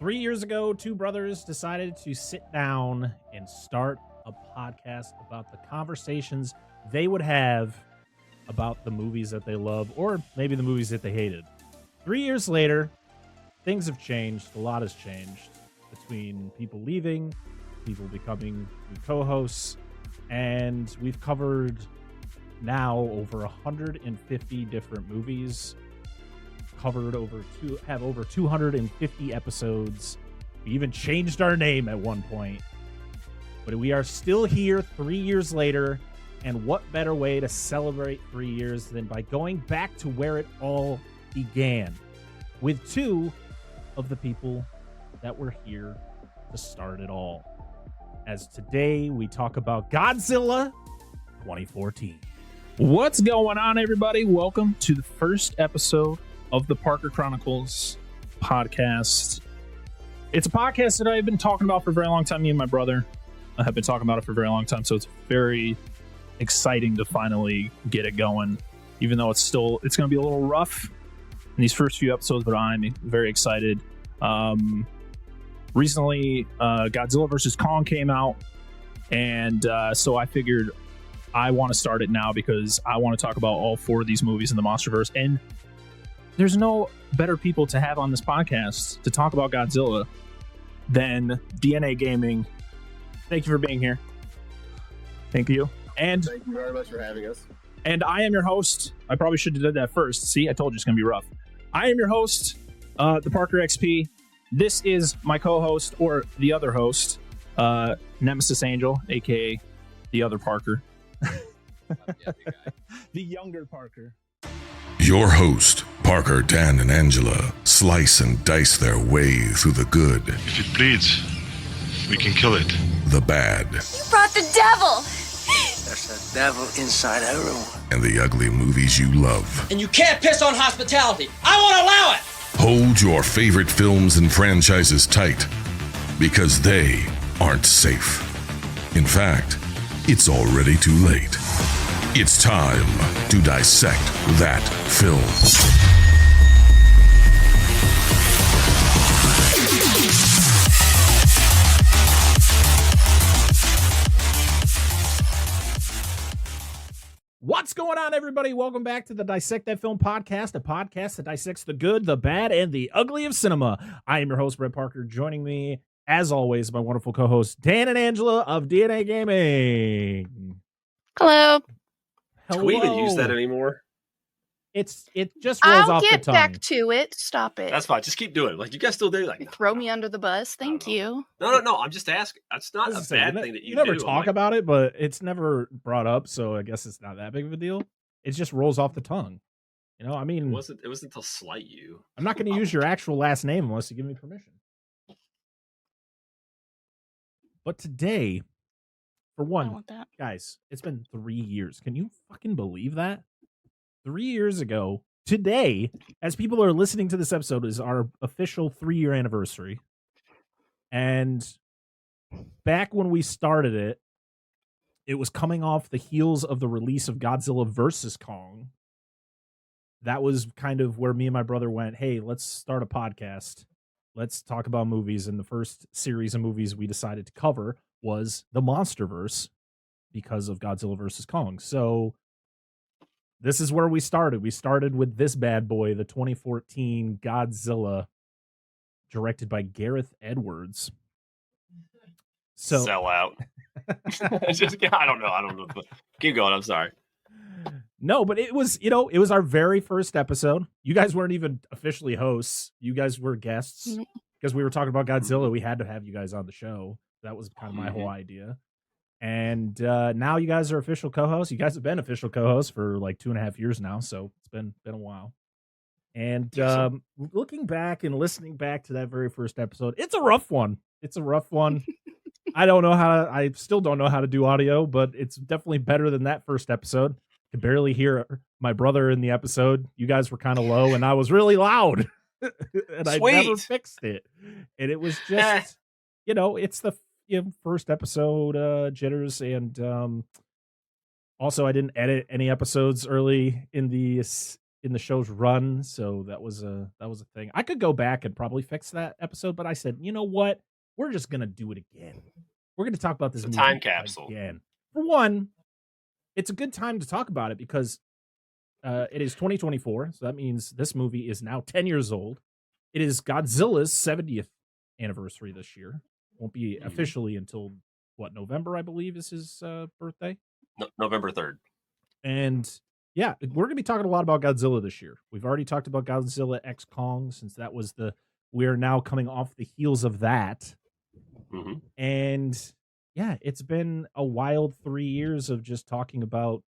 3 years ago, two brothers decided to sit down and start a podcast about the conversations they would have about the movies that they love, or maybe the movies that they hated. 3 years later, things have changed. A lot has changed between people leaving, people becoming new co-hosts, and we've covered now over 150 different movies. Have over 250 episodes. We even changed our name at one point. But we are still here 3 years later, and what better way to celebrate 3 years than by going back to where it all began, with two of the people that were here to start it all. As today we talk about Godzilla 2014. What's going on, everybody? Welcome to the first episode of the Parker Chronicles podcast. It's a podcast that I've been talking about for a very long time. Me and my brother have been talking about it for a very long time, so it's very exciting to finally get it going, even though it's going to be a little rough in these first few episodes, but I'm very excited. Recently, Godzilla vs. Kong came out, and so I figured I want to start it now because I want to talk about all four of these movies in the MonsterVerse, and there's no better people to have on this podcast to talk about Godzilla than DNA Gaming. Thank you for being here. Thank you. And thank you very much for having us. And I am your host. I probably should have done that first. See, I told you it's going to be rough. I am your host, the Parker XP. This is my co-host, or the other host, Nemesis Angel, aka the other Parker. The younger Parker. Your host, Parker, Dan, and Angela, slice and dice their way through the good. If it bleeds, we can kill it. The bad. You brought the devil! There's a devil inside everyone. And the ugly movies you love. And you can't piss on hospitality. I won't allow it! Hold your favorite films and franchises tight, because they aren't safe. In fact, it's already too late. It's time to dissect that film. What's going on, everybody? Welcome back to the Dissect That Film podcast, a podcast that dissects the good, the bad, and the ugly of cinema. I am your host, Brett Parker. Joining me, as always, my wonderful co-hosts, Dan and Angela of DNA Gaming. Hello. Do we even use that anymore? It just rolls I'll off the get tongue. back to it. Stop it. That's fine. Just keep doing it. Like, you guys still do like Throw me under the bus. Thank you. No. I'm just asking. It's not a bad thing that you never do. talk about it, but it's never brought up, so I guess it's not that big of a deal. It just rolls off the tongue. You know, I mean, it wasn't to slight you. I'm not going to use your actual last name unless you give me permission. But today, for I one, want that. guys, it's been 3 years. Can you fucking believe that? 3 years ago, today, as people are listening to this episode, is our official 3-year anniversary. And back when we started it, it was coming off the heels of the release of Godzilla vs. Kong. That was kind of where me and my brother went, hey, let's start a podcast. Let's talk about movies. And the first series of movies we decided to cover was the MonsterVerse because of Godzilla vs. Kong. So this is where we started. We started with this bad boy, the 2014 Godzilla, directed by Gareth Edwards. So Sell out. I don't know. Keep going. I'm sorry. No, but it was our very first episode. You guys weren't even officially hosts. You guys were guests because we were talking about Godzilla. We had to have you guys on the show. That was kind of my whole idea. And now you guys are official co-hosts. You guys have been official co-hosts for like 2.5 years now, so it's been a while. And looking back and listening back to that very first episode, it's a rough one. I still don't know how to do audio, but it's definitely better than that first episode. I could barely hear my brother in the episode. You guys were kind of low, and I was really loud. And I never fixed it. And it was just, it's the first episode jitters, and also I didn't edit any episodes early in the in the show's run, so that was a thing. I could go back and probably fix that episode, but I said, you know what? We're just gonna do it again. We're gonna talk about this It's a movie time capsule. again. For one, it's a good time to talk about it because it is 2024, so that means this movie is now 10 years old. It is Godzilla's 70th anniversary this year. Won't be officially until November, I believe, is his birthday. November 3rd. And yeah, we're going to be talking a lot about Godzilla this year. We've already talked about Godzilla X Kong since that was we're now coming off the heels of that. Mm-hmm. And yeah, it's been a wild 3 years of just talking about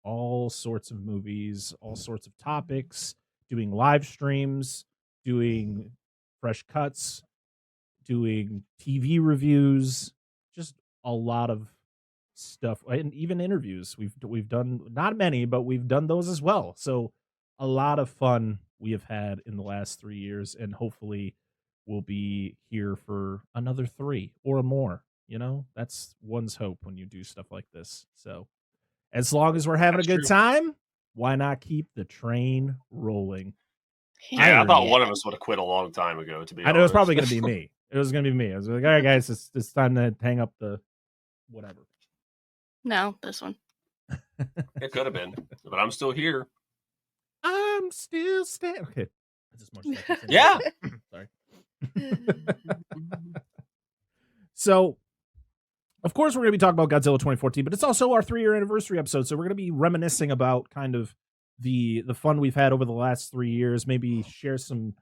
all sorts of movies, all sorts of topics, doing live streams, doing fresh cuts, doing TV reviews, just a lot of stuff, and even interviews. We've done not many, but we've done those as well. So a lot of fun we have had in the last 3 years, and hopefully we'll be here for another 3 or more. You know, that's one's hope when you do stuff like this. So as long as we're having a good time, why not keep the train rolling? Yeah, I thought one of us would have quit a long time ago, to be honest. I know it was probably going to be me. It was going to be me. I was like, all right, guys, it's time to hang up the whatever. No, this one. It could have been, but I'm still here. I'm still standing. Okay. Yeah. Sorry. So, of course, we're going to be talking about Godzilla 2014, but it's also our 3-year anniversary episode. So we're going to be reminiscing about kind of the fun we've had over the last 3 years. Maybe share some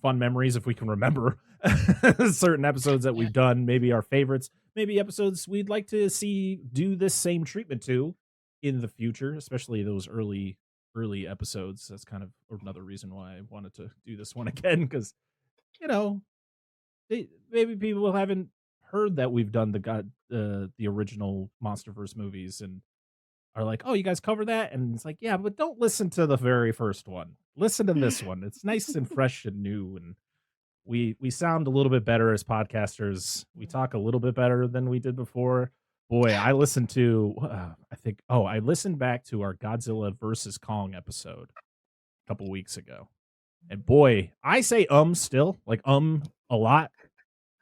fun memories if we can remember certain episodes that we've done. Maybe our favorites. Maybe episodes we'd like to see do this same treatment to in the future, especially those early episodes. That's kind of another reason why I wanted to do this one again, because you know, maybe people haven't heard that we've done the original MonsterVerse movies and are like, oh, you guys cover that? And it's like, yeah, but don't listen to the very first one. Listen to this one. It's nice and fresh and new, and we sound a little bit better as podcasters. We talk a little bit better than we did before. Boy, I listened to I listened back to our Godzilla versus Kong episode a couple weeks ago. And boy, I say still, like a lot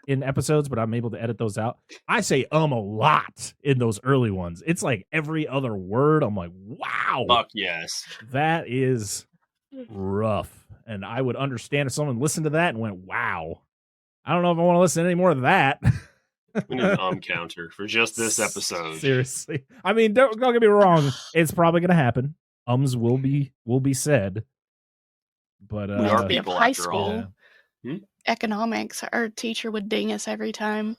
in episodes, but I'm able to edit those out. I say a lot in those early ones. It's like every other word. I'm like, wow. Fuck yes. That is rough. And I would understand if someone listened to that and went, wow. I don't know if I want to listen to any more of that. We need an counter for just this episode. Seriously. I mean, don't get me wrong. It's probably going to happen. Will be said. But we are people high after school all. Economics, our teacher would ding us every time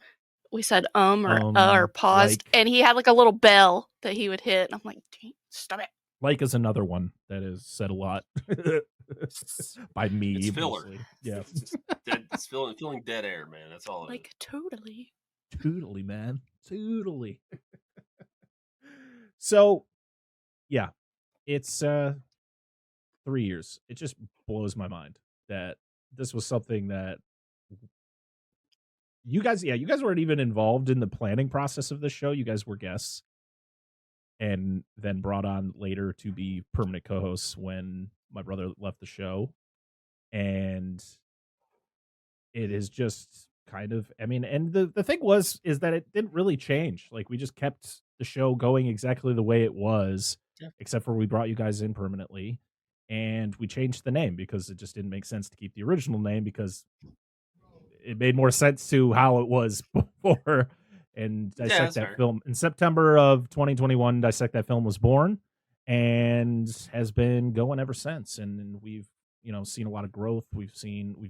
we said or paused, and he had like a little bell that he would hit, and I'm like, stop it. Like is another one that is said a lot by me. It's filler. Yeah. It's filling dead air, man. That's all it is. Totally, man. Totally. So, yeah, it's 3 years. It just blows my mind that this was something that you guys weren't even involved in the planning process of this show. You guys were guests and then brought on later to be permanent co-hosts when my brother left the show. And it is just kind of, I mean, and the thing is that it didn't really change. Like, we just kept the show going exactly the way it was, except for we brought you guys in permanently. And we changed the name because it just didn't make sense to keep the original name, because it made more sense to how it was before. And Dissect That Film in September of 2021, Dissect That Film was born and has been going ever since. And we've, seen a lot of growth. We've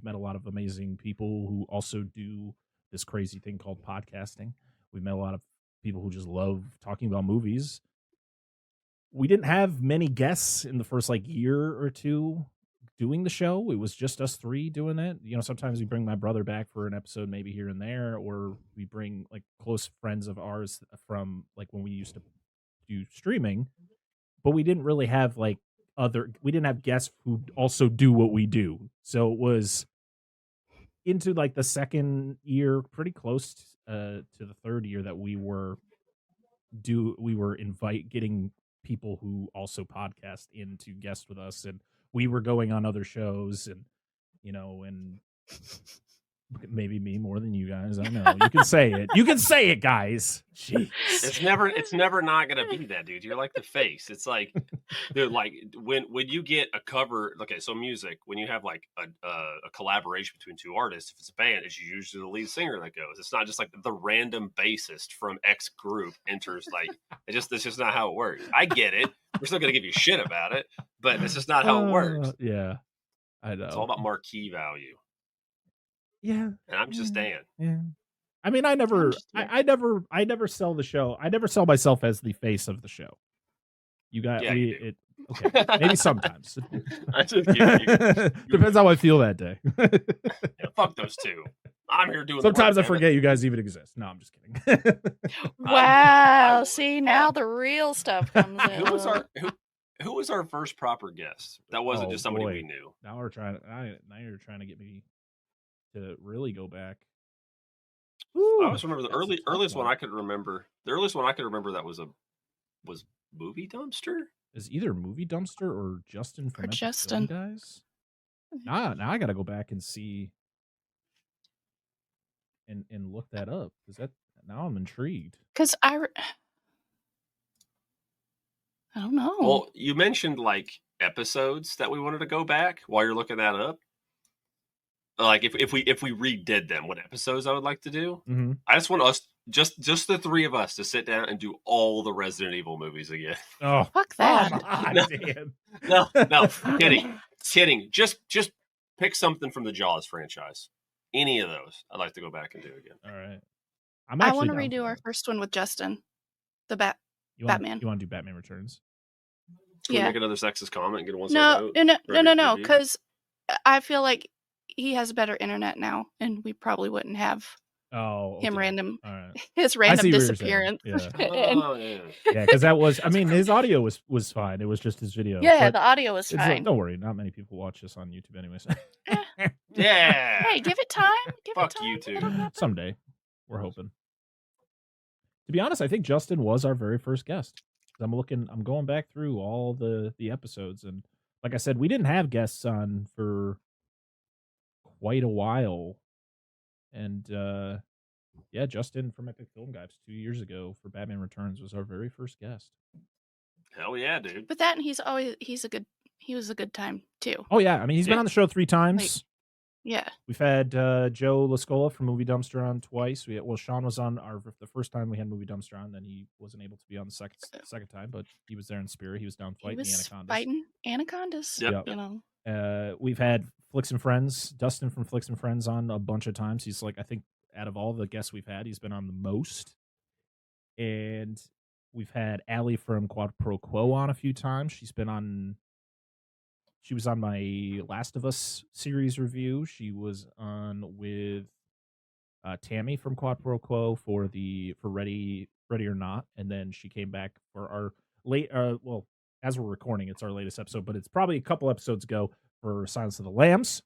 met a lot of amazing people who also do this crazy thing called podcasting. We've met a lot of people who just love talking about movies. We didn't have many guests in the first year or two doing the show. It was just us 3 doing it. Sometimes we bring my brother back for an episode, maybe here and there, or we bring close friends of ours from when we used to do streaming, but we didn't really have we didn't have guests who also do what we do. So it was into the second year, pretty close to the third year, that we were getting people who also podcast in to guest with us, and we were going on other shows, and and maybe me more than you guys. I know. You can say it. You can say it, guys. Jeez. It's never not gonna be that, dude. You're like the face. It's like, dude, like when you get a cover. Okay, so music, when you have like a collaboration between two artists, if it's a band, it's usually the lead singer that goes. It's not just like the random bassist from X group enters. Like that's just not how it works. I get it. We're still gonna give you shit about it, but it's just not how it works. Yeah, I know. It's all about marquee value. Yeah, and I'm just Dan. Yeah, I mean, I never sell the show. I never sell myself as the face of the show. You got okay. Maybe sometimes. I just you. Depends how I feel that day. Yeah, fuck those two. I'm here doing. Sometimes I forget you guys even exist. No, I'm just kidding. Wow. See, now the real stuff comes in. Who was our first proper guest? That wasn't just somebody we knew. Now you're trying to get me to really go back. Ooh, I just remember the earliest one I could remember. The earliest one I could remember that was Movie Dumpster. Is either Movie Dumpster or Justin from Justin, guys. Now I got to go back and see and look that up because now I'm intrigued. Because I don't know. Well, you mentioned like episodes that we wanted to go back while you're looking that up. Like if we redid them, what episodes I would like to do? Mm-hmm. I just want us, just the three of us, to sit down and do all the Resident Evil movies again. Oh, fuck that! No, kidding. Just pick something from the Jaws franchise. Any of those, I'd like to go back and do again. All right. I want to redo our first one with Justin, Batman. You want to do Batman Returns? Can we make another sexist comment and get one? No, because I feel like he has better internet now, and we probably wouldn't have him his random disappearance. Yeah, because that was. I mean, his audio was fine. It was just his video. Yeah, the audio was fine. Don't worry, not many people watch this on YouTube, anyways. Yeah. Hey, give it time. Fuck YouTube. Someday, we're hoping. To be honest, I think Justin was our very first guest. I'm going back through all the episodes, and like I said, we didn't have guests on for quite a while. And Justin from Epic Film Guys 2 years ago for Batman Returns was our very first guest. Hell yeah, dude. But that, and he was a good time too. Oh yeah, I mean, he's been on the show 3 times. Yeah. We've had Joe Lascola from Movie Dumpster on twice. Sean was on the first time we had Movie Dumpster on, then he wasn't able to be on the second time, but he was there in spirit. He was down fighting the anacondas. Fighting anacondas. Yep. You know. We've had Flicks and Friends, Dustin from Flicks and Friends on a bunch of times. He's like, I think out of all the guests we've had, he's been on the most. And we've had Allie from Quad Pro Quo on a few times. She was on my Last of Us series review. She was on with Tammy from Quad Pro Quo for Ready or Not, and then she came back for our late. As we're recording, it's our latest episode, but it's probably a couple episodes ago for Silence of the Lambs,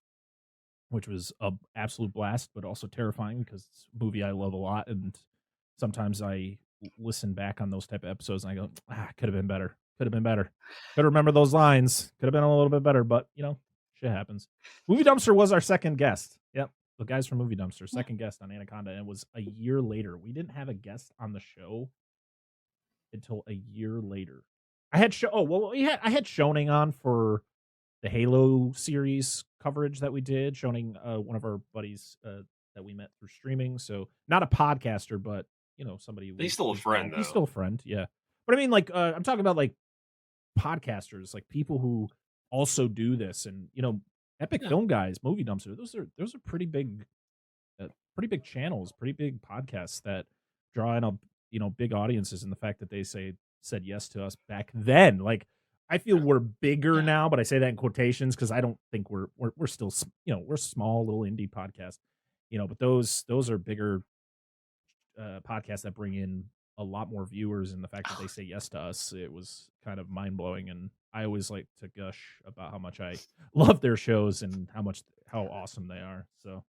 which was an absolute blast, but also terrifying because it's a movie I love a lot, and sometimes I listen back on those type of episodes and I go, could have been better. Could have remembered those lines. Could have been a little bit better, but shit happens. Movie Dumpster was our second guest. Yep. The guys from Movie Dumpster, second guest on Anaconda. And it was a year later. We didn't have a guest on the show until a year later. I had Schoening on for the Halo series coverage that we did. Schoening, one of our buddies that we met through streaming. So not a podcaster, but somebody. He's still a friend, though. He's still a friend, yeah. But I mean, like, I'm talking about like podcasters, like people who also do this, and Epic Film Guys, Movie Dumpster. Those are pretty big channels, pretty big podcasts that draw in big audiences. And the fact that they said yes to us back then, like, I feel we're bigger now, but I say that in quotations because I don't think we're still we're a small little indie podcast, but those are bigger podcasts that bring in a lot more viewers, and the fact that they say yes to us, it was kind of mind-blowing. And I always like to gush about how much I love their shows and how awesome they are. So,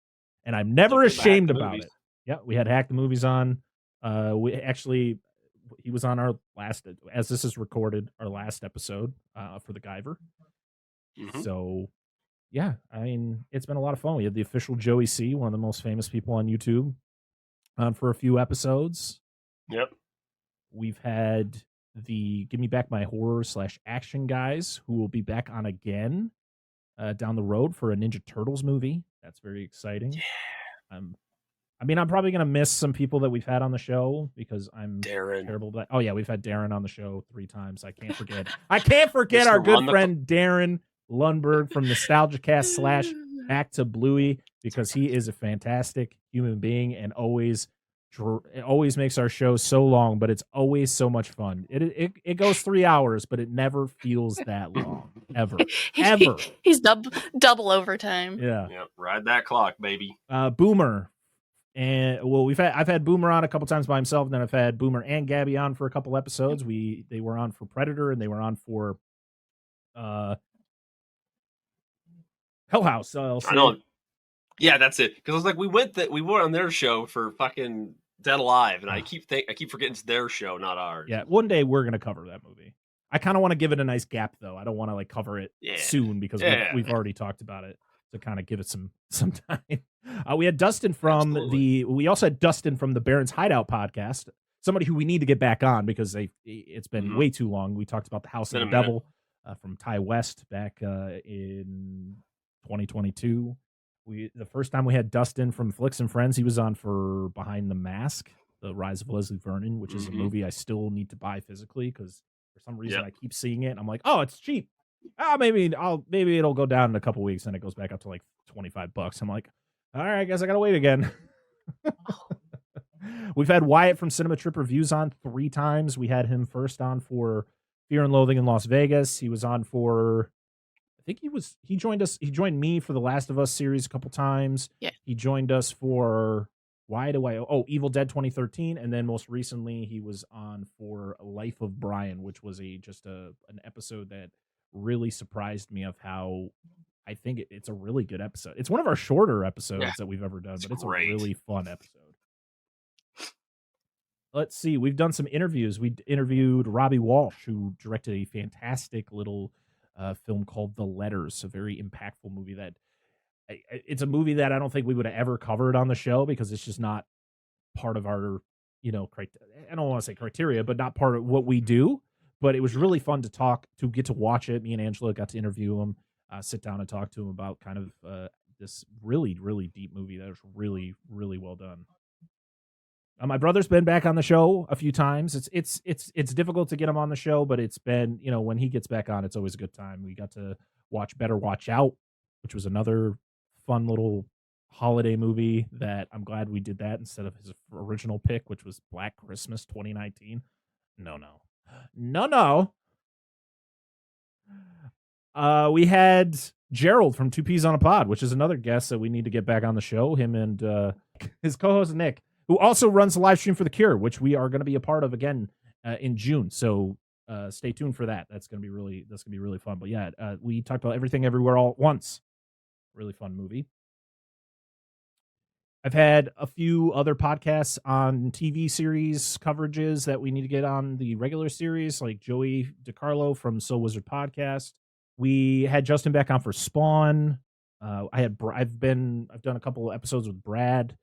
and I'm never ashamed about it. Yeah, we had Hack the Movies on. He was on our last, as this is recorded, our last episode for the Guyver. So, yeah, I mean, it's been a lot of fun. We had the official Joey C, one of the most famous people on YouTube, on for a few episodes. Yep. We've had the Give Me Back My Horror / Action guys, who will be back on again down the road for a Ninja Turtles movie. That's very exciting. Yeah. I mean, I'm probably going to miss some people that we've had on the show because I'm Darren. terrible. Oh, yeah, we've had Darren on the show 3 times. I can't forget. I can't forget our good friend Darren Lundberg from Nostalgia Cast / Back to Bluey, because he is a fantastic human being and always makes our show so long, but it's always so much fun. It goes 3 hours, but it never feels that long. Ever. He's double overtime. Yeah. Yep. Ride that clock, baby. Boomer. And well, I've had Boomer on a couple times by himself, and then I've had Boomer and Gabby on for a couple episodes. They were on for Predator, and they were on for Hell House. I know. Yeah, that's it. Because I was like, we were on their show for fucking Dead Alive, and I keep forgetting it's their show, not ours. Yeah, one day we're gonna cover that movie. I kind of want to give it a nice gap, though. I don't want to like cover it soon because we've already talked about it. To kind of give it some time. We had Dustin from we also had Dustin from the Baron's Hideout podcast, somebody who we need to get back on because it's been way too long. We talked about the House of the Devil from Ty West back in 2022. The first time we had Dustin from Flicks and Friends, he was on for Behind the Mask, The Rise of Leslie Vernon, which is a movie I still need to buy physically because for some reason I keep seeing it and I'm like, oh, it's cheap. Maybe it'll go down in a couple weeks and it goes back up to like $25. I'm like, all right, I guess I gotta wait again. We've had Wyatt from Cinema Trip Reviews on 3 times. We had him first on for Fear and Loathing in Las Vegas. He was on for, I think he joined me for the Last of Us series a couple times. Yeah. He joined us for Evil Dead 2013, and then most recently he was on for Life of Brian, which was an episode that really surprised me of how I think it's a really good episode. It's one of our shorter episodes that we've ever done, but it's great. A really fun episode. Let's see. We've done some interviews. We interviewed Robbie Walsh, who directed a fantastic little film called The Letters, a very impactful movie that it's a movie that I don't think we would have ever covered on the show because it's just not part of our, I don't want to say criteria, but not part of what we do. But it was really fun to get to watch it. Me and Angela got to interview him, sit down and talk to him about kind of this really, really deep movie that was really, really well done. My brother's been back on the show a few times. It's difficult to get him on the show, but it's been, when he gets back on, it's always a good time. We got to watch Better Watch Out, which was another fun little holiday movie that I'm glad we did that instead of his original pick, which was Black Christmas 2019. No. We had Gerald from 2 Peas on a Pod, which is another guest that we need to get back on the show. Him and his co-host Nick, who also runs the live stream for The Cure, which we are going to be a part of again in June. So stay tuned for that. That's going to be really fun. But yeah, we talked about Everything Everywhere All at Once. Really fun movie. I've had a few other podcasts on TV series coverages that we need to get on the regular series, like Joey DiCarlo from Soul Wizard Podcast. We had Justin back on for Spawn. I've done a couple of episodes with Brad.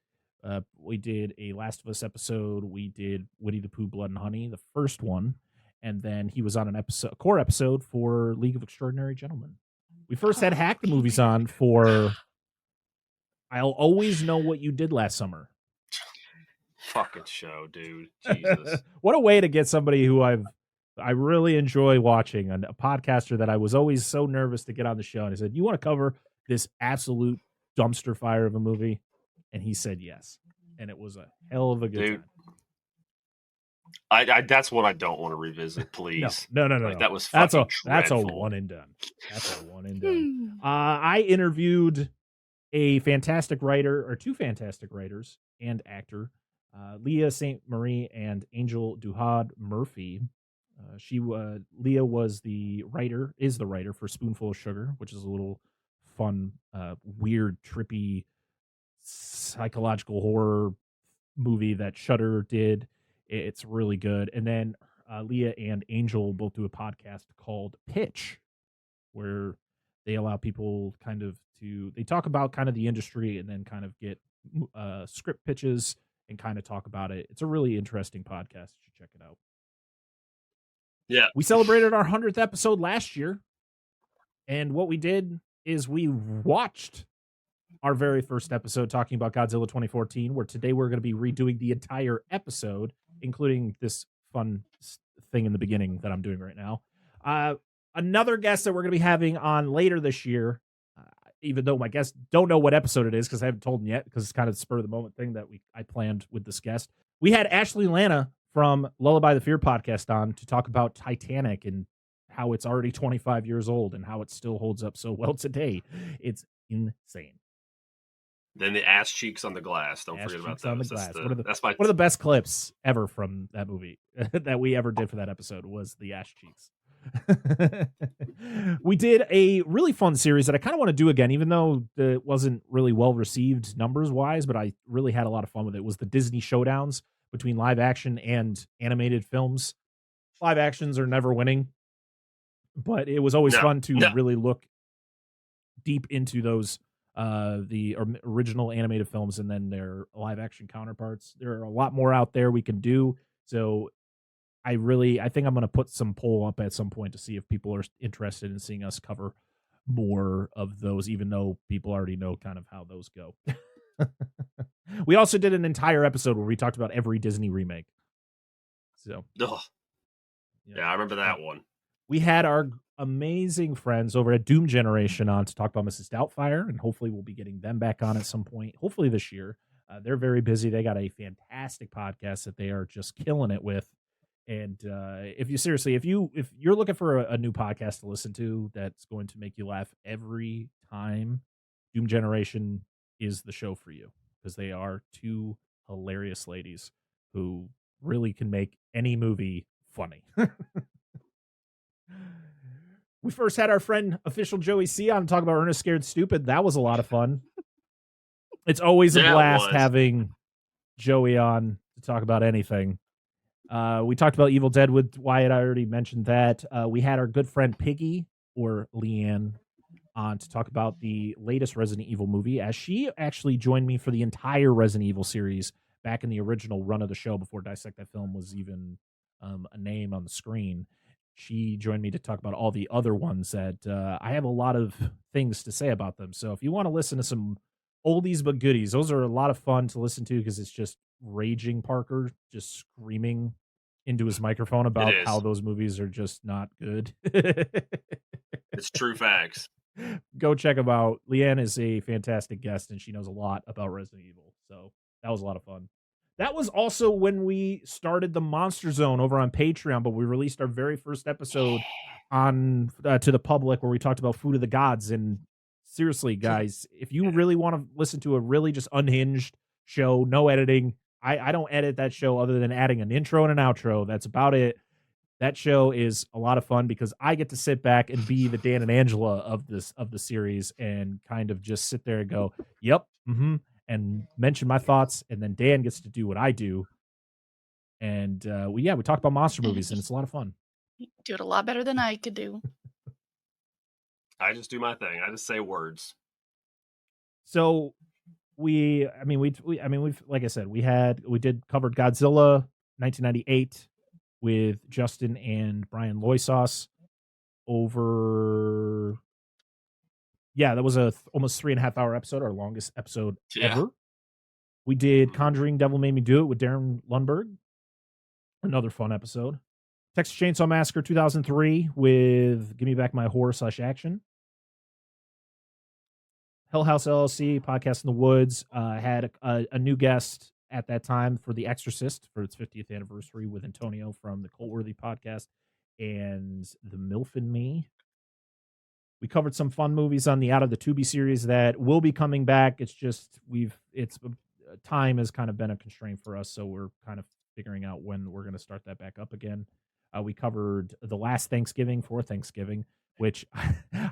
We did a Last of Us episode. We did Winnie the Pooh, Blood and Honey, the first one, and then he was on a core episode for League of Extraordinary Gentlemen. We first had Hack the Movies on for I'll Always Know What You Did Last Summer. Fucking show, dude. Jesus. What a way to get somebody who I really enjoy watching, and a podcaster that I was always so nervous to get on the show. And I said, you want to cover this absolute dumpster fire of a movie? And he said yes. And it was a hell of a good time. I that's one I don't want to revisit, please. No. Like, that was fucking that's a dreadful. one and done. I interviewed a fantastic writer, or 2 fantastic writers and actor, Leah St. Marie and Angel Duhad Murphy. Leah is the writer for Spoonful of Sugar, which is a little fun, weird, trippy, psychological horror movie that Shudder did. It's really good. And then Leah and Angel both do a podcast called Pitch, where They allow people they talk about kind of the industry and then kind of get script pitches and kind of talk about it. It's a really interesting podcast. You should check it out. Yeah. We celebrated our 100th episode last year. And what we did is we watched our very first episode talking about Godzilla 2014, where today we're going to be redoing the entire episode, including this fun thing in the beginning that I'm doing right now. Another guest that we're going to be having on later this year, even though my guests don't know what episode it is because I haven't told them yet, because it's kind of the spur of the moment thing that I planned with this guest. We had Ashley Lana from Lullaby the Fear podcast on to talk about Titanic and how it's already 25 years old and how it still holds up so well today. It's insane. Then the ass cheeks on the glass. Don't forget about those. One of the best clips ever from that movie that we ever did for that episode was the ass cheeks. We did a really fun series that I kind of want to do again, even though it wasn't really well received numbers wise, but I really had a lot of fun with it. It was the Disney showdowns between live action and animated films. Live actions are never winning, but it was always fun to really look deep into those the original animated films and then their live action counterparts. There are a lot more out there we can do. So I think I'm going to put some poll up at some point to see if people are interested in seeing us cover more of those, even though people already know kind of how those go. We also did an entire episode where we talked about every Disney remake. So, yeah, I remember that one. We had our amazing friends over at Doom Generation on to talk about Mrs. Doubtfire, and hopefully we'll be getting them back on at some point, hopefully this year. They're very busy. They got a fantastic podcast that they are just killing it with. And if you're looking for a new podcast to listen to that's going to make you laugh every time, Doom Generation is the show for you, because they are two hilarious ladies who really can make any movie funny. We first had our friend official Joey C on to talk about Ernest Scared Stupid. That was a lot of fun. It's always a blast having Joey on to talk about anything. We talked about Evil Dead with Wyatt. I already mentioned that. We had our good friend Piggy, or Leanne, on to talk about the latest Resident Evil movie, as she actually joined me for the entire Resident Evil series back in the original run of the show before Dissect That Film was even a name on the screen. She joined me to talk about all the other ones that I have a lot of things to say about them. So if you want to listen to some oldies but goodies, those are a lot of fun to listen to, because it's just raging Parker just screaming into his microphone about how those movies are just not good. It's true facts. Go check them out. Leanne is a fantastic guest, and she knows a lot about Resident Evil. So that was a lot of fun. That was also when we started the Monster Zone over on Patreon, but we released our very first episode on to the public, where we talked about Food of the Gods. And seriously, guys, if you really want to listen to a really just unhinged show, no editing, I don't edit that show other than adding an intro and an outro. That's about it. That show is a lot of fun because I get to sit back and be the Dan and Angela of the series and kind of just sit there and go, yep, and mention my thoughts, and then Dan gets to do what I do. And we talk about monster movies, and it's a lot of fun. You do it a lot better than I could do. I just do my thing. I just say words. So we've like I said, we did covered Godzilla 1998 with Justin and Brian Loisauce over. Yeah, that was a almost 3.5 hour episode, our longest episode ever. We did Conjuring Devil Made Me Do It with Darren Lundberg. Another fun episode. Texas Chainsaw Massacre 2003 with Give Me Back My Horror /Action. Hell House LLC, Podcast in the Woods, had a new guest at that time for The Exorcist for its 50th anniversary with Antonio from the Cultworthy podcast and The MILF and Me. We covered some fun movies on the Out of the Tubi series that will be coming back. It's just time has kind of been a constraint for us, so we're kind of figuring out when we're going to start that back up again. We covered The Last Thanksgiving for Thanksgiving, which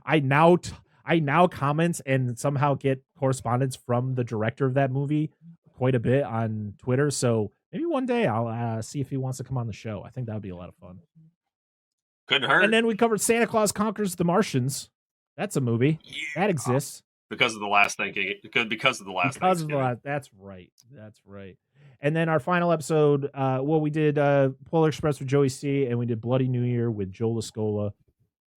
I now comment and somehow get correspondence from the director of that movie quite a bit on Twitter. So maybe one day I'll see if he wants to come on the show. I think that would be a lot of fun. Couldn't hurt. And then we covered Santa Claus Conquers the Martians. That's a movie. That exists. Because of the last Thanksgiving. That's right. That's right. And then our final episode, we did Polar Express with Joey C, and we did Bloody New Year with Joe Lascola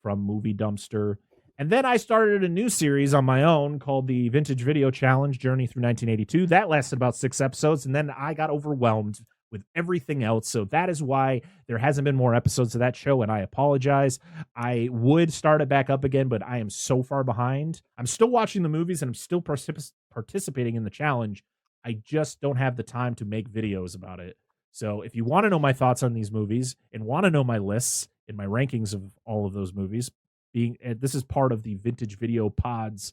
from Movie Dumpster. And then I started a new series on my own called the Vintage Video Challenge Journey Through 1982. That lasted about 6 episodes, and then I got overwhelmed with everything else. So that is why there hasn't been more episodes of that show, and I apologize. I would start it back up again, but I am so far behind. I'm still watching the movies, and I'm still participating in the challenge. I just don't have the time to make videos about it. So if you want to know my thoughts on these movies and want to know my lists and my rankings of all of those movies, this is part of the Vintage Video Pods.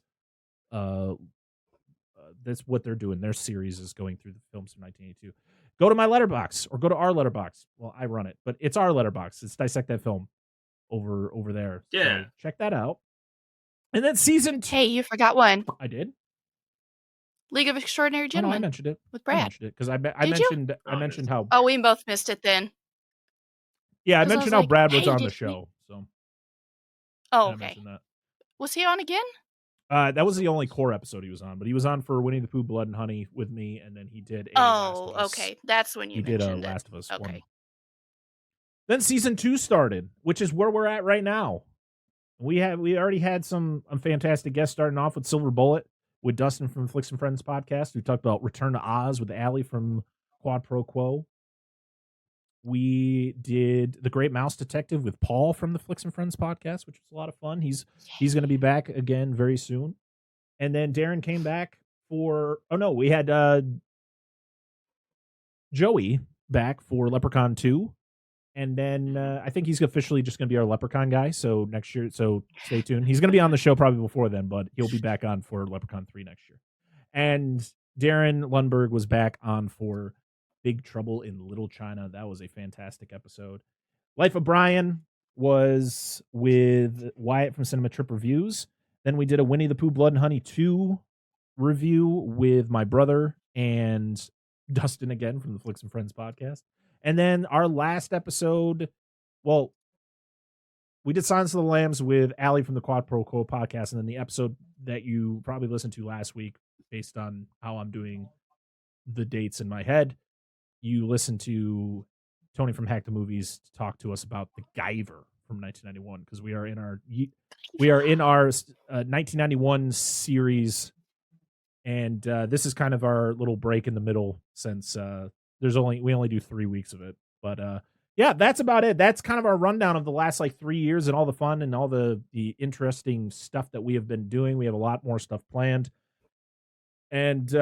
That's what they're doing. Their series is going through the films from 1982. Go to my letterbox or go to our letterbox. Well, I run it, but it's our letterbox. It's Dissect That Film over there. Yeah, so check that out. And then season 2. Hey, you forgot one. I did. League of Extraordinary Gentlemen. I mentioned it with Brad. I mentioned it because I mentioned how. Oh, we both missed it then. Yeah, I mentioned how Brad was on the show. So. Oh, okay. Was he on again? That was the only core episode he was on, but he was on for Winnie the Pooh, Blood and Honey with me, and then he did Last of Us. Okay. That's when you mentioned did Last of Us. Okay. 1. Then season 2 started, which is where we're at right now. We already had some fantastic guests starting off with Silver Bullet with Dustin from Flicks and Friends podcast, who talked about Return to Oz with Allie from Quad Pro Quo. We did The Great Mouse Detective with Paul from the Flicks and Friends podcast, which was a lot of fun. He's going to be back again very soon. And then Darren came back we had Joey back for Leprechaun 2. And then I think he's officially just going to be our Leprechaun guy. So next year, so stay tuned. He's going to be on the show probably before then, but he'll be back on for Leprechaun 3 next year. And Darren Lundberg was back on for Big Trouble in Little China. That was a fantastic episode. Life of Brian was with Wyatt from Cinema Trip Reviews. Then we did a Winnie the Pooh Blood and Honey 2 review with my brother and Dustin again from the Flicks and Friends podcast. And then our last episode, we did Silence of the Lambs with Allie from the Quad Pro Quo podcast. And then the episode that you probably listened to last week, based on how I'm doing the dates in my head, you listen to Tony from Hack the Movies to talk to us about the Guyver from 1991, because we are in our 1991 series, and this is kind of our little break in the middle since we only do 3 weeks of it. But yeah, that's about it. That's kind of our rundown of the last 3 years and all the fun and all the interesting stuff that we have been doing. We have a lot more stuff planned, and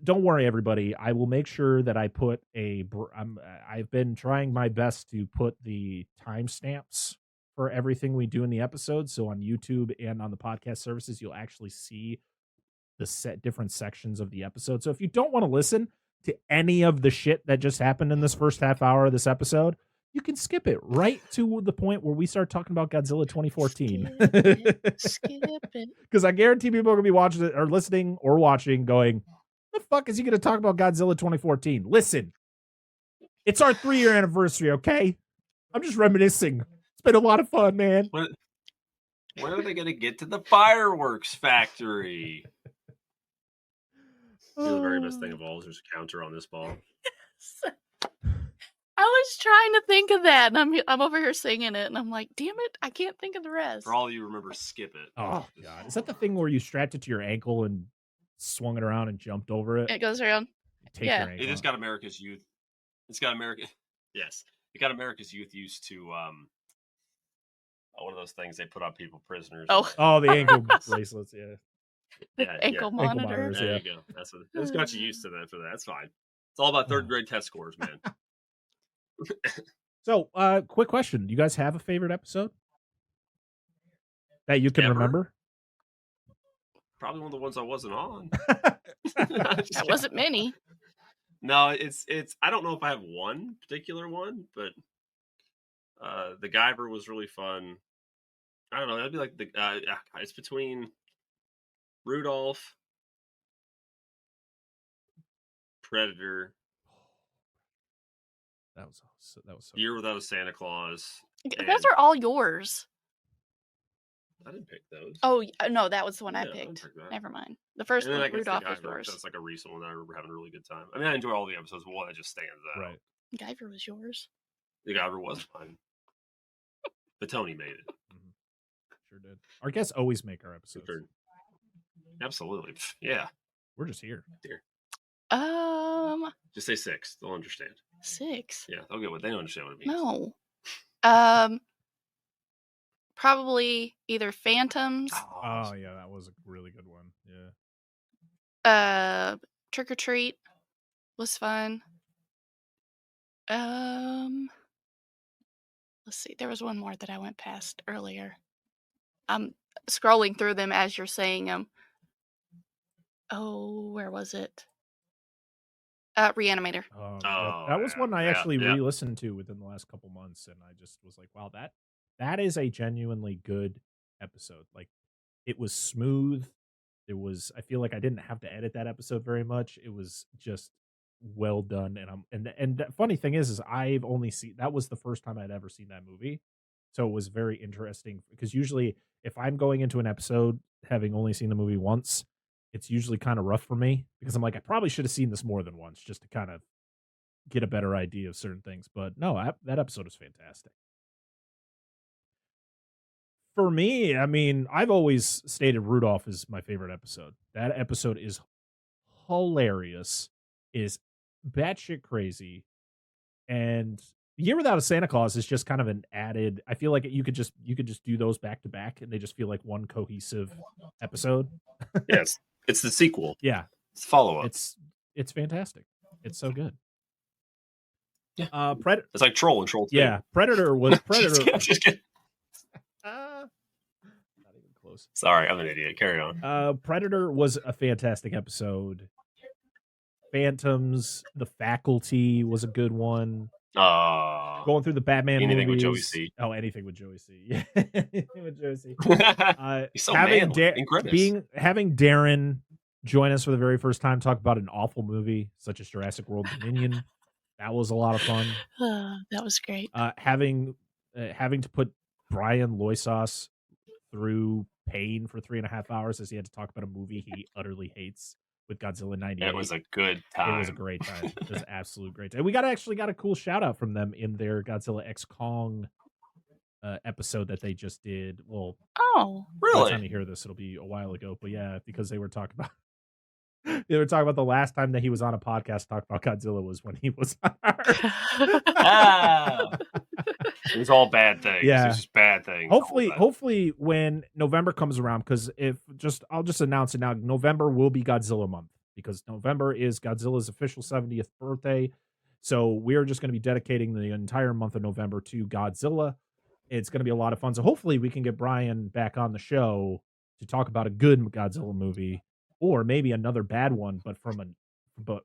don't worry, everybody. I will make sure that I put I've been trying my best to put the timestamps for everything we do in the episode. So on YouTube and on the podcast services, you'll actually see the different sections of the episode. So if you don't want to listen to any of the shit that just happened in this first half hour of this episode, you can skip it right to the point where we start talking about Godzilla 2014. Skip it. Because I guarantee people are going to be watching it or listening or watching going, the fuck is he going to talk about Godzilla 2014? Listen, it's our 3-year anniversary, okay? I'm just reminiscing. It's been a lot of fun, man. When are they going to get to the fireworks factory? The very best thing of all is there's a counter on this ball. I was trying to think of that, and I'm over here singing it, and I'm like, damn it, I can't think of the rest. For all of you remember, skip it. Oh, God. Is that the thing where you strapped it to your ankle and swung it around and jumped over it? It goes around. Your ankle it's got America's youth. Yes. It got America's youth used to one of those things they put on people, prisoners. Oh, the ankle bracelets, yeah. Ankle monitors. There you go. It's got you used to that for that. That's fine. It's all about third grade test scores, man. So, quick question. Do you guys have a favorite episode that you can remember? Probably one of the ones I wasn't on. That wasn't many. No, it's. I don't know if I have one particular one, but the Guyver was really fun. I don't know. That'd be like it's between Rudolph, Predator. That was so Year Without a Santa Claus. Those are all yours. I didn't pick those. Oh no, that was the one I Yeah, I picked. picked that. Never mind. The first And then I one, guess the Rudolph, was Guyver, yours. that's like a recent one that I remember having a really good time. I mean, I enjoy all the episodes, but one that just stands out. Right. Guyver was yours. The Guyver was mine. But Tony made it. Sure did. Our guests always make our episodes. Sure. Absolutely. Yeah. We're just here. Just say 6. They'll understand. 6. Yeah, they'll get what they don't understand what it means. No. Probably either Phantoms. Oh yeah, that was a really good one. Yeah. Trick or Treat was fun. Let's see. There was one more that I went past earlier. I'm scrolling through them as you're saying them. Oh, where was it? Reanimator. That was one I actually re-listened to within the last couple months, and I just was like, wow, that is a genuinely good episode. Like, it was smooth. I feel like I didn't have to edit that episode very much. It was just well done. And the funny thing is I've only seen, that was the first time I'd ever seen that movie. So it was very interesting because usually if I'm going into an episode having only seen the movie once, it's usually kind of rough for me because I'm like, I probably should have seen this more than once just to kind of get a better idea of certain things. But no, that episode is fantastic. For me, I mean, I've always stated Rudolph is my favorite episode. That episode is hilarious, is batshit crazy, and Year Without a Santa Claus is just kind of an added. I feel like you could just do those back to back, and they just feel like one cohesive episode. Yes, it's the sequel. Yeah, it's follow up. It's fantastic. It's so good. Yeah, Predator. It's like Troll and Troll 2. Yeah, Predator was Predator. Just kidding. Not even close. Sorry, I'm an idiot. Carry on. Predator was a fantastic episode. Phantoms, The Faculty was a good one. Going through the Batman anything movies. with Joey C. Oh, anything with Joey C. Yeah, anything with Joey C. He's so manly. Having Darren join us for the very first time, talk about an awful movie such as Jurassic World Dominion. That was a lot of fun. That was great. Having to put Brian Loisas through pain for 3.5 hours as he had to talk about a movie he utterly hates with Godzilla 98. It was a good time. It was a great time. It was an absolute great time. We actually got a cool shout out from them in their Godzilla X Kong episode that they just did. Well, really? By the time you hear this, it'll be a while ago. But yeah, because they were talking about the last time that he was on a podcast talk about Godzilla was when he was on ours. It was all bad things. Yeah. It was just bad things. Hopefully when November comes around, because I'll just announce it now, November will be Godzilla month because November is Godzilla's official 70th birthday. So we're just going to be dedicating the entire month of November to Godzilla. It's going to be a lot of fun. So hopefully we can get Brian back on the show to talk about a good Godzilla movie or maybe another bad one, but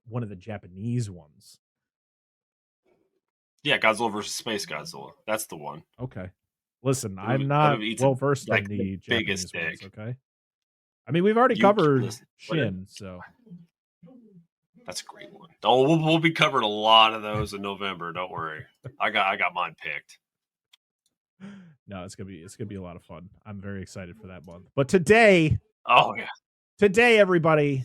one of the Japanese ones. Yeah, Godzilla versus Space Godzilla. That's the one. Okay. Listen, I'm not well versed in the Japanese ones, okay? I mean, we've already covered Shin, so that's a great one. Oh, we'll be covering a lot of those in November. Don't worry. I got mine picked. No, it's gonna be a lot of fun. I'm very excited for that month. But today, everybody,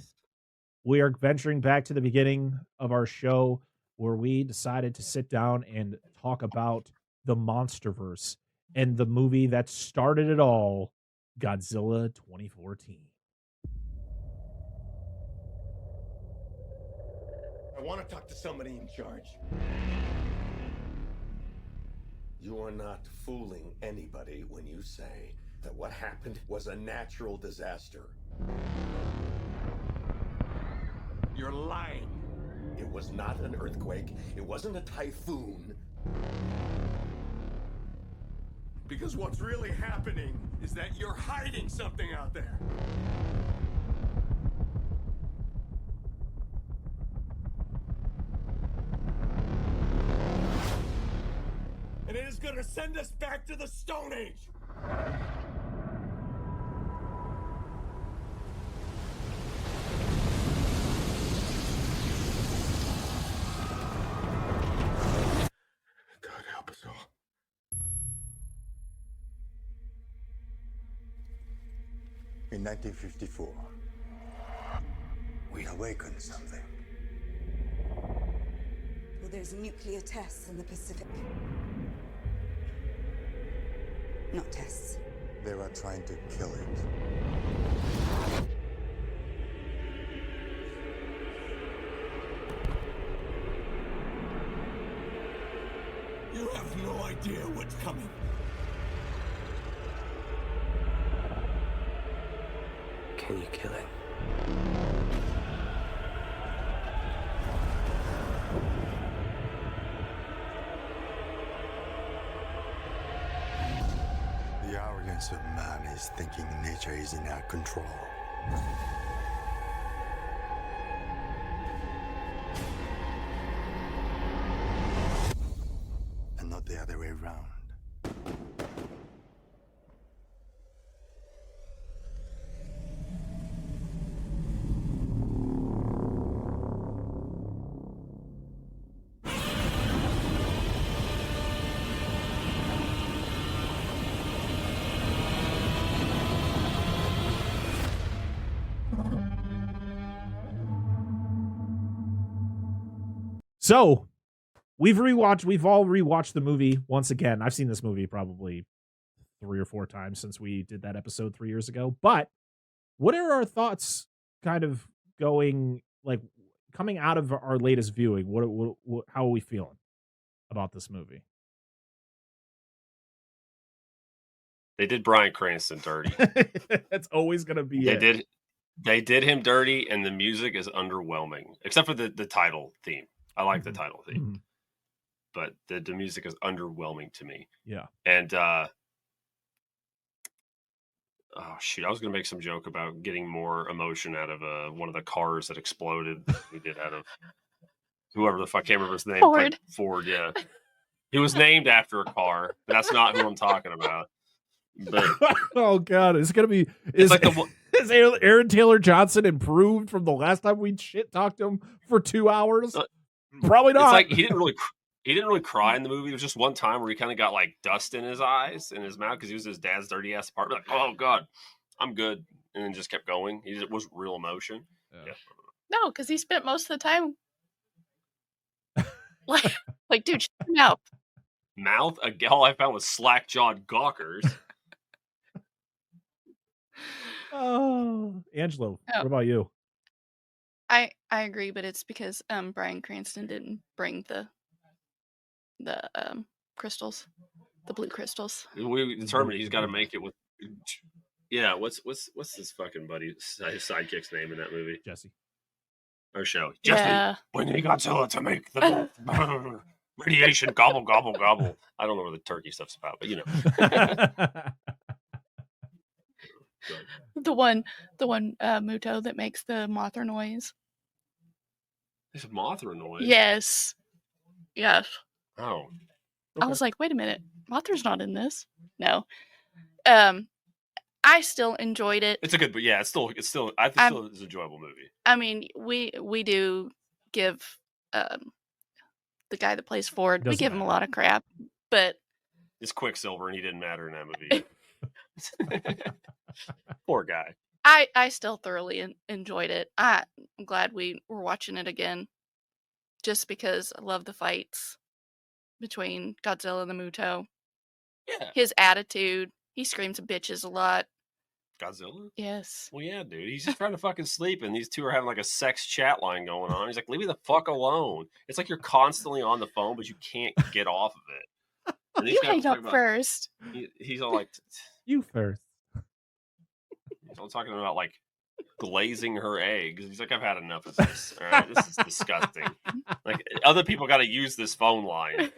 we are venturing back to the beginning of our show, where we decided to sit down and talk about the Monsterverse and the movie that started it all, Godzilla 2014. I want to talk to somebody in charge. You are not fooling anybody when you say that what happened was a natural disaster. You're lying. It was not an earthquake. It wasn't a typhoon. Because what's really happening is that you're hiding something out there. And it is going to send us back to the Stone Age. In 1954, we awakened something. Well, there's nuclear tests in the Pacific. Not tests. They were trying to kill it. You have no idea what's coming. Can you kill it? The arrogance of man is thinking nature is in our control. And not the other way around. So we've all rewatched the movie once again. I've seen this movie probably 3 or 4 times since we did that episode 3 years ago. But what are our thoughts kind of going, like, coming out of our latest viewing? What how are we feeling about this movie? They did Bryan Cranston dirty. That's always going to be They did him dirty, and the music is underwhelming, except for the title theme. I like the title theme, but the music is underwhelming to me. Yeah. And oh shoot, I was going to make some joke about getting more emotion out of one of the cars that exploded. We did out of whoever the fuck, I can't remember his name. Ford. Ford, yeah. He was named after a car. That's not who I'm talking about. But oh god, it's gonna be. It's like is Aaron Taylor Johnson improved from the last time we shit talked to him for 2 hours? Probably not. It's like he didn't really cry in the movie. There was just one time where he kind of got like dust in his eyes and his mouth because he was in his dad's dirty ass apartment. Like, oh god, I'm good, and then just kept going. It was real emotion. Yeah. No, because he spent most of the time like dude, shut your mouth. Mouth. All I found was slack-jawed gawkers. Oh, Angelo, what about you? I agree, but it's because Bryan Cranston didn't bring the crystals, the blue crystals. We determined he's got to make it with. Yeah, what's this fucking buddy his sidekick's name in that movie? Jesse. Or show Jesse. Yeah. We need Godzilla to make the radiation gobble gobble gobble. I don't know what the turkey stuff's about, but you know. The one Muto that makes the Mothra noise. There's a Mothra noise. Yes. Yes. Oh. Okay. I was like, wait a minute, Mothra's not in this. No. I still enjoyed it. It's a good, but yeah, it's still. I think still it's an enjoyable movie. I mean, we do give the guy that plays Ford, we give him a lot of crap, but it's Quicksilver, and he didn't matter in that movie. Poor guy. I still thoroughly enjoyed it. I'm glad we were watching it again, just because I love the fights between Godzilla and the Muto. Yeah. His attitude. He screams bitches a lot. Godzilla? Yes. Well, yeah, dude. He's just trying to fucking sleep, and these two are having like a sex chat line going on. He's like, leave me the fuck alone. It's like you're constantly on the phone, but you can't get off of it. And You hang up first. He's all like... You first. He's all talking about like glazing her eggs. He's like, I've had enough of this. All right, this is disgusting. Like, other people got to use this phone line.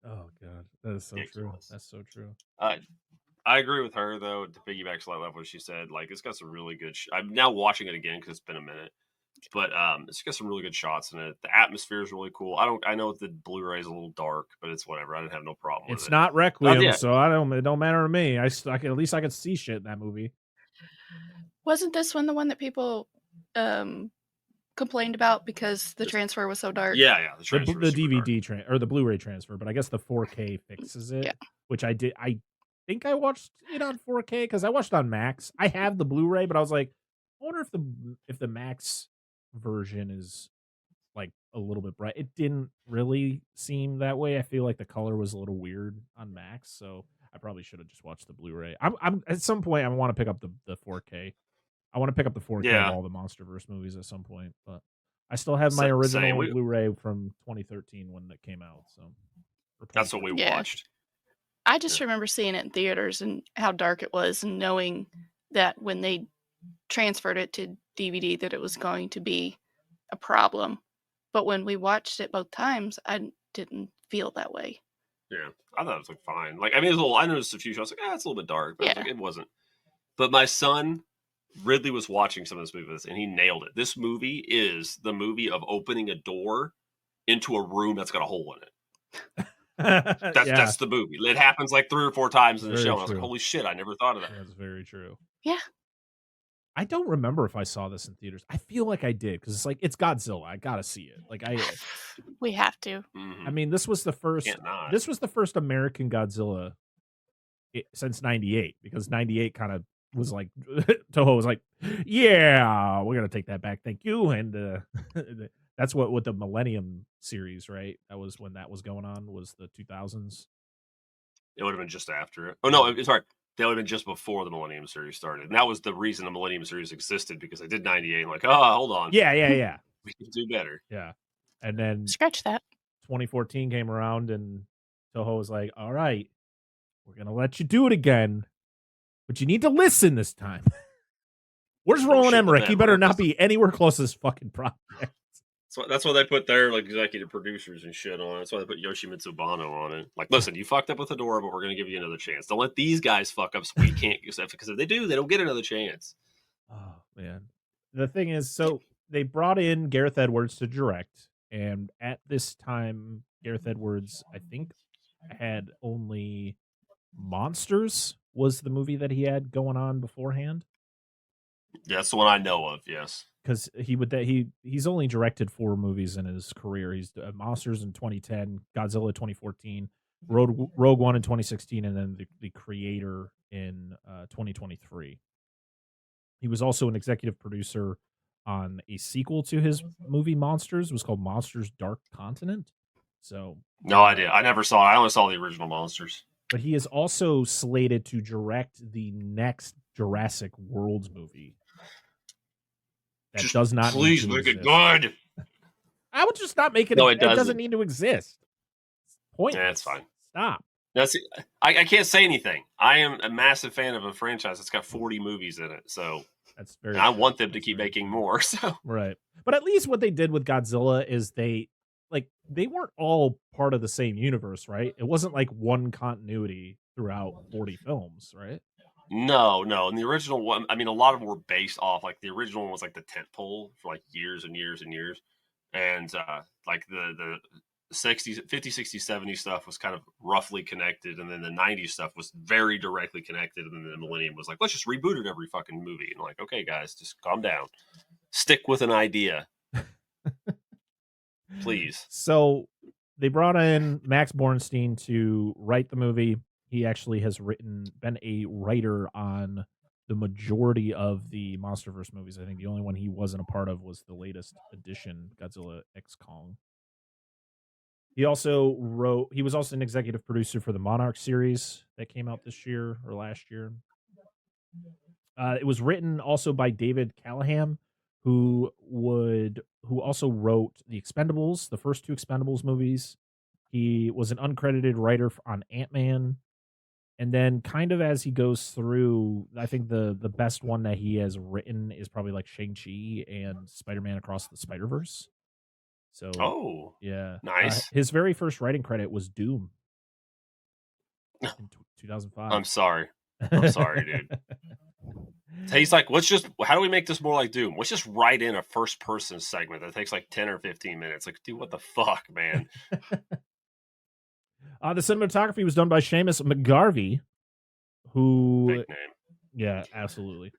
Oh god, that is so true. That's so true. I agree with her though. To piggyback slightly off what she said, like it's got some really good. I'm now watching it again because it's been a minute, but it's got some really good shots in it. The atmosphere is really cool. I know the Blu-ray is a little dark, but it's whatever. I didn't have no problem with it. It's not Requiem, so it don't matter to me. I can, at least I could see shit in that movie. Wasn't this one the one that people complained about because the transfer was so dark? Yeah, the transfer. The DVD or the Blu-ray transfer, but I guess the 4K fixes it. Yeah. Which I did. think I watched it on 4K because I watched on Max. I have the Blu-ray, but I was like, I wonder if the Max version is like a little bit bright. It didn't really seem that way. I feel like the color was a little weird on Max, so I probably should have just watched the Blu-ray. I'm at some point I want to pick up the 4K. I want to pick up the 4K of all the MonsterVerse movies at some point, but I still have my original Blu-ray from 2013 when that came out. So that's what we watched. I just remember seeing it in theaters and how dark it was, and knowing that when they transferred it to DVD that it was going to be a problem. But when we watched it both times, I didn't feel that way. Yeah, I thought it was like fine. Like, I mean, it was a little. I noticed a few shows. Like, it's a little bit dark, but it wasn't. But my son Ridley was watching some of this movie with us, and he nailed it. This movie is the movie of opening a door into a room that's got a hole in it. That's the movie. It happens like 3 or 4 times in the show. And I was like, holy shit, I never thought of that. That's very true. Yeah. I don't remember if I saw this in theaters. I feel like I did because it's like it's Godzilla. I gotta see it. Like we have to. I mean, this was the first. This was the first American Godzilla since '98 because '98 kind of was like Toho was like, yeah, we're gonna take that back, thank you, and that's what with the Millennium series, right? That was when that was going on. Was the 2000s? It would have been just after it. Oh no, sorry. That would have been just before the Millennium series started. And that was the reason the Millennium series existed, because I did 98 and like, hold on. Yeah. We can do better. Yeah. And then scratch that. 2014 came around and Toho was like, all right, we're going to let you do it again, but you need to listen this time. Where's Roland Emmerich? He better not be anywhere close to this fucking project. That's why they put their like executive producers and shit on it. That's why they put Yoshi Mitsubano on it. Like, listen, you fucked up with Hedorah, but we're going to give you another chance. Don't let these guys fuck up so we can't, because if they do, they don't get another chance. Oh, man. The thing is, so they brought in Gareth Edwards to direct, and at this time, Gareth Edwards, I think, had only Monsters was the movie that he had going on beforehand. Yeah, that's the one I know of, yes. Because he's only directed 4 movies in his career. He's Monsters in 2010, Godzilla 2014, Rogue One in 2016, and then the Creator in 2023. He was also an executive producer on a sequel to his movie Monsters. It was called Monsters Dark Continent. So no idea. I never saw it. I only saw the original Monsters. But he is also slated to direct the next Jurassic World movie. That just does not please make it good. I would just not make it. No, it doesn't need to exist. Point. Yeah, it's fine. Stop. I can't say anything. I am a massive fan of a franchise that's got 40 movies in it, so that's very. I want them to keep making more. So right, but at least what they did with Godzilla is they weren't all part of the same universe, right? It wasn't like one continuity throughout 40 films, right? No. And the original one, I mean, a lot of them were based off, like, the original one was like the tentpole for like years and years and years. And like the 60s, 50s, 60s, 70s stuff was kind of roughly connected. And then the 90s stuff was very directly connected. And then the Millennium was like, let's just reboot it every fucking movie. And like, okay, guys, just calm down. Stick with an idea. Please. So they brought in Max Bornstein to write the movie. He actually has been a writer on the majority of the MonsterVerse movies. I think the only one he wasn't a part of was the latest edition, Godzilla X Kong. He was also an executive producer for the Monarch series that came out this year or last year. It was written also by David Callahan, who also wrote the Expendables, the first 2 Expendables movies. He was an uncredited writer on Ant-Man. And then kind of as he goes through, I think the best one that he has written is probably like Shang-Chi and Spider-Man Across the Spider-Verse. So, yeah. Nice. His very first writing credit was Doom in 2005. I'm sorry, dude. He's like, how do we make this more like Doom? Let's just write in a first-person segment that takes like 10 or 15 minutes. Like, dude, what the fuck, man? The cinematography was done by Seamus McGarvey, who... Big name. Yeah, absolutely.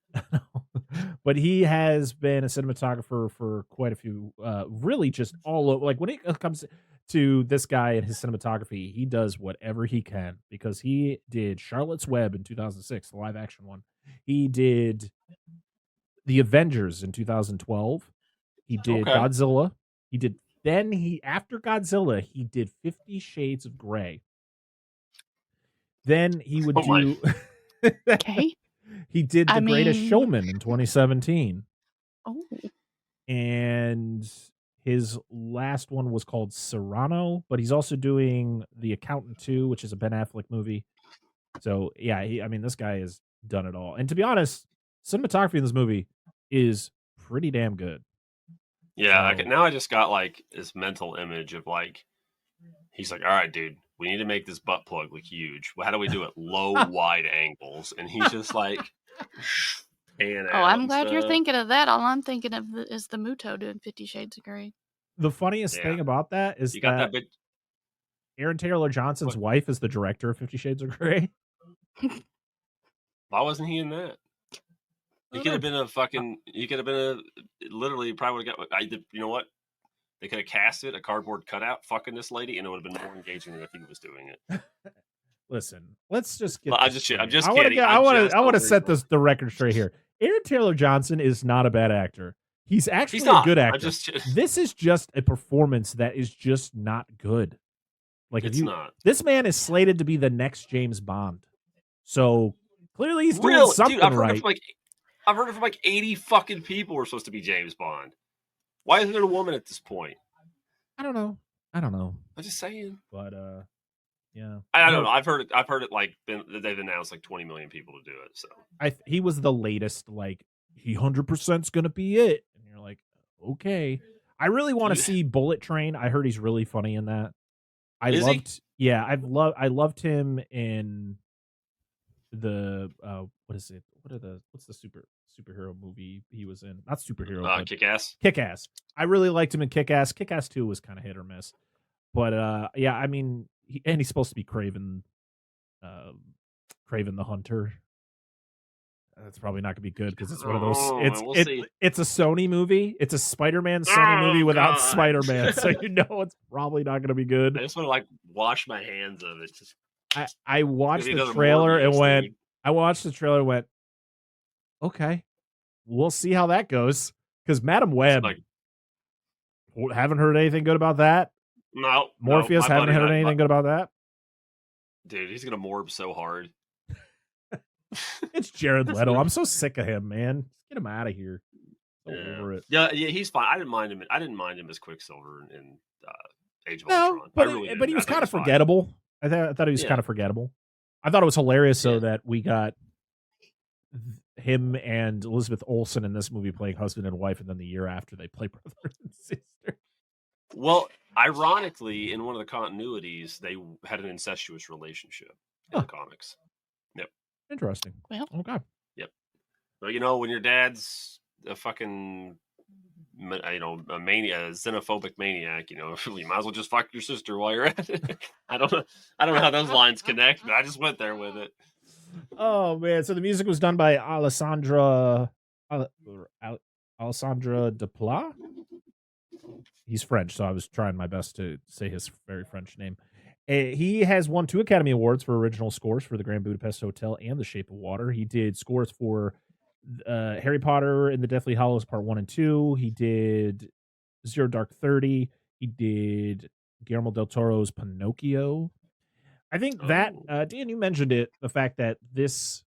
But he has been a cinematographer for quite a few, really just all over. Like when it comes to this guy and his cinematography, he does whatever he can because he did Charlotte's Web in 2006, the live action one. He did The Avengers in 2012. He did Godzilla. After Godzilla, he did 50 Shades of Grey. Then he would do. Okay. He did The Greatest Showman in 2017. Oh. And his last one was called Cyrano, but he's also doing The Accountant 2, which is a Ben Affleck movie. So, yeah, this guy has done it all. And to be honest, cinematography in this movie is pretty damn good. Yeah, now I just got like this mental image of like, he's like, all right, dude, we need to make this butt plug look huge. Well, how do we do it? Low, wide angles. And he's just like, I'm glad you're thinking of that. All I'm thinking of is the Muto doing 50 Shades of Grey. The funniest thing about that is that Aaron Taylor Johnson's wife is the director of 50 Shades of Grey. Why wasn't he in that? He could have been literally probably would have got, you know what? They could have casted a cardboard cutout fucking this lady, and it would have been more engaging than if he was doing it. Listen, let's just get. I'm just kidding. I want to set the record straight here. Aaron Taylor Johnson is not a bad actor. He's actually a good actor. This is just a performance that is just not good. Like it's not. This man is slated to be the next James Bond. So clearly he's doing something right. I've heard it from like 80 fucking people who are supposed to be James Bond. Why isn't there a woman at this point? I don't know. I'm just saying. But yeah. I don't know. I've heard it like they've announced like 20 million people to do it. So he was the latest, like he 100% is gonna be it. And you're like, okay. I really want to see Bullet Train. I heard he's really funny in that. I loved him in the what's the superhero movie he was in? Not superhero, Kick-Ass. Kick-Ass. I really liked him in Kick-Ass. Kick-Ass 2 was kind of hit or miss. But he's supposed to be Kraven the Hunter. That's probably not gonna be good because it's one of those. It's a Sony movie. It's a Spider-Man Sony movie without Spider-Man, so it's probably not gonna be good. I just want to like wash my hands of it. I watched the trailer and went, okay, we'll see how that goes. Because Madam Web, haven't heard anything good about that. No, Morpheus, haven't heard anything good about that. Dude, he's gonna morb so hard. It's Jared Leto. I'm so sick of him, man. Get him out of here. Over it. Yeah, he's fine. I didn't mind him as Quicksilver in Age of Ultron. But he was kind of forgettable. I thought he was kind of forgettable. I thought it was hilarious, though, that we got him and Elizabeth Olsen in this movie playing husband and wife, and then the year after they play brother and sister. Well, ironically, in one of the continuities, they had an incestuous relationship in the comics. Yep. Interesting. Well, okay. Yep. Well, when your dad's a fucking, a xenophobic maniac, you might as well just fuck your sister while you're at it. I don't know how those lines connect, but I just went there with it. Oh man! So the music was done by Alessandra Desplat. He's French, so I was trying my best to say his very French name. He has won 2 Academy Awards for original scores for The Grand Budapest Hotel and The Shape of Water. He did scores for Harry Potter and the Deathly Hallows Part 1 and 2. He did Zero Dark 30. He did Guillermo del Toro's Pinocchio. I think that, Dan, you mentioned it, the fact that this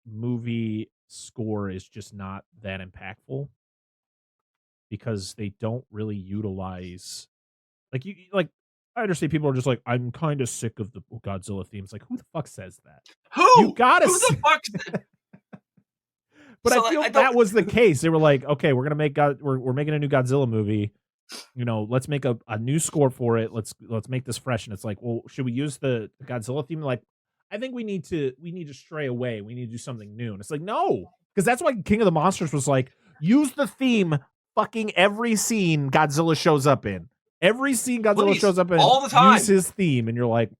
movie score is just not that impactful because they don't really utilize, I understand people are just like, I'm kind of sick of the Godzilla themes. Like, who the fuck says that? Who? You gotta who the fuck? But so I feel that was the case. They were like, okay, we're gonna make we're making a new Godzilla movie. Let's make a new score for it. Let's make this fresh. And it's like, well, should we use the Godzilla theme? Like, I think we need to stray away. We need to do something new. And it's like, no, because that's why King of the Monsters was like, use the theme. Fucking every scene Godzilla shows up in. Every scene Godzilla shows up in all the time. Use his theme, and you're like,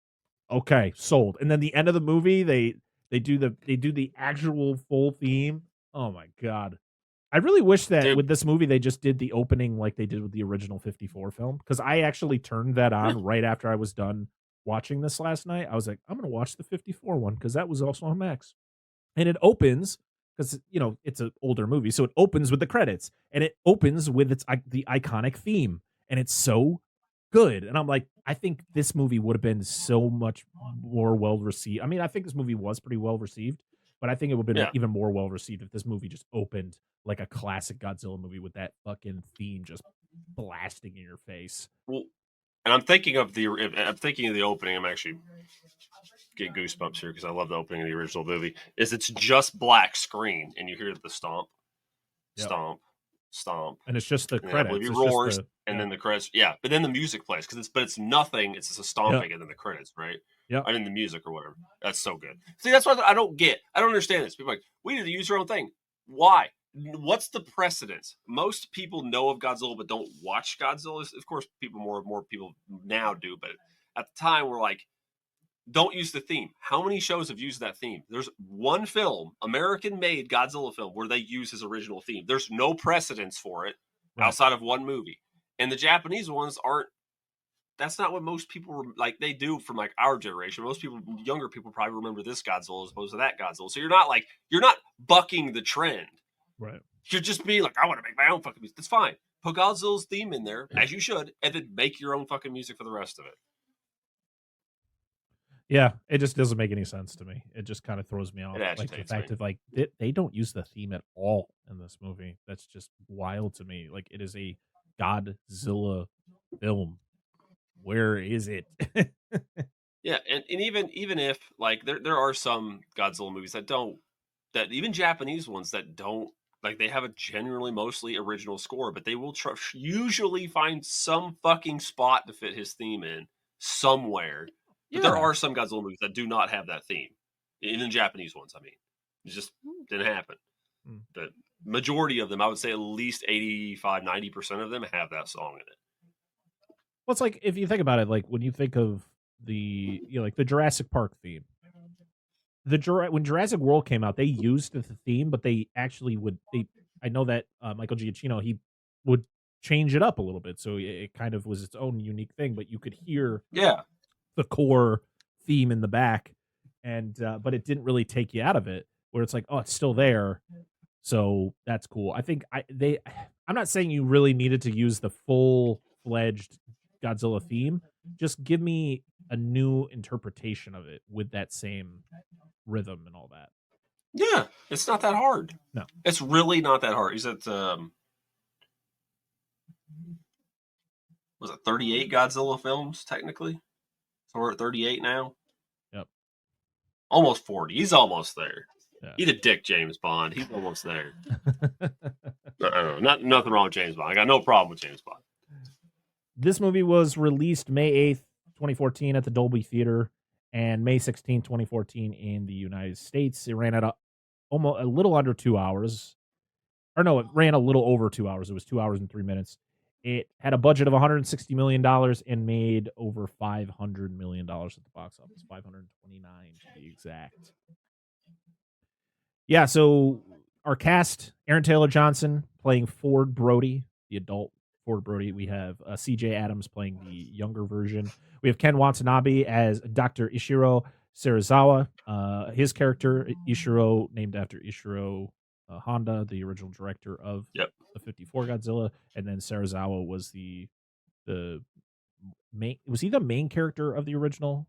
okay, sold. And then the end of the movie, they do the actual full theme. Oh my god. I really wish that Dude. with this movie they just did the opening like they did with the original 54 film, because I actually turned that on right after I was done watching this last night. I was like, I'm going to watch the 54 one because that was also on Max. And it opens, because, you know, it's an older movie, so it opens with the credits, and it opens with the iconic theme, and it's so good. And I'm like, I think this movie would have been so much more well received. I mean, I think this movie was pretty well received, but I think it would have been even more well received if this movie just opened like a classic Godzilla movie with that fucking theme just blasting in your face. Well, and I'm thinking of the opening. I'm actually getting goosebumps here because I love the opening of the original movie. It's just black screen, and you hear the stomp, stomp, and it's just the and credits. I believe he roars, and then the credits. Yeah, but then the music plays but it's nothing. It's just a stomping, and then the credits, right? Yeah, I mean the music or whatever. That's so good. See, that's what I don't get. I don't understand this. People are like, we need to use our own thing. Why? What's the precedence? Most people know of Godzilla but don't watch Godzilla. Of course, more people now do, but at the time we're like, don't use the theme. How many shows have used that theme? There's one film, American-made Godzilla film, where they use his original theme. There's no precedence for it outside of one movie. And the Japanese ones aren't. That's not what most people like. They do from like our generation. Most people, younger people, probably remember this Godzilla as opposed to that Godzilla. So you're not bucking the trend. Right. You're just being like, I want to make my own fucking music. That's fine. Put Godzilla's theme in there, as you should, and then make your own fucking music for the rest of it. Yeah, it just doesn't make any sense to me. It just kind of throws me off. It Like the agitates fact me. of like they don't use the theme at all in this movie. That's just wild to me. Like, it is a Godzilla film. Where is it? Yeah, and even if like there are some Godzilla movies that even Japanese ones that don't, like, they have a generally mostly original score, but they will usually find some fucking spot to fit his theme in somewhere. But there are some Godzilla movies that do not have that theme. Even Japanese ones, I mean. It just didn't happen. The majority of them, I would say at least 85, 90% of them have that song in it. Well, it's like, if you think about it, like when you think of like the Jurassic Park theme, when Jurassic World came out, they used the theme, but they actually I know that Michael Giacchino, he would change it up a little bit, so it kind of was its own unique thing, but you could hear the core theme in the back, and but it didn't really take you out of it, where it's like, oh, it's still there, so that's cool. I think I'm not saying you really needed to use the full-fledged Godzilla theme. Just give me a new interpretation of it with that same rhythm and all that. Yeah, it's not that hard. No, it's really not that hard. Is it was it 38 Godzilla films technically? So we're at 38 now. Yep, almost 40. He's almost there. Yeah. Eat a dick, James Bond. He's almost there. I don't know. Nothing wrong with James Bond. I got no problem with James Bond. This movie was released May 8th, 2014 at the Dolby Theater, and May 16th, 2014 in the United States. It ran at almost a little under 2 hours. Or no, it ran a little over 2 hours. It was 2 hours and 3 minutes. It had a budget of $160 million and made over $500 million at the box office. 529 to be exact. Yeah, so our cast, Aaron Taylor Johnson playing Ford Brody, the adult Ford Brody. We have CJ Adams playing the younger version. We have Ken Watanabe as Dr. Ishiro Serizawa. His character, Ishiro, named after Ishiro Honda, the original director of the 54 Godzilla. And then Serizawa was the main. Was he the main character of the original?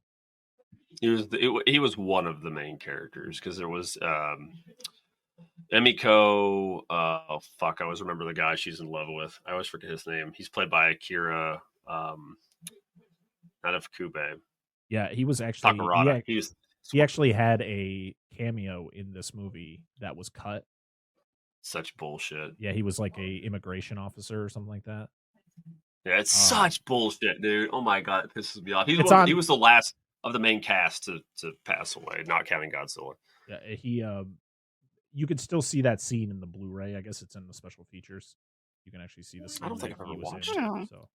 He was one of the main characters, because there was Emiko. I always remember the guy she's in love with. I always forget his name. He's played by Akira, not of Kube. Yeah, he was actually Takarada. He actually had a cameo in this movie that was cut. Such bullshit. Yeah, he was like a immigration officer or something like that. Yeah, it's such bullshit, dude. Oh my god, it pisses me off. He was the last of the main cast to pass away, not counting Godzilla. Yeah, he you could still see that scene in the Blu-ray. I guess it's in the special features. You can actually see the scene. I don't think I've ever watched it. So.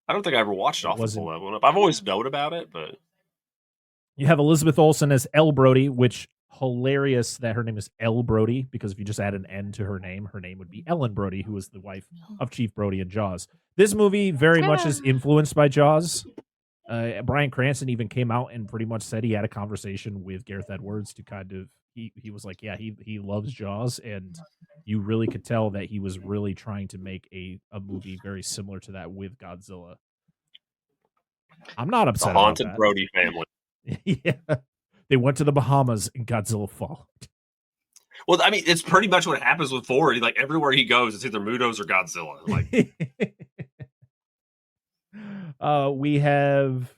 I don't think I ever watched off the full level up. I've always known about it, but you have Elizabeth Olsen as Elle Brody, which hilarious that her name is Elle Brody, because if you just add an N to her name would be Ellen Brody, who was the wife of Chief Brody in Jaws. This movie very much is influenced by Jaws. Bryan Cranston even came out and pretty much said he had a conversation with Gareth Edwards to kind of, he was like, yeah, he loves Jaws, and you really could tell that he was really trying to make a movie very similar to that with Godzilla. I'm not upset The haunted about that. Brody family. Yeah. They went to the Bahamas and Godzilla followed. Well, I mean, it's pretty much what happens with Ford. Like everywhere he goes, it's either Mudos or Godzilla. Like, we have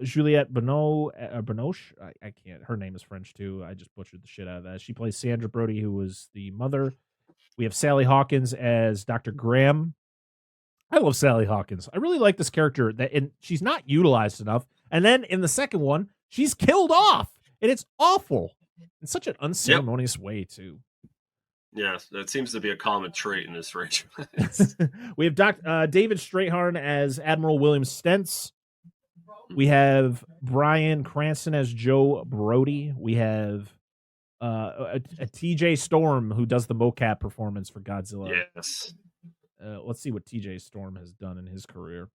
Juliette Binoche. I can't. Her name is French too. I just butchered the shit out of that. She plays Sandra Brody, who was the mother. We have Sally Hawkins as Dr. Graham. I love Sally Hawkins. I really like this character, and she's not utilized enough. And then in the second one, she's killed off, and it's awful in such an unceremonious way too. Yes, that seems to be a common trait in this franchise. We have David Strahan as Admiral William Stentz. We have Bryan Cranston as Joe Brody. We have a TJ Storm who does the mocap performance for Godzilla. Yes. Let's see what TJ Storm has done in his career.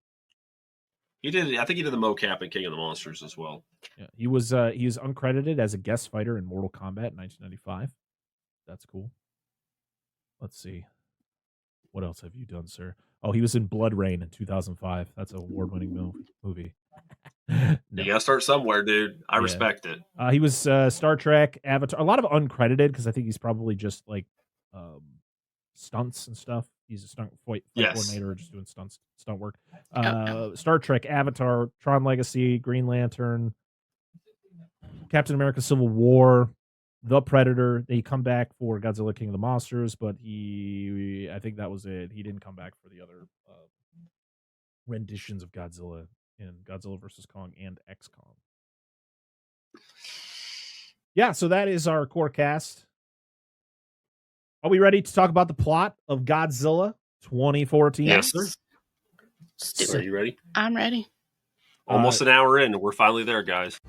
I think he did the mocap in King of the Monsters as well. Yeah, he was uncredited as a guest fighter in Mortal Kombat in 1995. That's cool. Let's see. What else have you done, sir? Oh, he was in Blood Rain in 2005. That's an award-winning movie. No. You gotta start somewhere, dude. I respect it. He was Star Trek, Avatar. A lot of uncredited, because I think he's probably just like stunts and stuff. He's a stunt fight coordinator, just doing stunt work. Star Trek, Avatar, Tron Legacy, Green Lantern, Captain America: Civil War, The Predator. They come back for Godzilla King of the Monsters, but I think that was it. He didn't come back for the other renditions of Godzilla in Godzilla vs. Kong and X Kong. Yeah, so that is our core cast. Are we ready to talk about the plot of Godzilla 2014? Yes, sir. Are you ready? I'm ready. Almost an hour in, and we're finally there, guys.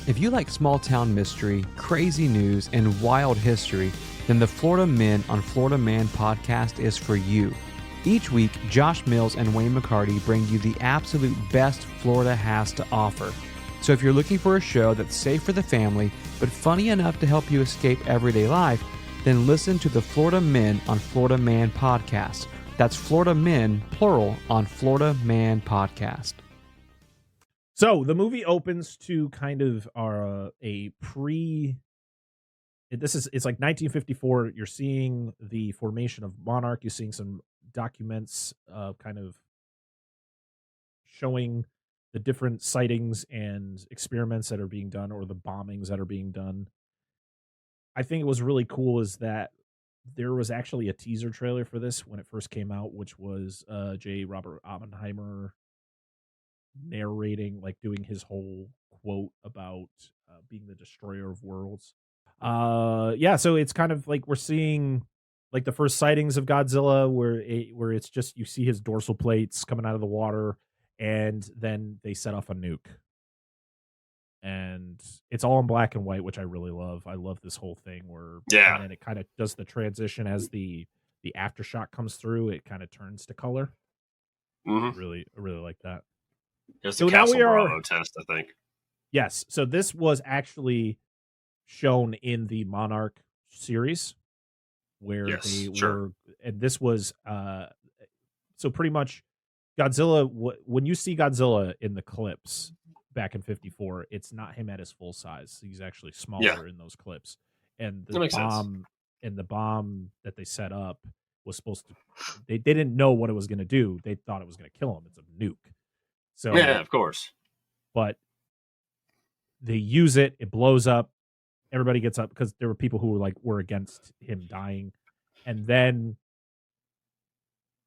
If you like small town mystery, crazy news, and wild history, then the Florida Men on Florida Man podcast is for you. Each week, Josh Mills and Wayne McCarty bring you the absolute best Florida has to offer. So if you're looking for a show that's safe for the family, but funny enough to help you escape everyday life, then listen to the Florida Men on Florida Man podcast. That's Florida Men, plural, on Florida Man podcast. So the movie opens to kind of it's like 1954. You're seeing the formation of Monarch. You're seeing some documents kind of showing the different sightings and experiments that are being done, or the bombings that are being done. I think it was really cool is that there was actually a teaser trailer for this when it first came out, which was J. Robert Oppenheimer narrating, like doing his whole quote about being the destroyer of worlds. So it's kind of like we're seeing like the first sightings of Godzilla where it's just you see his dorsal plates coming out of the water, and then they set off a nuke. And it's all in black and white, which I really love. I love this whole thing where and then it kind of does the transition as the aftershock comes through. It kind of turns to color. Mm-hmm. I really like that. It's the Castle Bravo test, I think. Yes. So this was actually shown in the Monarch series where were, and this was so pretty much Godzilla. When you see Godzilla in the clips back in 54, it's not him at his full size. He's actually smaller in those clips. And the bomb that they set up was supposed to, they didn't know what it was going to do. They thought it was going to kill him. It's a nuke. So yeah, of course. But they use it, it blows up, everybody gets up, because there were people who were against him dying. And then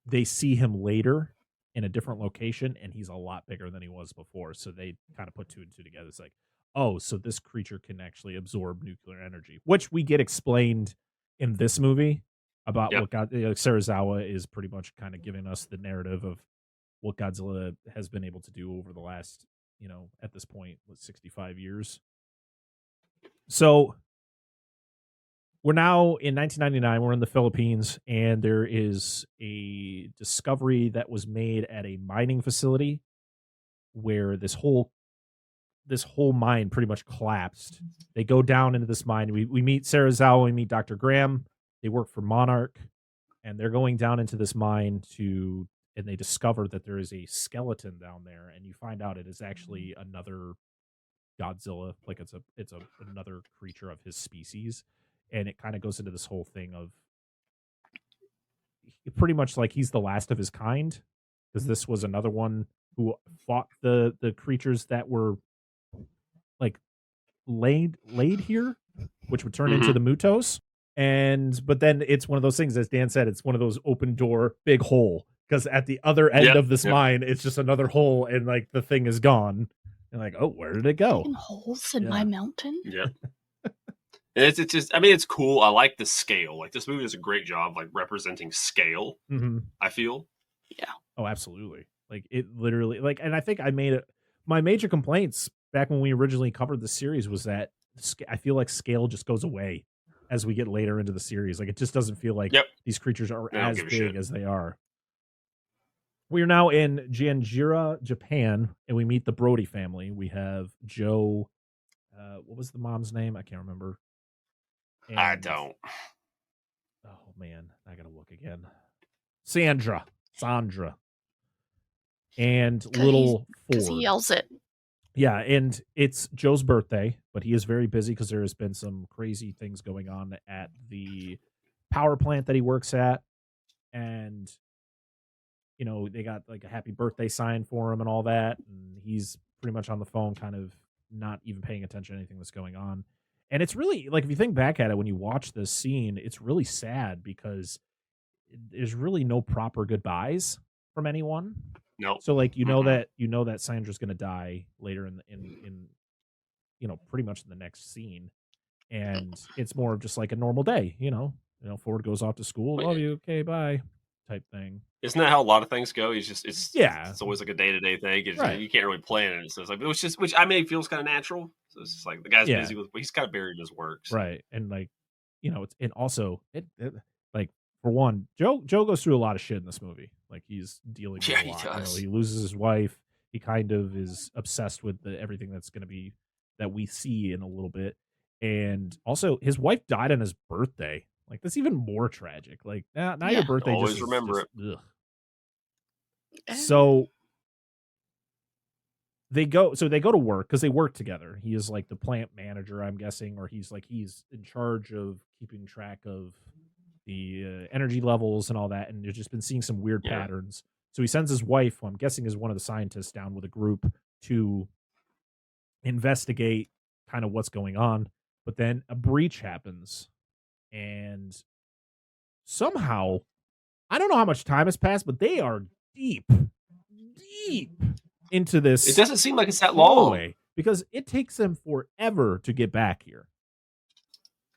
they see him later in a different location, and he's a lot bigger than he was before. So they kind of put two and two together. It's like, oh, so this creature can actually absorb nuclear energy, which we get explained in this movie about what Serizawa is pretty much kind of giving us the narrative of what Godzilla has been able to do over the last, at this point, 65 years. So we're now in 1999. We're in the Philippines, and there is a discovery that was made at a mining facility where this whole mine pretty much collapsed. They go down into this mine. We meet Sarah Zhao, we meet Dr. Graham. They work for Monarch, and they're going down into this mine and they discover that there is a skeleton down there, and you find out it is actually another Godzilla. Like it's another creature of his species, and it kind of goes into this whole thing of pretty much like he's the last of his kind, because this was another one who fought the creatures that were like laid here, which would turn into the Mutos. But then it's one of those things, as Dan said, it's one of those open door big hole, because at the other end of this mine, it's just another hole, and like the thing is gone. And like, oh, where did it go? Holes in my mountain. Yeah. It's just, I mean, it's cool. I like the scale. Like, this movie does a great job, like, representing scale, I feel. Yeah. Oh, absolutely. Like, it literally, like, and I think I made it, my major complaints back when we originally covered the series was that I feel like scale just goes away as we get later into the series. Like, it just doesn't feel like these creatures are as big as they are. We are now in Janjira, Japan, and we meet the Brody family. We have Joe, what was the mom's name? I can't remember. I don't. Oh, man. I got to look again. Sandra. And little Ford. Because he yells it. Yeah, and it's Joe's birthday, but he is very busy because there has been some crazy things going on at the power plant that he works at. And, you know, they got like a happy birthday sign for him and all that. And he's pretty much on the phone, kind of not even paying attention to anything that's going on. And it's really, like, if you think back at it, when you watch this scene, it's really sad because there's really no proper goodbyes from anyone. No. So, like, you know that Sandra's going to die later in you know, pretty much in the next scene. And it's more of just like a normal day, you know, Ford goes off to school. Love you. Okay, bye. Type thing. Isn't that how a lot of things go? It's always like a day-to-day thing. You can't really plan it. So it's like, which I mean, feels kind of natural. So it's just like the guy's busy with, he's kind of buried in his work. So. Right. And like, you know, and also like, for one, Joe goes through a lot of shit in this movie. Like, he's dealing with a lot. He does. You know, he loses his wife. He kind of is obsessed with everything that's going to be that we see in a little bit. And also, his wife died on his birthday. Like, that's even more tragic. Like, now your birthday. Always remember it. Ugh. So they go to work because they work together. He is like the plant manager, I'm guessing, or he's in charge of keeping track of the energy levels and all that. And they've just been seeing some weird patterns. So he sends his wife, who I'm guessing is one of the scientists, down with a group to investigate kind of what's going on. But then a breach happens, and somehow, I don't know how much time has passed, but they are deep into this. It doesn't seem like it's that long, because it takes them forever to get back here.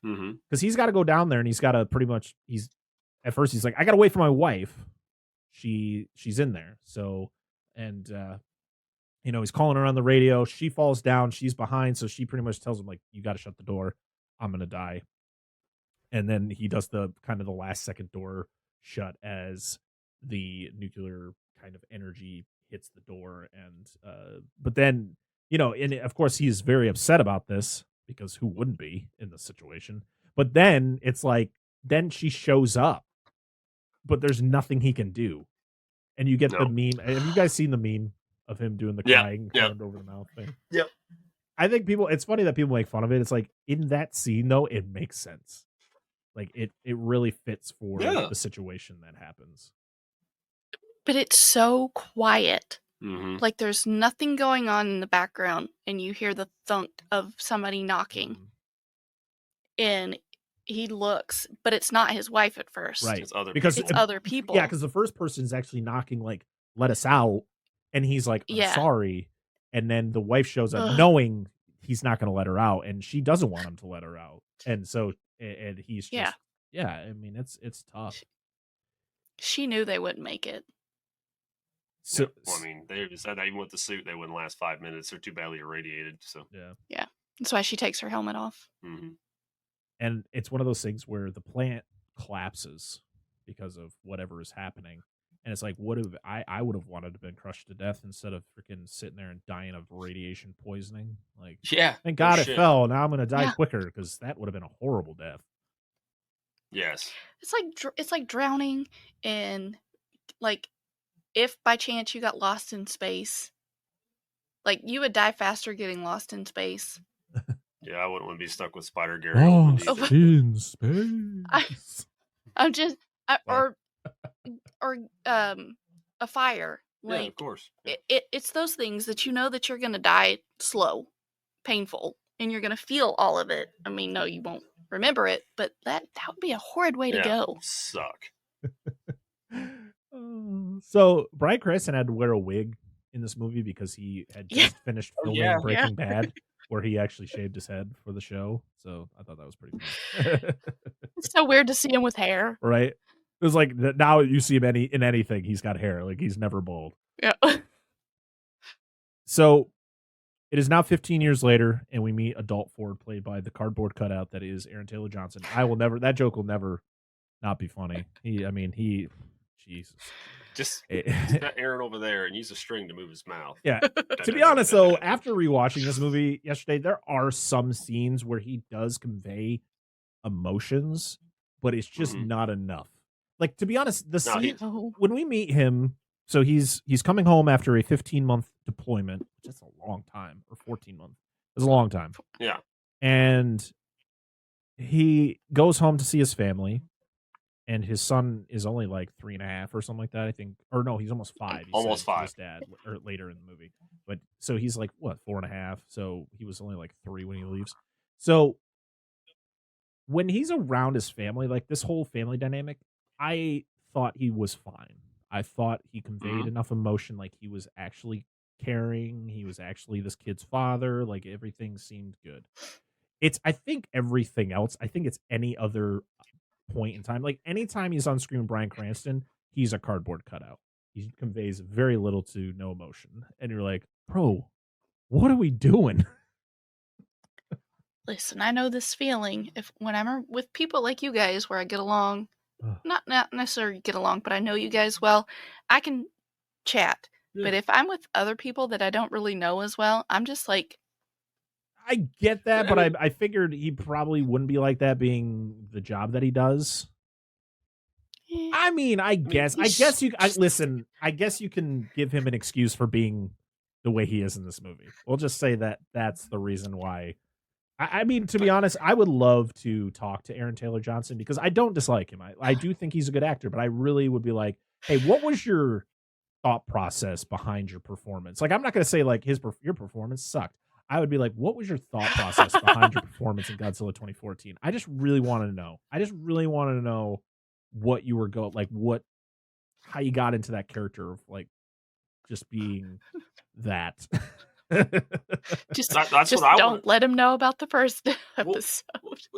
Because he's got to go down there, and he's got to at first he's like, I got to wait for my wife. She's in there. So, and, you know, he's calling her on the radio. She falls down. She's behind. So she pretty much tells him, like, you got to shut the door. I'm going to die. And then he does the kind of the last second door shut as the nuclear kind of energy hits the door. And, but then, you know, and of course he's very upset about this, because who wouldn't be in this situation? But then it's like, then she shows up, but there's nothing he can do. And you get the meme. Have you guys seen the meme of him doing the crying hand over the mouth thing? Yep. I think it's funny that people make fun of it. It's like, in that scene though, it makes sense. Like, it really fits for the situation that happens. But it's so quiet. Like, there's nothing going on in the background, and you hear the thunk of somebody knocking. And he looks, but it's not his wife at first. Right. It's other people. Yeah, because the first person's actually knocking, like, let us out. And he's like, I'm sorry. And then the wife shows up knowing he's not going to let her out. And she doesn't want him to let her out. And so, and he's just, I mean, it's tough. She knew they wouldn't make it. So, well, I mean, they said that even with the suit, they wouldn't last 5 minutes. They're too badly irradiated. So yeah, that's why she takes her helmet off. And it's one of those things where the plant collapses because of whatever is happening. And it's like, I would have wanted to have been crushed to death instead of freaking sitting there and dying of radiation poisoning. Like, Yeah. thank God it shit. fell. Now I'm going to die Yeah. quicker, because that would have been a horrible death. Yes. It's like drowning in, like, if by chance you got lost in space, like, you would die faster getting lost in space. Yeah, I wouldn't want to be stuck with Spider Gary Oldman either. in space. I'm just or a fire. Yeah, Like, of course. Yeah. it's those things that you know that you're gonna die slow, painful, and you're gonna feel all of it. I mean, no, you won't remember it, but that would be a horrid way to go. Suck. So Bryan Cranston had to wear a wig in this movie because he had just finished filming Breaking Bad, where he actually shaved his head for the show. So I thought that was pretty funny. It's so weird to see him with hair. Right? It was like, now you see him in anything, he's got hair. Like, he's never bald. Yeah. So it is now 15 years later, and we meet adult Ford, played by the cardboard cutout that is Aaron Taylor Johnson. That joke will never not be funny. Jesus. Just got Aaron over there and use a string to move his mouth. Yeah. To be honest, though, after rewatching this movie yesterday, there are some scenes where he does convey emotions, but it's just not enough. Like, to be honest, the scene when we meet him, so he's coming home after a 15-month deployment, which is a long time, or 14 months. It's a long time. Yeah. And he goes home to see his family. And his son is only like 3.5 or something like that, I think. Or no, he's almost 5. Almost 5. His dad, or later in the movie. But so he's like, what, 4.5? So he was only like 3 when he leaves. So when he's around his family, like this whole family dynamic, I thought he was fine. I thought he conveyed enough emotion, like he was actually caring. He was actually this kid's father. Like, everything seemed good. I think everything else, I think it's any other point in time. Like, anytime he's on screen with Bryan Cranston, he's a cardboard cutout. He conveys very little to no emotion. And you're like, bro, what are we doing? Listen, I know this feeling. When I'm with people like you guys, where I get along, not necessarily get along, but I know you guys well, I can chat. Yeah. But if I'm with other people that I don't really know as well, I'm just like, I get that, but I figured he probably wouldn't be like that, being the job that he does. I mean, I guess you can give him an excuse for being the way he is in this movie. We'll just say that that's the reason why. I mean, to be honest, I would love to talk to Aaron Taylor Johnson, because I don't dislike him. I do think he's a good actor, but I really would be like, hey, what was your thought process behind your performance? Like, I'm not going to say like your performance sucked. I would be like, what was your thought process behind your performance in Godzilla 2014? I just really wanted to know. I just really wanted to know what you were how you got into that character of like just being that. just don't let him know about the first episode.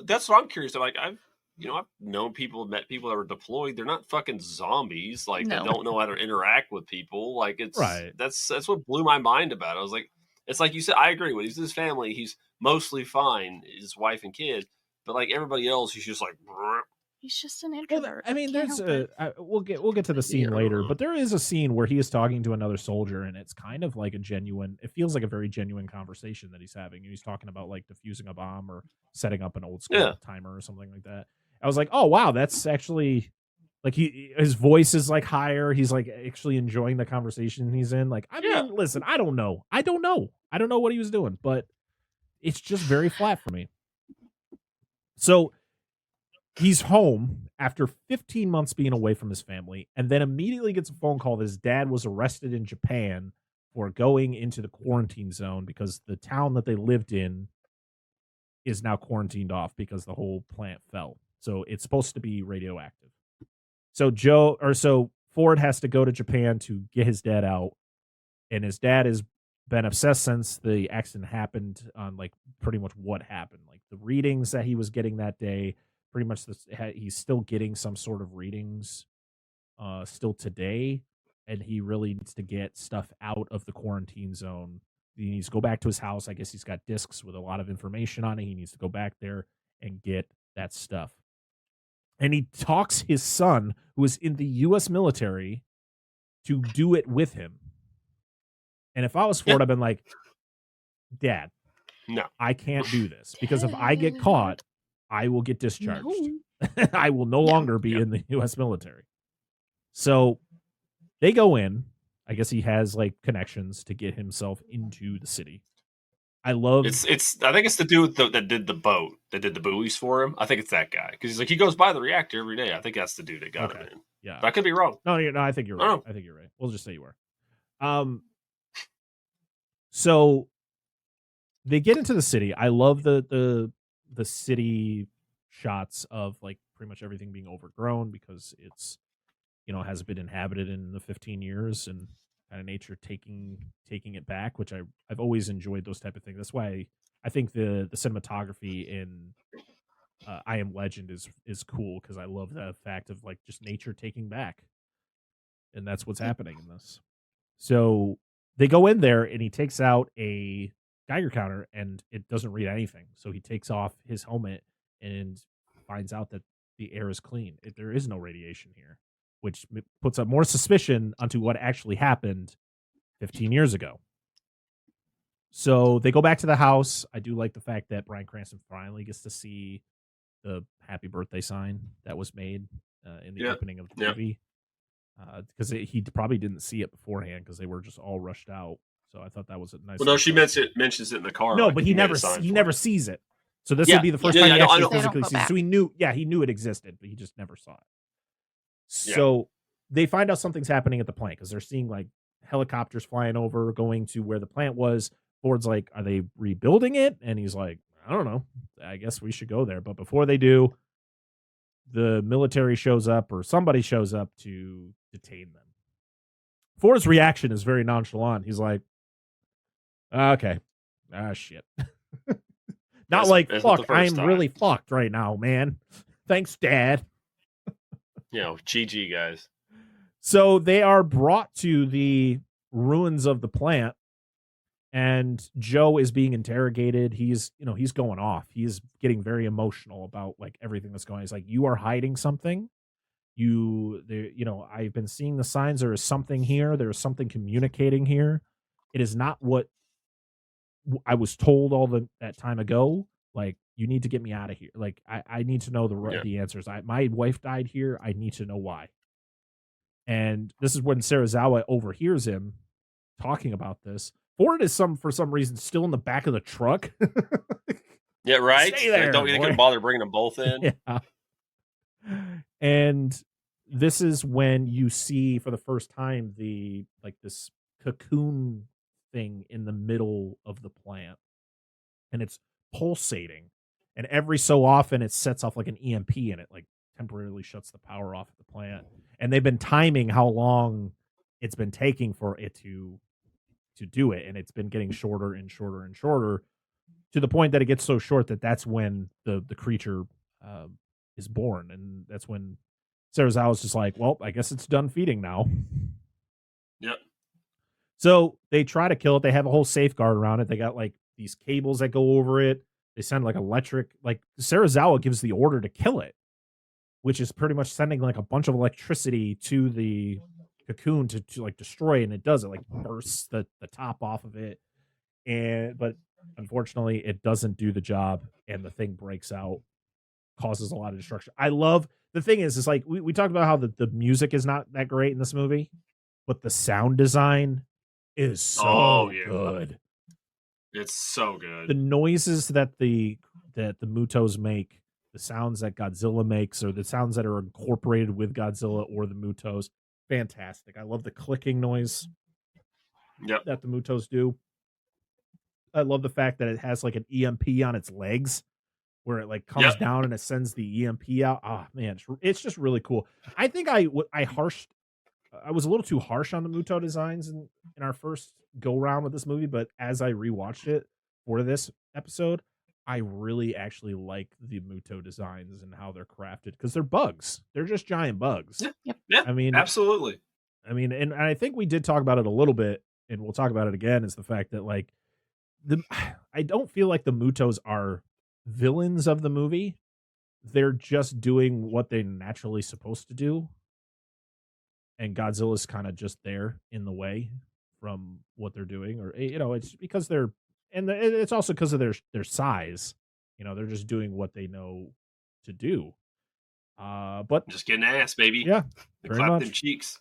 That's what I'm curious about. Like, I've known people, met people that were deployed. They're not fucking zombies. Like, they don't know how to interact with people. Like, it's right. That's what blew my mind about it. I was like, it's like you said, I agree with he's his family. He's mostly fine, his wife and kid, but like everybody else, he's just like. He's just an introvert. Well, I mean, there's we'll get to the scene later, but there is a scene where he is talking to another soldier, and it's kind of like it feels like a very genuine conversation that he's having. And he's talking about like defusing a bomb or setting up an old school timer or something like that. I was like, oh wow, that's actually like his voice is like higher. He's like actually enjoying the conversation he's in. Like, I mean, listen, I don't know what he was doing, but it's just very flat for me. So he's home after 15 months being away from his family, and then immediately gets a phone call that his dad was arrested in Japan for going into the quarantine zone because the town that they lived in is now quarantined off because the whole plant fell. So it's supposed to be radioactive. So Ford has to go to Japan to get his dad out, and his dad has been obsessed since the accident happened on like pretty much what happened, like the readings that he was getting that day. Pretty much he's still getting some sort of readings still today, and he really needs to get stuff out of the quarantine zone. He needs to go back to his house. I guess he's got discs with a lot of information on it. He needs to go back there and get that stuff. And he talks his son, who is in the U.S. military, to do it with him. And if I was Ford, I've been like, Dad, no, I can't do this, because if I get caught, I will get discharged. No. I will no longer be in the U.S. military. So they go in. I guess he has like connections to get himself into the city. I love it's. I think it's the dude that did the boat, that did the buoys for him. I think it's that guy, because he's like, he goes by the reactor every day. I think that's the dude that got him in. Yeah, but I could be wrong. No, I think you're right. I think you're right. We'll just say you are. So they get into the city. I love the city shots of like pretty much everything being overgrown, because it's, hasn't been inhabited in the 15 years, and kind of nature taking it back, which I've always enjoyed those type of things. That's why I think the cinematography in I Am Legend is cool, because I love the fact of like just nature taking back, and that's what's happening in this. So they go in there, and he takes out a Geiger counter, and it doesn't read anything. So he takes off his helmet and finds out that the air is clean. There is no radiation here, which puts up more suspicion onto what actually happened 15 years ago. So they go back to the house. I do like the fact that Bryan Cranston finally gets to see the happy birthday sign that was made in the opening of the movie. Because he probably didn't see it beforehand, because they were just all rushed out. So I thought that was a nice. Well, no, she mentions it in the car. No, like, but he never sees it. So this would be the first time he actually physically sees it. So he knew it existed, but he just never saw it. So they find out something's happening at the plant, because they're seeing like helicopters flying over, going to where the plant was. Ford's like, are they rebuilding it? And he's like, I don't know. I guess we should go there. But before they do, the military shows up, or somebody shows up to detain them. Ford's reaction is very nonchalant. He's like, okay. Shit. Not like, fuck, I'm really fucked right now, man. Thanks, Dad. GG, guys. So they are brought to the ruins of the plant, and Joe is being interrogated. He's going off. He's getting very emotional about like everything that's going on. He's like, you are hiding something. I've been seeing the signs. There is something here. There is something communicating here. It is not what I was told that time ago. Like, you need to get me out of here. Like, I need to know the answers. My wife died here. I need to know why. And this is when Serizawa overhears him talking about this. Ford is for some reason still in the back of the truck. Yeah, right. Stay there, don't even bother bringing them both in. Yeah. And this is when you see for the first time this cocoon thing in the middle of the plant, and it's pulsating, and every so often it sets off like an EMP, and it like temporarily shuts the power off at the plant. And they've been timing how long it's been taking for it to do it, and it's been getting shorter and shorter and shorter, to the point that it gets so short that that's when the creature is born. And that's when Serizawa's just like, well, I guess it's done feeding now. Yep. So they try to kill it. They have a whole safeguard around it. They got like these cables that go over it. They send like electric, like Serizawa gives the order to kill it, which is pretty much sending like a bunch of electricity to the cocoon to like destroy it. And it does. It like bursts the top off of it. But unfortunately it doesn't do the job, and the thing breaks out, causes a lot of destruction. I love, the thing is like we talked about how the music is not that great in this movie, but the sound design is so good. It's so good. The noises that the Mutos make, the sounds that Godzilla makes, or the sounds that are incorporated with Godzilla or the Mutos, fantastic. I love the clicking noise that the Mutos do. I love the fact that it has like an EMP on its legs, where it like comes down and it sends the EMP out. Oh man, it's just really cool. I think I was a little too harsh on the Muto designs in our first go round with this movie, but as I rewatched it for this episode, I really actually like the Muto designs and how they're crafted, because they're bugs. They're just giant bugs. Yeah. I mean, absolutely. I mean, and I think we did talk about it a little bit, and we'll talk about it again, is the fact that like I don't feel like the Mutos are villains of the movie. they're just doing what they're naturally supposed to do, and Godzilla's kind of just there in the way from what they're doing, or it's because they're, and it's also because of their size. They're just doing what they know to do. But just getting ass, baby. Yeah, very clap much. Them cheeks.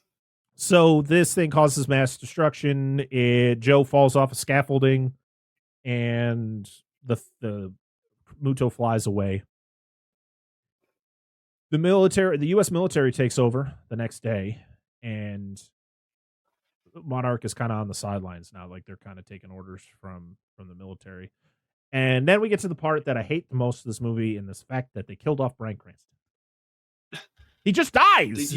So this thing causes mass destruction. Joe falls off a scaffolding, and the Muto flies away. The U.S. military takes over the next day, and Monarch is kind of on the sidelines now, like they're kind of taking orders from the military. And then we get to the part that I hate the most of this movie, and this fact that they killed off Bryan Cranston. He just dies.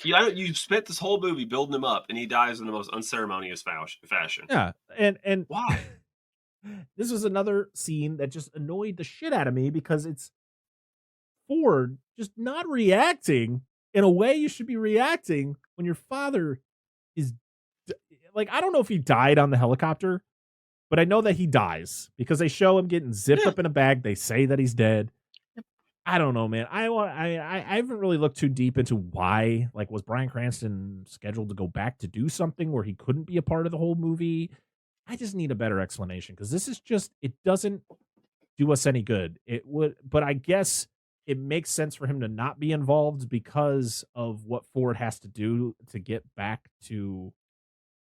You spent this whole movie building him up, and he dies in the most unceremonious fashion. Yeah, and why? This was another scene that just annoyed the shit out of me, because it's Ford just not reacting in a way you should be reacting when your father is like, I don't know if he died on the helicopter, but I know that he dies because they show him getting zipped up in a bag. They say that he's dead. I don't know, man. I haven't really looked too deep into why. Like, was Bryan Cranston scheduled to go back to do something where he couldn't be a part of the whole movie? I just need a better explanation, because this is just, it doesn't do us any good. It would, but I guess it makes sense for him to not be involved because of what Ford has to do to get back to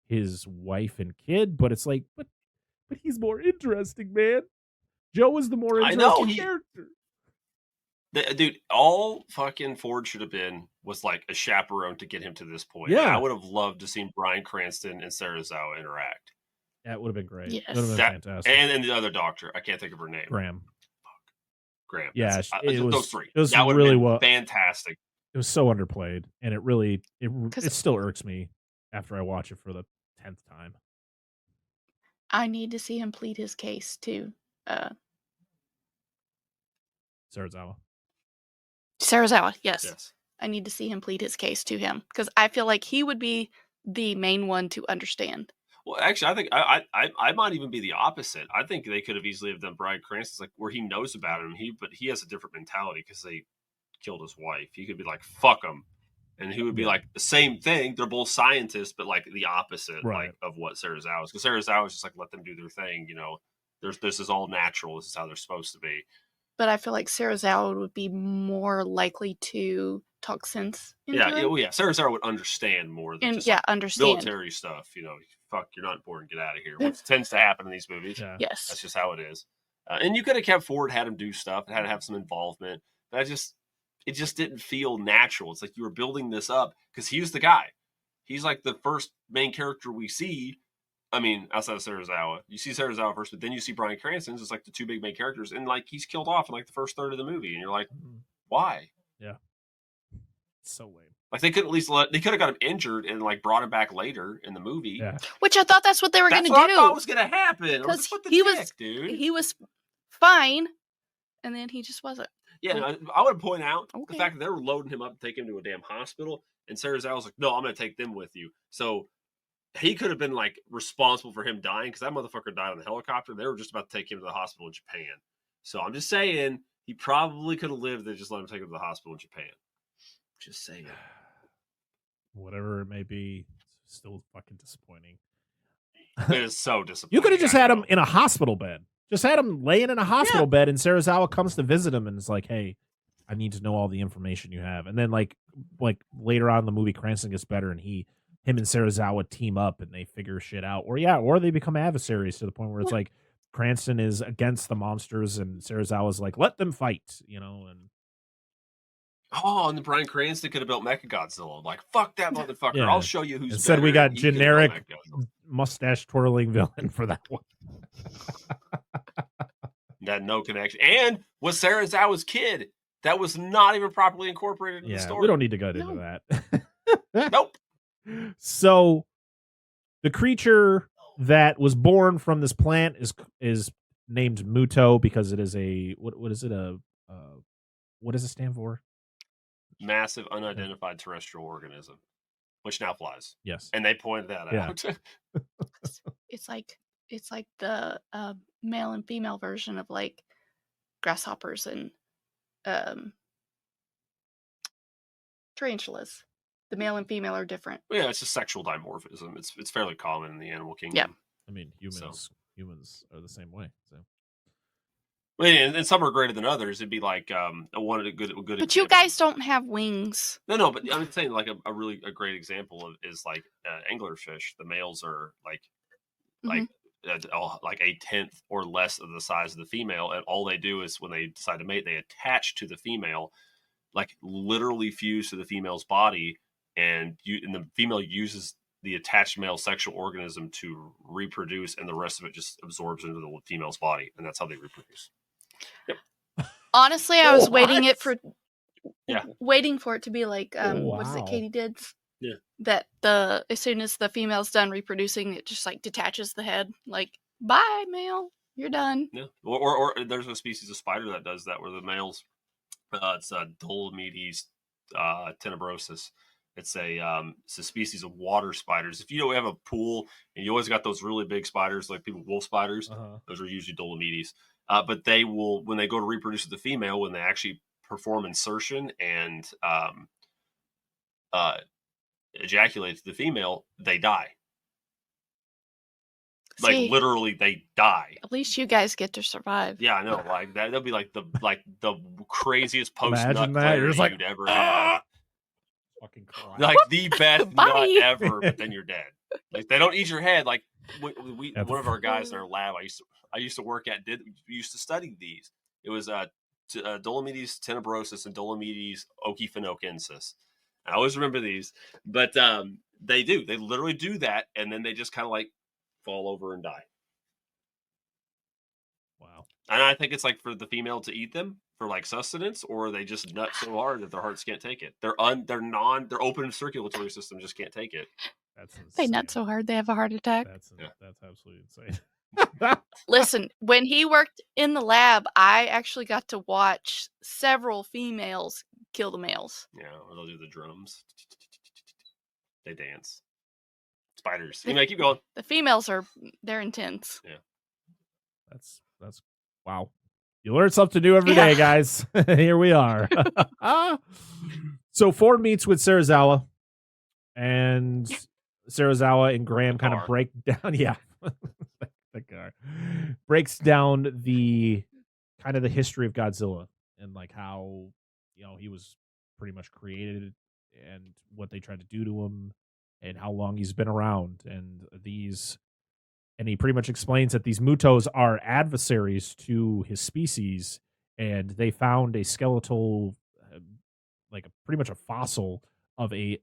his wife and kid. But it's like, but he's more interesting, man. Joe is the more interesting character. Dude, all fucking Ford should have been was like a chaperone to get him to this point. Yeah. I would have loved to see Bryan Cranston and Serizawa interact. That would have been great. Yes. That would have been fantastic. And the other doctor, I can't think of her name. Graham. Yeah, it was, those three. It was that would really have been fantastic. It was so underplayed, and it still irks me after I watch it for the 10th time. I need to see him plead his case to Serizawa, yes. I need to see him plead his case to him, because I feel like he would be the main one to understand. Well, actually, I think I might even be the opposite. I think they could have easily have done Bryan Cranston's, like, where he knows about him, but he has a different mentality because they killed his wife. He could be like, fuck him. And he would be like the same thing. They're both scientists, but like the opposite, like, of what Serizawa is. Because Serizawa is just like, let them do their thing. This is all natural. This is how they're supposed to be. But I feel like Serizawa would be more likely to talk sense into it. Serizawa would understand more than understand military stuff. Fuck, you're not important. Get out of here. Which tends to happen in these movies. Yeah. Yes, that's just how it is. And you could have kept Ford, had him do stuff, and had to have some involvement. But it just didn't feel natural. It's like you were building this up because he was the guy. He's like the first main character we see. I mean, outside of Serizawa, you see Serizawa first, but then you see Bryan Cranston. It's like the two big main characters, and like he's killed off in like the first third of the movie, and you're like, why? Yeah, it's so lame. Like they could at least they could have got him injured and like brought him back later in the movie. Yeah. Which I thought that's what they were going to do. I thought was going to happen. Because dude. He was fine, and then he just wasn't. Yeah, I would point out the fact that they were loading him up to take him to a damn hospital, and Serizawa was like, "No, I'm going to take them with you." So he could have been like responsible for him dying, because that motherfucker died on the helicopter. They were just about to take him to the hospital in Japan. So I'm just saying he probably could have lived. They just let him take him to the hospital in Japan. Just saying. Whatever it may be, it's still fucking disappointing. It is so disappointing. You could have just had him in a hospital bed. Just had him laying in a hospital bed, and Serizawa comes to visit him and is like, "Hey, I need to know all the information you have." And then like later on in the movie, Cranston gets better, and him and Serizawa team up and they figure shit out. Or they become adversaries to the point where it's like Cranston is against the monsters and Serizawa's like, "Let them fight," and and Bryan Cranston could have built Mechagodzilla. Like, fuck that motherfucker. Yeah. I'll show you who's Instead, better. we got generic mustache twirling villain for that one. That no connection. And was Serizawa's kid. That was not even properly incorporated in the story. We don't need to go into that. Nope. So the creature that was born from this plant is named Muto because it is a what is it what does it stand for? Massive unidentified terrestrial organism, which now flies. Yes, and they pointed that out. It's like the male and female version of like grasshoppers and tarantulas. The male and female are different. Well, yeah, it's just sexual dimorphism. It's fairly common in the animal kingdom. I mean, humans are the same way. So, I mean, and some are greater than others. It'd be like one of the good. But example. you guys don't have wings. No, but I'm saying like a great example is like anglerfish. The males are like a tenth or less of the size of the female, and all they do is when they decide to mate, they attach to the female, like literally fuse to the female's body, and the female uses the attached male sexual organism to reproduce, and the rest of it just absorbs into the female's body, and that's how they reproduce. Yep. Honestly, I was waiting for it to be like what is it, Wow. Katie did? Yeah. That as soon as the female's done reproducing, it just like detaches the head. Like, bye, male, you're done. Yeah. Or there's a species of spider that does that, where the males, it's Dolomedes tenebrosus. It's a species of water spiders. If you have a pool and you always got those really big spiders, like wolf spiders, those are usually Dolomedes. But they will, when they go to reproduce with the female, when they actually perform insertion and ejaculate to the female, they die. Like literally, they die. At least you guys get to survive. Yeah, I know. Like that'll be like the craziest post Imagine nut that. You're clarity just like, you'd ever have. Fucking cry. Like the best Bye. nut ever, but then you're dead. Like they don't eat your head. Like one of our guys in our lab I used to work at we used to study these. It was Dolomedes tenebrosus and Dolomedes okyphenokensis. I always remember these, but they literally do that, and then they just kind of like fall over and die. Wow. And I think it's like for the female to eat them for like sustenance, or they just nut so hard that their hearts can't take it. Their open circulatory system just can't take it. That's insane. They nut so hard they have a heart attack. That's absolutely insane. Listen, when he worked in the lab, I actually got to watch several females kill the males. Yeah, or they'll do the drums. They dance. Spiders. Anyway, keep going. The females they're intense. Yeah. That's wow. You learn something new every day, guys. Here we are. So Ford meets with Serizawa, and Serizawa and Graham kind of break down. Yeah. The car breaks down the kind of the history of Godzilla and like how, he was pretty much created and what they tried to do to him and how long he's been around. And he pretty much explains that these Mutos are adversaries to his species, and they found a skeletal, like pretty much a fossil of a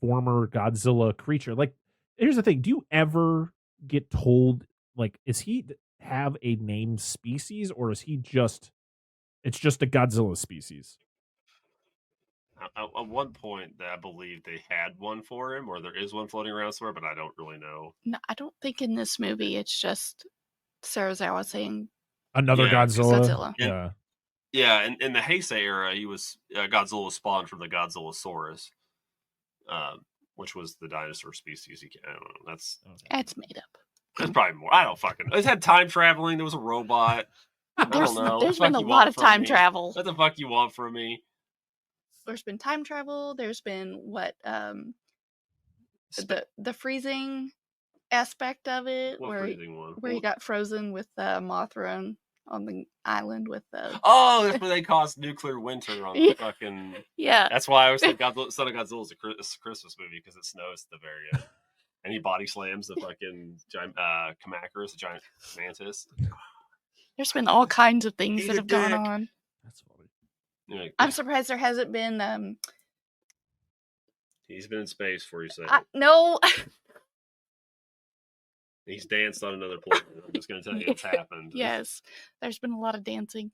former Godzilla creature. Like, here's the thing: do you ever get told, like, is he have a named species, or is he just? It's just a Godzilla species. At one point, I believe they had one for him, or there is one floating around somewhere, but I don't really know. No, I don't think in this movie it's just Serizawa saying another Godzilla. Yeah. Yeah, in the Heisei era, Godzilla was spawned from the Godzillasaurus, which was the dinosaur species. I don't know. That's made up. There's probably more. I don't fucking know. It had time traveling. There was a robot. I don't know. There's been a lot of time travel. What the fuck you want from me? There's been time travel. There's been the freezing aspect of it, where he got frozen with Mothra on the island with the. Oh, that's where they caused nuclear winter on the fucking. Yeah. That's why I was like, Son of Godzilla is a Christmas movie, because it snows at the very end, and he body slams the fucking giant Kamacuras, the giant mantis. There's been all kinds of things that have gone on. That's funny. Yeah. I'm surprised there hasn't been. He's been in space before you say it. No. He's danced on another planet. I'm just going to tell you it's happened. Yes, there's been a lot of dancing.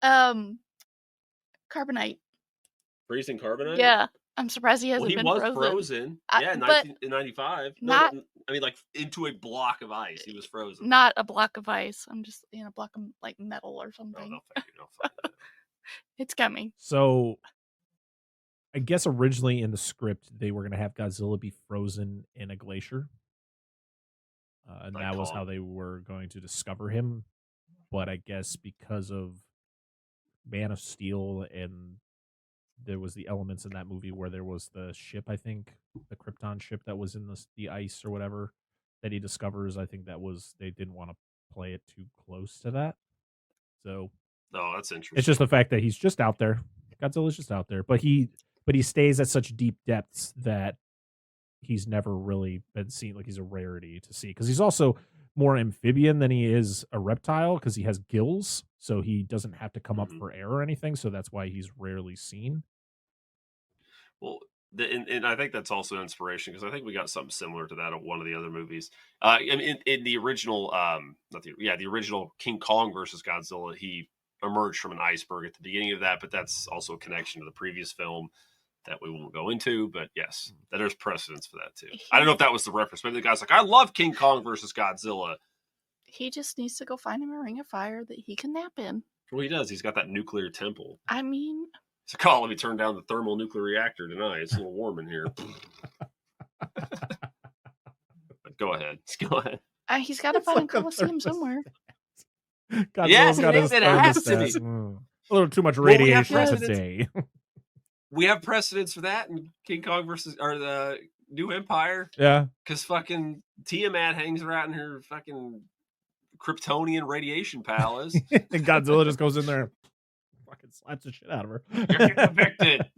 Carbonite. Freezing carbonite? Yeah, I'm surprised he hasn't been frozen. He was frozen. Yeah, in 1995. Like into a block of ice. He was frozen. Not a block of ice. I'm just in a block of like metal or something. No, fuck you. It's coming. So, I guess originally in the script they were going to have Godzilla be frozen in a glacier, and that was how they were going to discover him. But I guess because of Man of Steel, and there was the elements in that movie where there was the ship, I think, the Krypton ship that was in the ice or whatever that he discovers. I think they didn't want to play it too close to that. So, oh, that's interesting. It's just the fact that he's just out there. Godzilla's just out there, but he stays at such deep depths that he's never really been seen. Like, he's a rarity to see, because he's also more amphibian than he is a reptile, because he has gills, so he doesn't have to come up for air or anything. So that's why he's rarely seen. Well, and I think that's also an inspiration, because I think we got something similar to that in one of the other movies. In the original, the original King Kong versus Godzilla, he emerged from an iceberg at the beginning of that, but that's also a connection to the previous film that we won't go into. But yes, there's precedence for that too. I don't know if that was the reference. Maybe the guy's like, I love King Kong versus Godzilla. He just needs to go find him a ring of fire that he can nap in. Well, he does. He's got that nuclear temple. I mean, it's a let me turn down the thermonuclear reactor tonight. It's a little warm in here. Go ahead. He's got to find a Coliseum somewhere. Yes, it has to be. A little too much radiation today. We have precedents for that in King Kong versus the New Empire. Yeah, because fucking Tiamat hangs around in her fucking Kryptonian radiation palace, and Godzilla just goes in there and fucking slaps the shit out of her. You're convicted.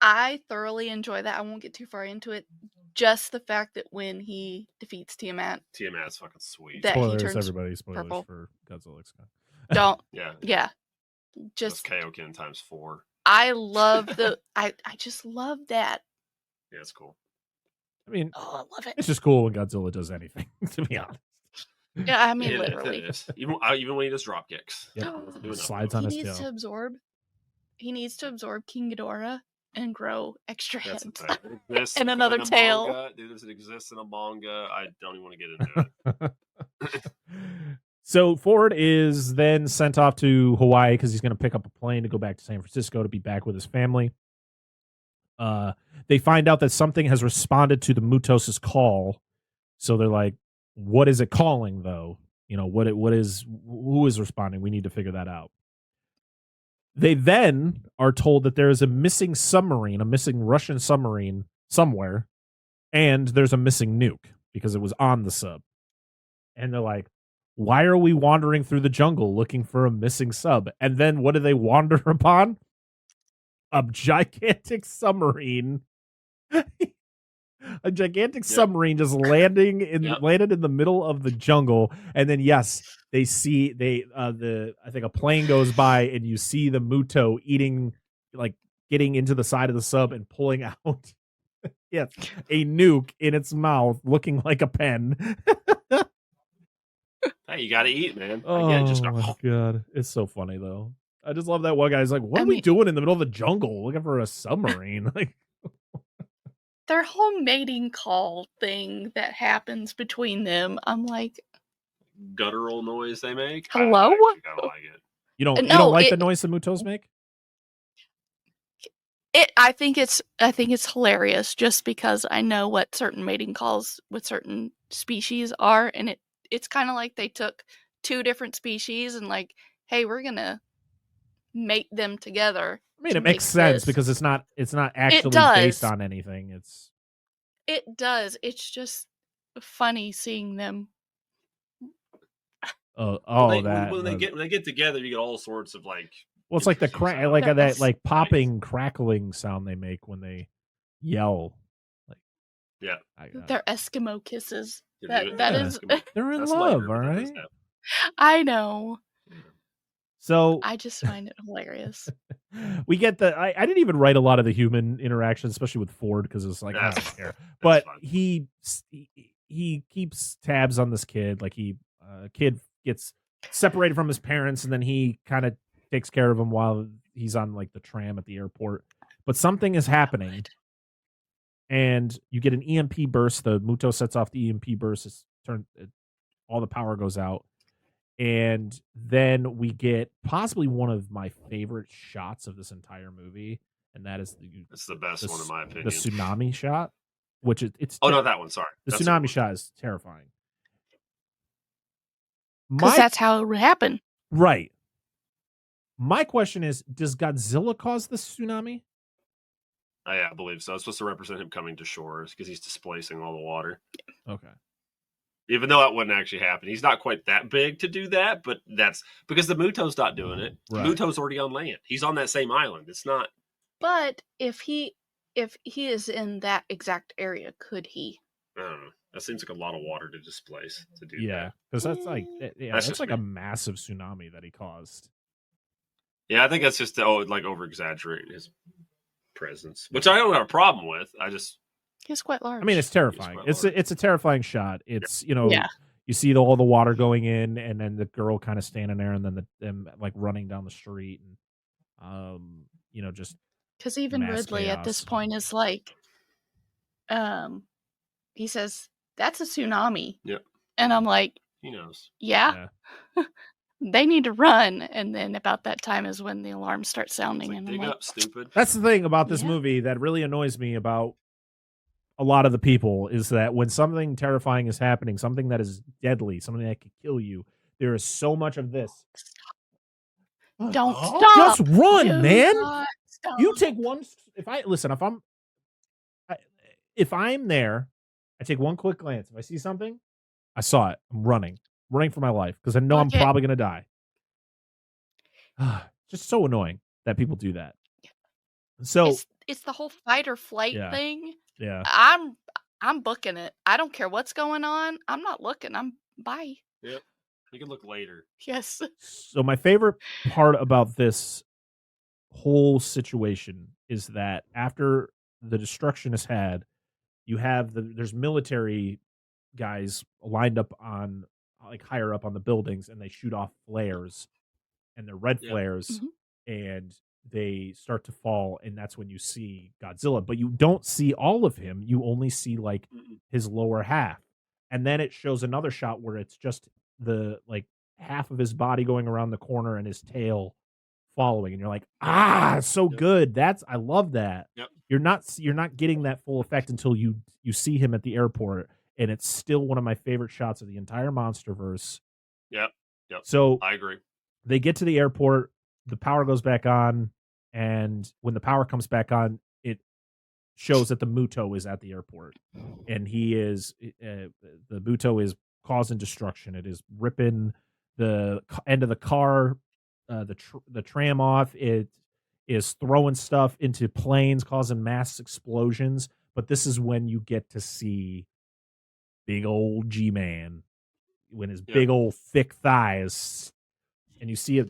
I thoroughly enjoy that. I won't get too far into it. Just the fact that when he defeats Tiamat's fucking sweet. That spoilers, he turns everybody. Spoilers purple. For Godzilla. Don't. Yeah. Just Kaioken times 4. I love I just love that. Yeah, it's cool. I mean, I love it. It's just cool when Godzilla does anything, to be honest. Yeah, I mean, literally. It is. Even when he does drop kicks. Yep. Slides on his tail. He needs to absorb King Ghidorah and grow extra heads and another tail. Manga. Dude, it exists in a manga. I don't even want to get into it. So Ford is then sent off to Hawaii because he's going to pick up a plane to go back to San Francisco to be back with his family. They find out that something has responded to the Mutos' call. So they're like, what is it calling, though? You know, who is responding? We need to figure that out. They then are told that there is a missing submarine, a missing Russian submarine somewhere, and there's a missing nuke because it was on the sub. And they're like, why are we wandering through the jungle looking for a missing sub? And then what do they wander upon? A gigantic submarine. A gigantic submarine just landed in the middle of the jungle. And then yes, they see I think a plane goes by and you see the Muto getting into the side of the sub and pulling out a nuke in its mouth looking like a pen. Hey, you gotta eat, man. Oh my god, it's so funny though. I just love that one guy's like, "What are we doing in the middle of the jungle looking for a submarine?" Like their whole mating call thing that happens between them. I'm like, guttural noise they make. Hello, I don't like it. You don't like the noise the Mutos make? I think it's hilarious just because I know what certain mating calls with certain species are, and it's kind of like they took two different species and like, hey, we're gonna mate them together. I mean, it makes sense because it's not actually based on anything. It does. It's just funny seeing them. When they get together, you get all sorts of like. Well, it's like that popping, crackling sound they make when they yell. Like, yeah, they're Eskimo kisses. They're in love, all right. I know. So I just find it hilarious. We get I didn't even write a lot of the human interactions, especially with Ford, because it's like I don't care. But he keeps tabs on this kid. Like kid gets separated from his parents, and then he kind of takes care of him while he's on like the tram at the airport. But something is happening, and you get an EMP burst. The Muto sets off the EMP burst. All the power goes out. And then we get possibly one of my favorite shots of this entire movie, and that is it's the best one in my opinion. The tsunami shot, which it's no, that one. Sorry, the tsunami shot is terrifying. Because that's how it would happen, right? My question is, does Godzilla cause the tsunami? Yeah, I believe so. It's supposed to represent him coming to shores because he's displacing all the water. Okay. Even though that wouldn't actually happen. He's not quite that big to do that, but that's because the Muto's not doing it. Right. The Muto's already on land. He's on that same island. It's not. But if he is in that exact area, could he? I don't know. That seems like a lot of water to displace to do that. Yeah, because that's like that's like me. a massive tsunami that he caused. Yeah, I think that's just like over exaggerating his presence, which I don't have a problem with. He's quite large. I mean, it's terrifying. It's a terrifying shot. It's Yeah. you see all the water going in, and then the girl kind of standing there, and then them like running down the street, and just because even mass Ridley at this chaos. point is like, he says that's a tsunami. Yep. And I'm like, He knows. yeah. They need to run, and then about that time is when the alarm starts sounding, Like, and dig I'm like, up, stupid. That's the thing about this Yeah. movie that really annoys me about a lot of the people is that when something terrifying is happening, something that is deadly, something that could kill you, there is so much of this. don't stop. Just run, Do man. not stop. You take one. If I'm there, I take one quick glance. If I see something, I saw it. I'm running for my life because I know I'm Okay. probably gonna die. Just so annoying that people do that. So It's the whole fight or flight Yeah. thing. yeah, I'm booking it. I don't care what's going on. I'm not looking. Bye. Yep. You can look later. Yes. So my favorite part about this whole situation is that after the destruction is had, you have there's military guys lined up on like higher up on the buildings, and they shoot off flares, and they're red Yep. flares, Mhm. and they start to fall, and that's when you see Godzilla, but you don't see all of him. You only see like his lower half, and then it shows another shot where it's just the like half of his body going around the corner and his tail following, and you're like, so Yep. good. I love that. Yep. You're not getting that full effect until you see him at the airport, and it's still one of my favorite shots of the entire MonsterVerse. Yep. So I agree. they get to the airport, the power goes back on, and when the power comes back on, it shows that the Muto is at the airport, and he is the Muto is causing destruction. It is ripping the end of the car, the tram off. It is throwing stuff into planes, causing mass explosions. But this is when you get to see big old G-Man, when his big old thick thighs, and you see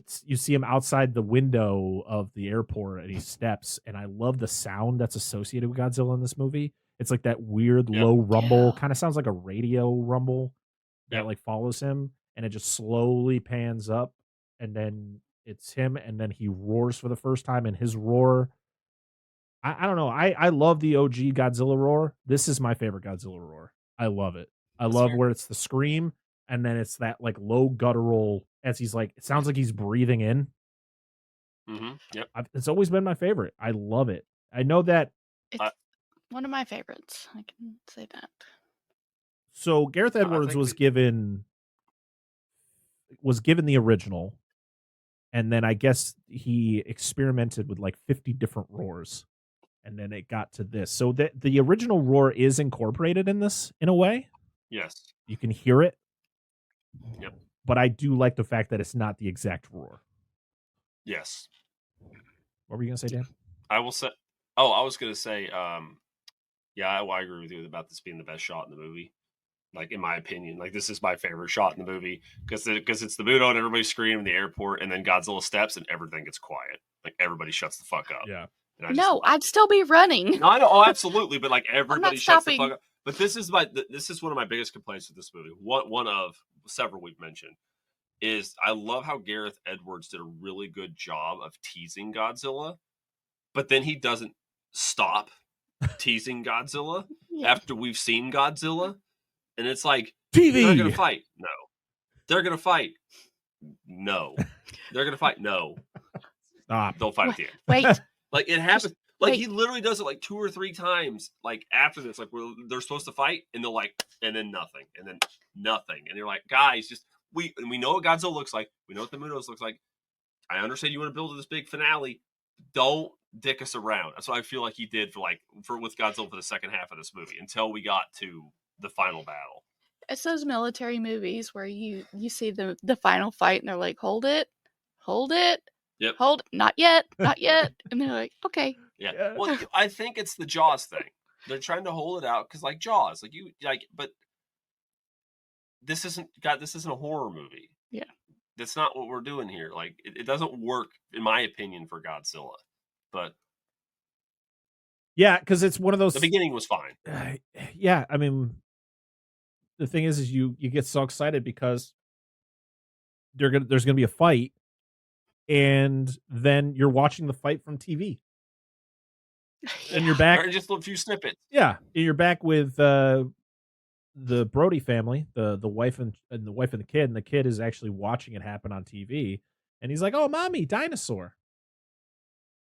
him outside the window of the airport, and he steps, and I love the sound that's associated with Godzilla in this movie. It's like that weird low rumble, kind of sounds like a radio rumble that like follows him, and it just slowly pans up, and then it's him, and then he roars for the first time, and his roar, I don't know. I love the OG Godzilla roar. This is my favorite Godzilla roar. I love it. I love where it's the scream, and then it's that like low guttural as he's like, it sounds like he's breathing in. Mm-hmm. Yep. It's always been my favorite. I love it. I know that It's one of my favorites. I can say that. So Gareth Edwards was given the original, and then I guess he experimented with like 50 different roars, and then it got to this. So the original roar is incorporated in this in a way. Yes. You can hear it. Yep. But I do like the fact that it's not the exact roar. Yes. What were you gonna say, Dan? I will say. Oh, I was gonna say. Yeah, I agree with you about this being the best shot in the movie. Like in my opinion, like this is my favorite shot in the movie because it's the Muto and everybody's screaming in the airport, and then Godzilla steps and everything gets quiet. Like everybody shuts the fuck up. Yeah. No, I'd still be running. No, I know. Oh, absolutely. But like everybody shuts the stopping. fuck up. But this is one of my biggest complaints with this movie. One of several we've mentioned is I love how Gareth Edwards did a really good job of teasing Godzilla, but then he doesn't stop teasing Godzilla after we've seen Godzilla. And it's like, TV. They're going to fight. No. They're going to fight. No. They're going to fight. No. Stop. They'll fight at the end. Wait. Like it happens. Like wait. he literally does it like 2 or 3 times. Like after this, like they're supposed to fight, and they're like, and then nothing, and then nothing, and you're like, guys, just we know what Godzilla looks like. We know what the Mutos looks like. I understand you want to build to this big finale. Don't dick us around. That's what I feel like he did with Godzilla for the second half of this movie until we got to the final battle. It's those military movies where you see the final fight and they're like, hold it, Yep. hold, not yet, and they're like, okay. Yeah. Well, I think it's the Jaws thing. They're trying to hold it out because, like Jaws, but this isn't a horror movie. Yeah. That's not what we're doing here. Like, it doesn't work, in my opinion, for Godzilla. But yeah, because it's one of those. The beginning was fine. Yeah, I mean, the thing is you get so excited because there's gonna be a fight, and then you're watching the fight from TV, and you're back. Or just a few snippets. Yeah, you're back with the Brody family, the wife and the kid, and the kid is actually watching it happen on TV, and he's like, "Oh, mommy, dinosaur,"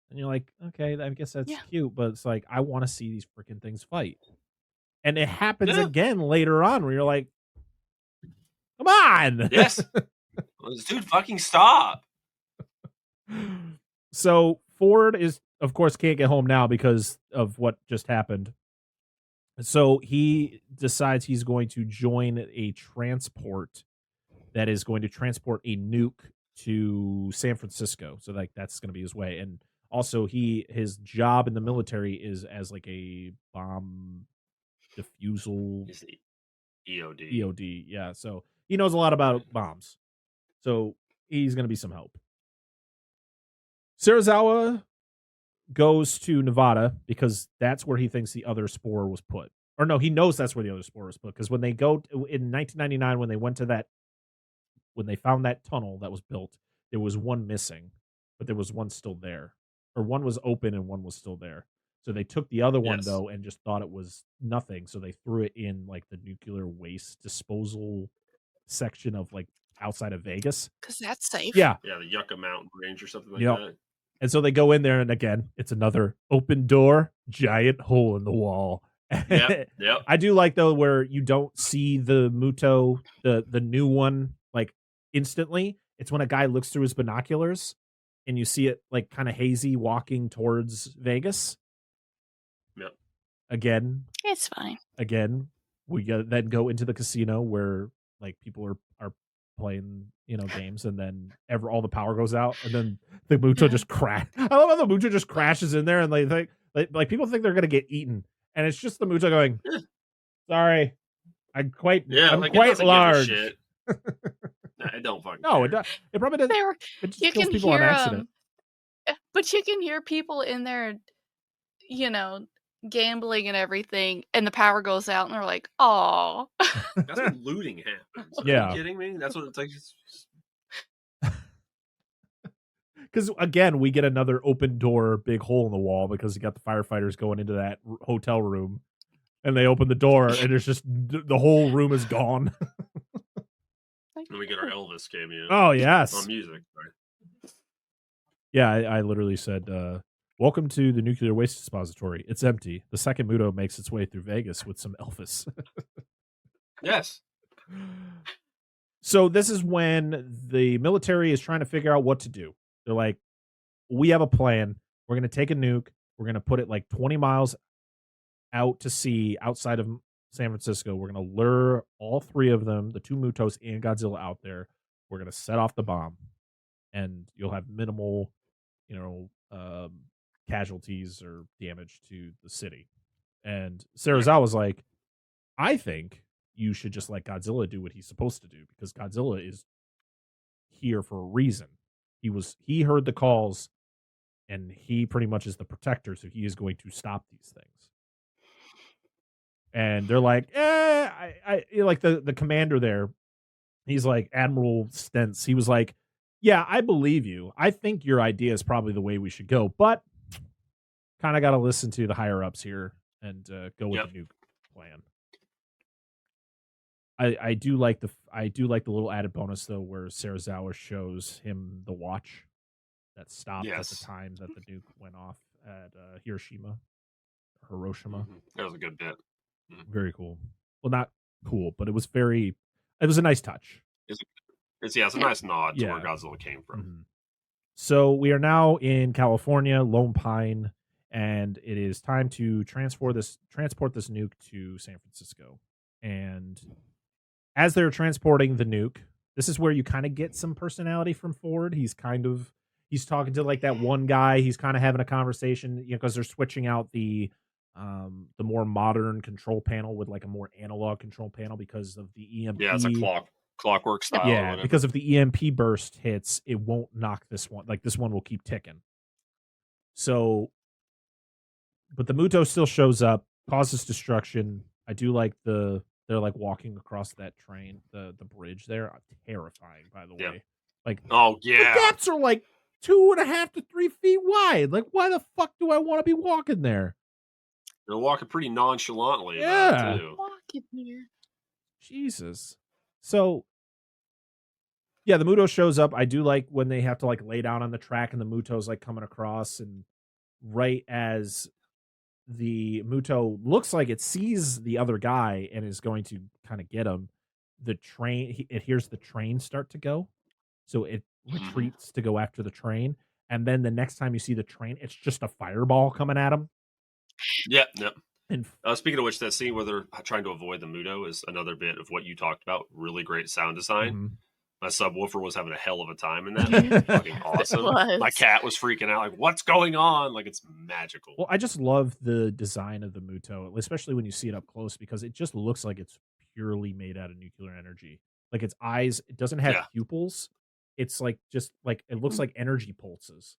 and you're like, "Okay, I guess that's cute," but it's like, I want to see these freaking things fight, and it happens again later on where you're like, "Come on!" Yes, this dude, fucking stop. So Ford is, of course, can't get home now because of what just happened. So he decides he's going to join a transport that is going to transport a nuke to San Francisco. So that's going to be his way. And also his job in the military is as like a bomb defusal EOD. Yeah. So he knows a lot about bombs. So he's going to be some help. Serizawa goes to Nevada because that's where he thinks the other spore was put. Or no, he knows that's where the other spore was put, because when they go in 1999, when they found that tunnel that was built, there was one missing, but there was one still there, or one was open and one was still there. So they took the other one though and just thought it was nothing, so they threw it in like the nuclear waste disposal section of like outside of Vegas, because that's safe. Yeah, the Yucca Mountain Range or something like that. And so they go in there, and again, it's another open door, giant hole in the wall. Yep. I do like though where you don't see the Muto, the new one, like instantly. It's when a guy looks through his binoculars, and you see it like kind of hazy walking towards Vegas. Yep. Again, it's fine. Again, we then go into the casino where like people are playing, games, and then all the power goes out, and then the Muto just crash. I love how the Muto just crashes in there, and like people think they're gonna get eaten, and it's just the Muto going, "Sorry, I'm quite large." No, it don't fucking. No, it probably doesn't. It just kills people on accident. But you can hear people in there, gambling and everything, and the power goes out, and they're like, "Oh." That's when looting happens. Yeah. Are you kidding me? That's what it's like. Because again, we get another open door, big hole in the wall, because you got the firefighters going into that hotel room, and they open the door, and there's just the whole room is gone. And we get our Elvis cameo. Oh yes, on music. Right? Yeah, I literally said, "Welcome to the nuclear waste dispository. It's empty." The second Muto makes its way through Vegas with some Elvis. Yes. So this is when the military is trying to figure out what to do. They're like, "We have a plan. We're going to take a nuke. We're going to put it like 20 miles out to sea outside of San Francisco. We're going to lure all three of them, the two Mutos and Godzilla, out there. We're going to set off the bomb, and you'll have minimal, casualties or damage to the city." And Serizawa's like, "I think you should just let Godzilla do what he's supposed to do, because Godzilla is here for a reason. He heard the calls, and he pretty much is the protector, so he is going to stop these things." And they're like, I like the commander there. He's like Admiral Stentz. He was like, "Yeah, I believe you. I think your idea is probably the way we should go, but kind of got to listen to the higher ups here and go with the nuke plan." I do like the little added bonus though, where Serizawa shows him the watch that stopped at the time that the nuke went off at Hiroshima. That was a good bit. Very cool. Well, not cool, but it was a nice touch. It's a nice nod to where Godzilla came from. Mm-hmm. So we are now in California, Lone Pine, and it is time to transport this nuke to San Francisco. And as they're transporting the nuke, this is where you kind of get some personality from Ford. He's talking to like that one guy. He's kind of having a conversation, because they're switching out the more modern control panel with like a more analog control panel because of the EMP. Yeah, it's a clockwork style. Yeah, or whatever. because if the EMP burst hits, it won't knock this one. Like this one will keep ticking. So, but the Muto still shows up, causes destruction. I do like they're like walking across that train, the bridge there. Terrifying, by the way. Like, oh yeah, the gaps are like 2.5 to 3 feet wide. Like, why the fuck do I want to be walking there? They're walking pretty nonchalantly. Yeah, about it too. Walking here. Jesus. So, yeah, the Muto shows up. I do like when they have to like lay down on the track and the Muto's like coming across, and right as the Muto looks like it sees the other guy and is going to kind of get him, the train, it hears the train start to go. So it retreats to go after the train. And then the next time you see the train, it's just a fireball coming at him. Yep. And speaking of which, that scene where they're trying to avoid the Muto is another bit of what you talked about. Really great sound design. Mm-hmm. My subwoofer was having a hell of a time in that. Fucking awesome. My cat was freaking out, like, what's going on? Like, it's magical. Well, I just love the design of the Muto, especially when you see it up close, because it just looks like it's purely made out of nuclear energy. Like its eyes, it doesn't have pupils. It's like just like it looks like energy pulses.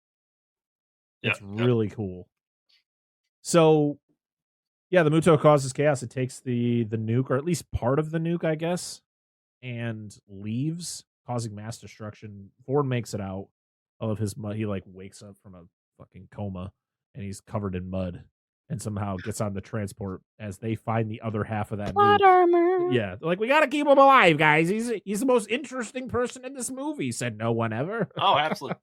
It's really cool. So, yeah, the Muto causes chaos. It takes the nuke, or at least part of the nuke, I guess, and leaves, causing mass destruction. Ford makes it out of his mud. He like wakes up from a fucking coma and he's covered in mud and somehow gets on the transport as they find the other half of that plot nuke. armor. Yeah, they're like, we gotta keep him alive, guys. He's the most interesting person in this movie, said no one ever. Oh, absolutely.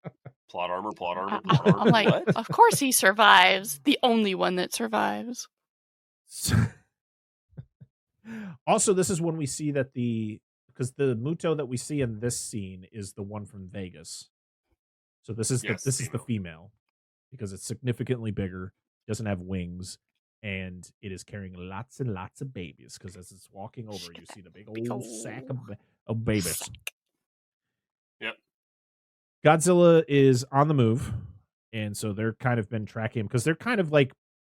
Plot armor. I'm like, what? Of course he survives. The only one that survives. Also, this is when we see that because the Muto that we see in this scene is the one from Vegas. So this is the female, because it's significantly bigger, doesn't have wings, and it is carrying lots and lots of babies. Because as it's walking over, you see the big old sack of babies. Yep. Godzilla is on the move, and so they're kind of been tracking him because they're kind of like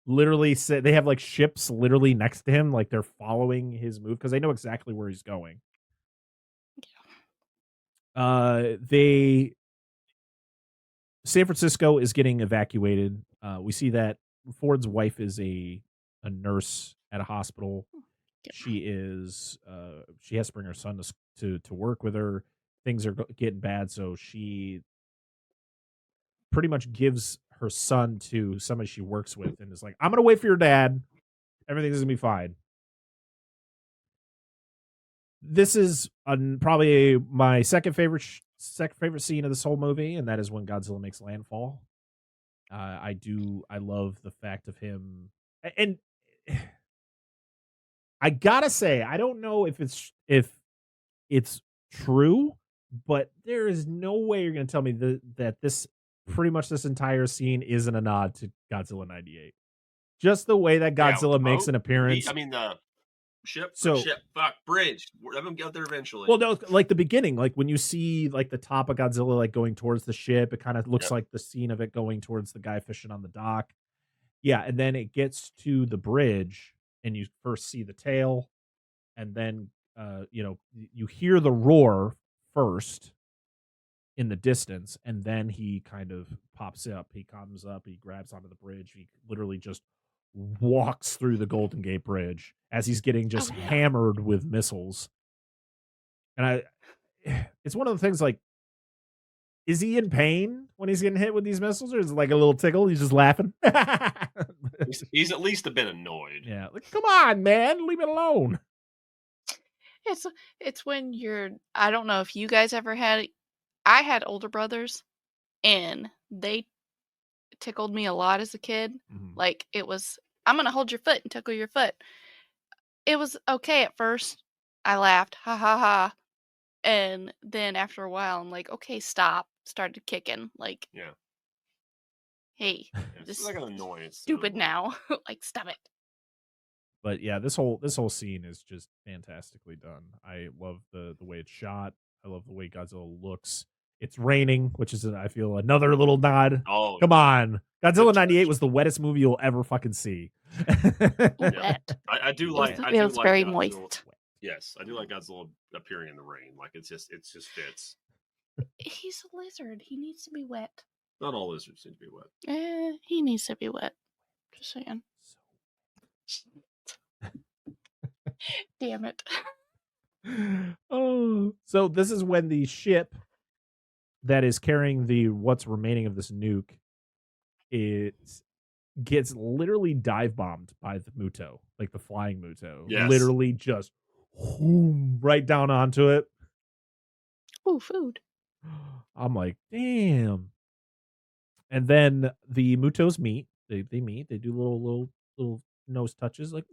literally they have like ships literally next to him, like they're following his move because they know exactly where he's going. San Francisco is getting evacuated. We see that Ford's wife is a nurse at a hospital. She is she has to bring her son to work with her. Things are getting bad, so she pretty much gives her son to somebody she works with and is like, I'm gonna wait for your dad. Everything's gonna be fine. This is probably my second favorite scene of this whole movie, and that is when Godzilla makes landfall. I love the fact of him, and I gotta say, I don't know if it's true, but there is no way you're gonna tell me that this pretty much this entire scene isn't a nod to Godzilla 98. Just the way that Godzilla makes an appearance. The ship, bridge. Let them get there eventually. Well, no, like the beginning, like when you see like the top of Godzilla like going towards the ship, it kind of looks like the scene of it going towards the guy fishing on the dock. Yeah, and then it gets to the bridge, and you first see the tail, and then you hear the roar first in the distance, and then he kind of pops up. He comes up, he grabs onto the bridge, he literally just walks through the Golden Gate Bridge as he's getting just hammered with missiles. And it's one of the things, like, is he in pain when he's getting hit with these missiles, or is it like a little tickle? He's just laughing. he's at least a bit annoyed. Yeah, like, come on, man, leave it alone. It's when I don't know if you guys ever had. I had older brothers, and they tickled me a lot as a kid. Mm-hmm. Like, it was, I'm going to hold your foot and tickle your foot. It was okay at first. I laughed, ha ha ha. And then after a while, I'm like, okay, stop started kicking. Like, Yeah. hey, It's this like an annoyance. stupid now. Like, stop it. But yeah, this whole scene is just fantastically done. I love the way it's shot. I love the way Godzilla looks. It's raining, which is I feel another little nod. Oh, come on! Godzilla '98 was the wettest movie you'll ever fucking see. Wet. I do like. I It do was like very Godzilla. moist. Yes, I do like Godzilla appearing in the rain. Like it just fits. He's a lizard. He needs to be wet. Not all lizards need to be wet. He needs to be wet. Just saying. Damn it. Oh, so this is when the ship that is carrying the what's remaining of this nuke, it gets literally dive bombed by the Muto, like the flying Muto. Yes. Literally just right down onto it. Ooh, food. I'm like, damn. And then the Mutos meet. They meet. They do little nose touches, like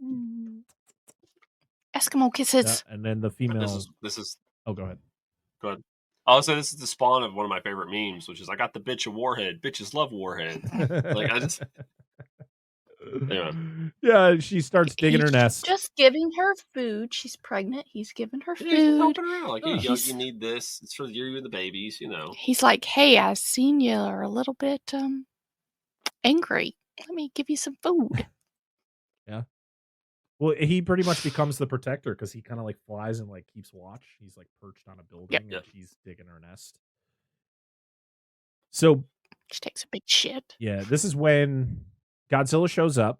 Eskimo kisses. and then the female. This is. Oh, go ahead. Go ahead. I'll say this is the spawn of one of my favorite memes, which is I got the bitch a warhead. Bitches love warhead. Like I just. Anyway. Yeah, she starts digging her nest. Just giving her food. She's pregnant. He's giving her food. Yeah, he's helping her out. Like, hey, you need this. It's for you and the babies, you know. He's like, hey, I seen you are a little bit angry. Let me give you some food. Yeah. Well, he pretty much becomes the protector because he kind of like flies and like keeps watch. He's like perched on a building and she's digging her nest. So she takes a big shit. Yeah, this is when Godzilla shows up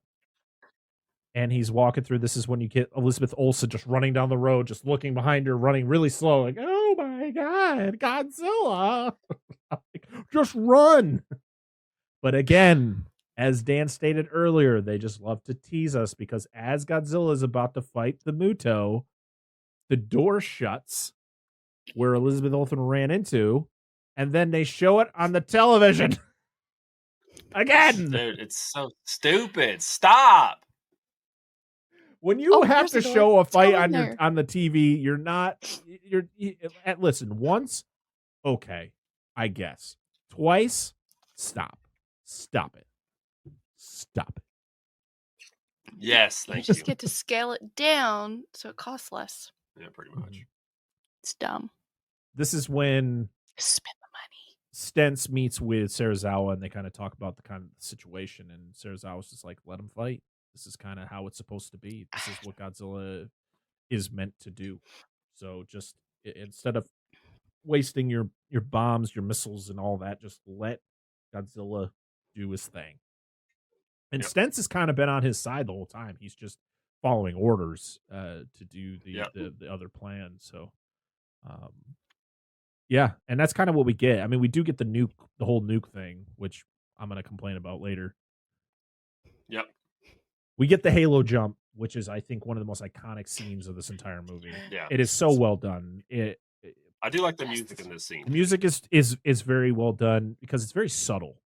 and he's walking through. This is when you get Elizabeth Olsen just running down the road, just looking behind her, running really slow, like, oh my God, Godzilla. Like, just run. But again, as Dan stated earlier, they just love to tease us because as Godzilla is about to fight the Muto, the door shuts where Elizabeth Olsen ran into, and then they show it on the television. Again. Dude, it's so stupid. Stop. When you have to show a fight on the TV, listen, once, okay, I guess. Twice, stop it. Stop it. Yes, thank you. Just get to scale it down so it costs less. Yeah, pretty much. It's dumb. This is when spend the money. Stentz meets with Serizawa and they kind of talk about the kind of situation, and Serizawa's just like, let him fight. This is kind of how it's supposed to be. This is what Godzilla is meant to do. So just instead of wasting your bombs, your missiles, and all that, just let Godzilla do his thing. And Stentz has kind of been on his side the whole time. He's just following orders to do the other plan. So, yeah, and that's kind of what we get. I mean, we do get the whole nuke thing, which I'm going to complain about later. Yep. We get the Halo jump, which is, I think, one of the most iconic scenes of this entire movie. Yeah, it is so well done. I do like the music in this scene. The music is very well done because it's very subtle.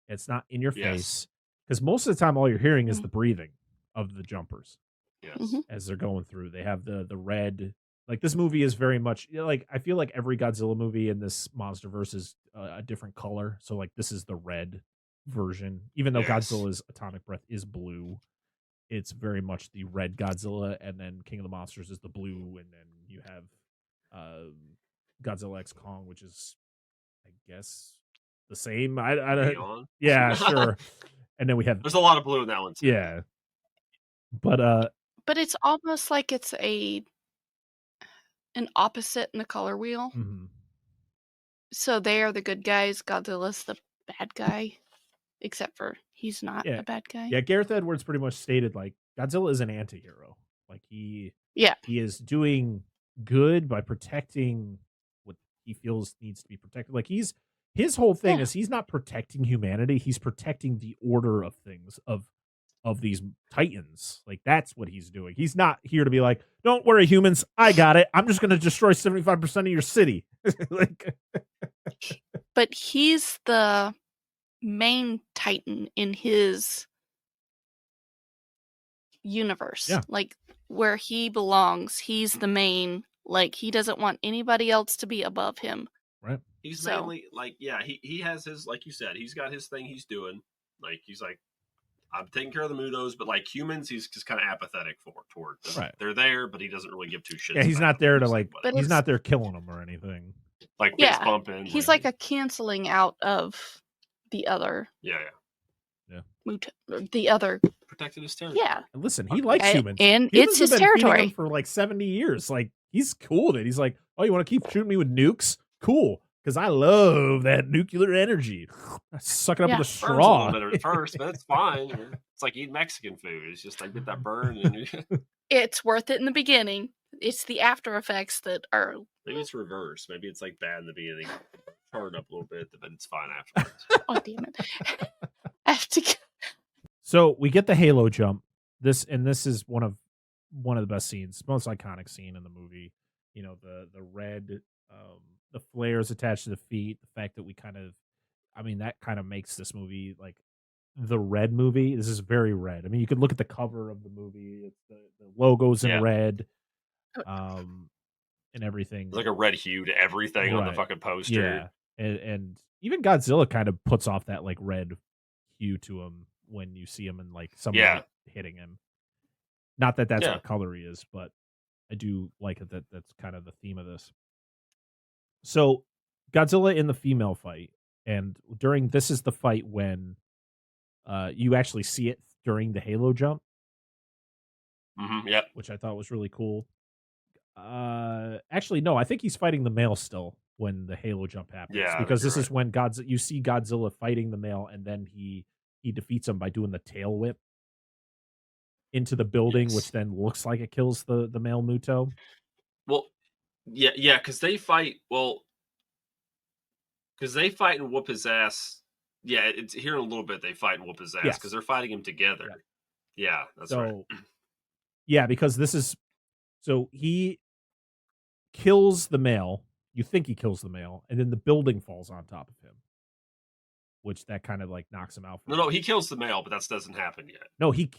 It's not in your face. Because most of the time, all you're hearing is the breathing of the jumpers. Yes. As they're going through, they have the red. Like, this movie is very much like, I feel like every Godzilla movie in this MonsterVerse is a different color. So like, this is the red version, even though Godzilla's atomic breath is blue. It's very much the red Godzilla, and then King of the Monsters is the blue, and then you have Godzilla X Kong, which is, I guess, the same. I don't. Yeah, sure. And then we have. There's a lot of blue in that one too. Yeah, but it's almost like it's an opposite in the color wheel. Mm-hmm. So they are the good guys. Godzilla's the bad guy, except for he's not a bad guy. Yeah, Gareth Edwards pretty much stated like Godzilla is an anti-hero. Like he is doing good by protecting what he feels needs to be protected. Like his whole thing is he's not protecting humanity. He's protecting the order of things of these titans. Like that's what he's doing. He's not here to be like, don't worry, humans, I got it. I'm just going to destroy 75% of your city. Like, but he's the main titan in his universe. Yeah. Like where he belongs, he's the main. Like he doesn't want anybody else to be above him. Right. He's mainly like, yeah, he has his, like you said, he's got his thing he's doing. Like, he's like, I'm taking care of the Mutos, but like humans, he's just kind of apathetic toward them. Right. They're there, but he doesn't really give two shits. Yeah, he's not there to like, But he's it's- not there killing them or anything. Like Yeah, fist bumping. he's like a canceling out of the other yeah. the other. Protected his territory. Yeah. And listen, he likes humans. And Humans it's have his been feeding territory. him for like 70 years. Like, he's cool with it. He's like, oh, you want to keep shooting me with nukes? Cool. Because I love that nuclear energy. I suck it up with a Burns straw. a little bit at first, but it's fine. It's like eating Mexican food. It's just like get that burn. And It's worth it in the beginning. It's the after effects that are. maybe it's reversed. Maybe it's like bad in the beginning, turn up a little bit, but it's fine afterwards. Oh damn it! I have to. So we get the Halo jump. This is one of the best scenes, most iconic scene in the movie. You know, the red, the flares attached to the feet. The fact that we that kind of makes this movie like the red movie. This is very red. I mean, you could look at the cover of the movie. It's the logos in red, and everything. It's like a red hue to everything on the fucking poster. Yeah, and even Godzilla kind of puts off that like red hue to him when you see him and like somebody hitting him. Not that that's what color he is, but I do like it that's kind of the theme of this. So Godzilla in the female fight, and this is the fight when you actually see it during the Halo jump. Yeah, which I thought was really cool. Actually, no, I think he's fighting the male still when the Halo jump happens. Yeah, because this is when you see Godzilla fighting the male, and then he defeats him by doing the tail whip into the building, which then looks like it kills the male Muto. Well, yeah, because they fight. Well, because they fight and whoop his ass. Yeah, it's here in a little bit. They fight and whoop his ass because they're fighting him together. Yeah, that's right. Yeah, because this is he kills the male. You think he kills the male, and then the building falls on top of him, which that kind of like knocks him out. No, he kills the male, but that doesn't happen yet. No, he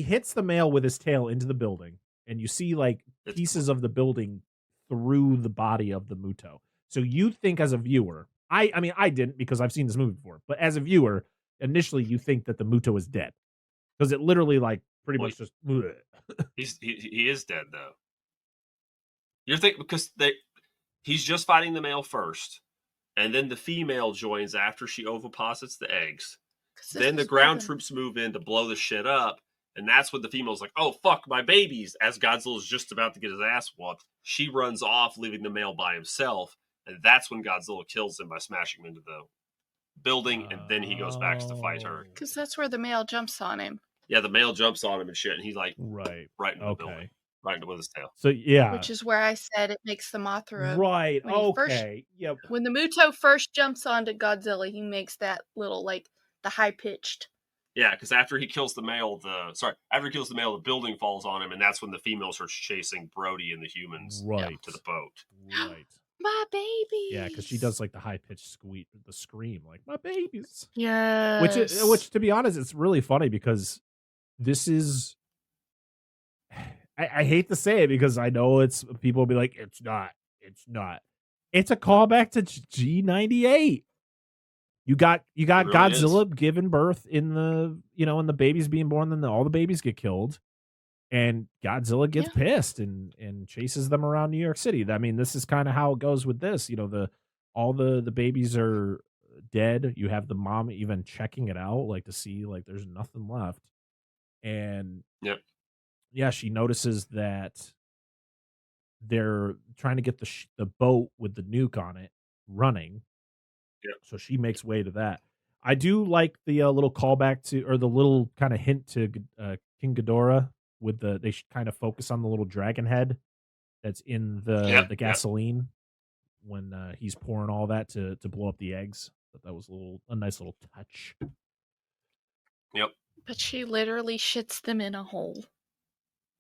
hits the male with his tail into the building, and you see like pieces of the building through the body of the Muto. So you think as a viewer, I mean I didn't because I've seen this movie before, but as a viewer, initially you think that the Muto is dead because it literally like pretty much just. He is dead though. You're thinking because he's just fighting the male first, and then the female joins after she oviposits the eggs. Then the ground troops move in to blow the shit up, and that's when the female's like, "Oh fuck, my babies!" As Godzilla's just about to get his ass whooped, she runs off, leaving the male by himself, and that's when Godzilla kills him by smashing him into the building, and then he goes back to fight her. Because that's where the male jumps on him. Yeah, the male jumps on him and shit, and he's like, right into the building, right into with his tail. So yeah, which is where I said it makes the Mothra right. Yep. When the Muto first jumps onto Godzilla, he makes that little like the high pitched. Yeah, because after he kills the male, the building falls on him, and that's when the female starts chasing Brody and the humans to the boat. Right. My baby. Yeah, because she does like the high pitched scream, like my babies. Yeah. Which to be honest, it's really funny because this is. I hate to say it because I know people will be like, it's not. It's a callback to G98. You got really Godzilla giving birth in the babies being born, then all the babies get killed, and Godzilla gets pissed and chases them around New York City. I mean, this is kind of how it goes with this. All the babies are dead. You have the mom even checking it out, like to see like there's nothing left, and she notices that they're trying to get the boat with the nuke on it running. So she makes way to that. I do like the little callback or the little kind of hint to King Ghidorah with they kind of focus on the little dragon head that's in the gasoline when he's pouring all that to blow up the eggs. But that was a nice little touch. Yep. But she literally shits them in a hole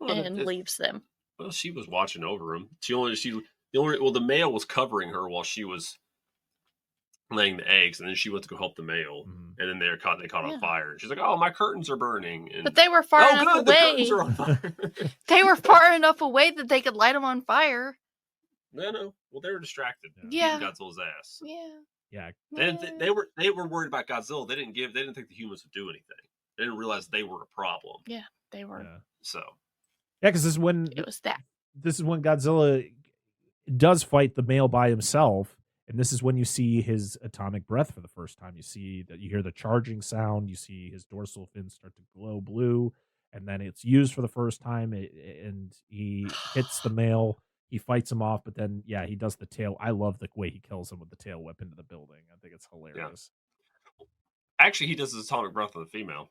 and leaves them. Well, she was watching over him. The male was covering her while she was laying the eggs, and then she went to go help the male, and then they caught on fire. And she's like, "Oh, my curtains are burning." But they were far enough away. The curtains are on fire. They were far enough away that they could light them on fire. No. Well, they were distracted. Yeah. Beating Godzilla's ass. Yeah. They were worried about Godzilla. They didn't think the humans would do anything. They didn't realize they were a problem. Yeah, they were. Yeah. So. Yeah, because this is when Godzilla does fight the male by himself, and this is when you see his atomic breath for the first time. You hear the charging sound. You see his dorsal fins start to glow blue, and then it's used for the first time. And he hits the male. He fights him off, but then he does the tail. I love the way he kills him with the tail whip into the building. I think it's hilarious. Yeah. Actually, he does his atomic breath on the female.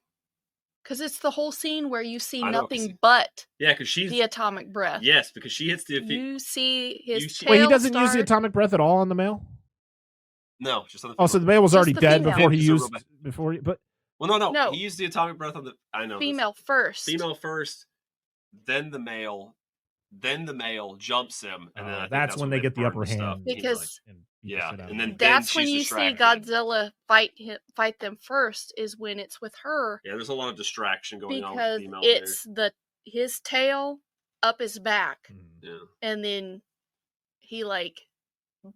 Because it's the whole scene where you see nothing but because she's the atomic breath. Yes, because she hits the. You see his tail. Wait, he doesn't use the atomic breath at all on the male? No, just on the female. Oh, so the male was already dead before he used but. Well, no. He used the atomic breath on the. I know. Female first. Female first, then the male. Then the male jumps him, and then that's when they get the upper hand. Because and then that's when you see Godzilla fight them first. Is when it's with her. Yeah, there's a lot of distraction going on with the female. Because it's his tail up his back, and then he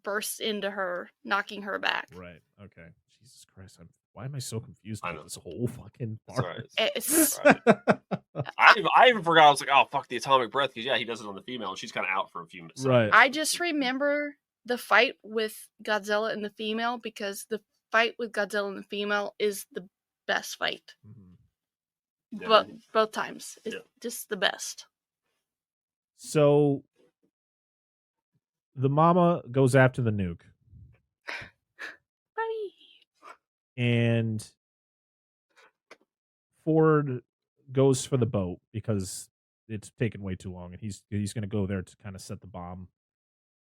bursts into her, knocking her back. Right. Okay. Jesus Christ. Why am I so confused about this whole fucking part? I even forgot. I was like, oh, fuck the atomic breath. Because, he does it on the female, and she's kind of out for a few minutes. Right. I just remember the fight with Godzilla and the female, because the fight with Godzilla and the female is the best fight. Mm-hmm. But both times. It's just the best. So, the mama goes after the nuke. And Ford goes for the boat because it's taken way too long, and he's going to go there to kind of set the bomb.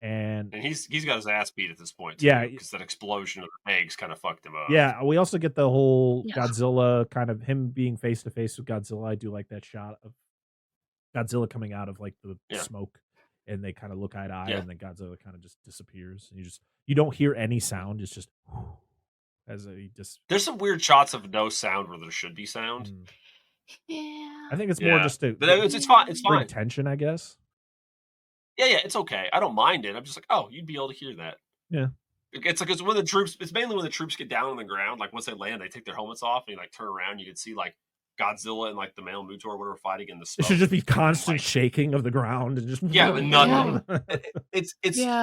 And he's got his ass beat at this point, too, because that explosion of the eggs kind of fucked him up. Yeah, we also get the whole Godzilla kind of him being face to face with Godzilla. I do like that shot of Godzilla coming out of the smoke, and they kind of look eye to eye, and then Godzilla kind of just disappears. And you don't hear any sound. It's just. There's some weird shots of no sound where there should be sound. Yeah, I think it's more just to. But it's fine. It's fine. Tension, I guess. Yeah, it's okay. I don't mind it. I'm just like, oh, you'd be able to hear that. Yeah. It's it's when the troops. It's mainly when the troops get down on the ground. Once they land, they take their helmets off and you turn around. You can see Godzilla and the male Mutor or whatever fighting in the smoke. It should just be constant shaking of the ground and just but nothing. It's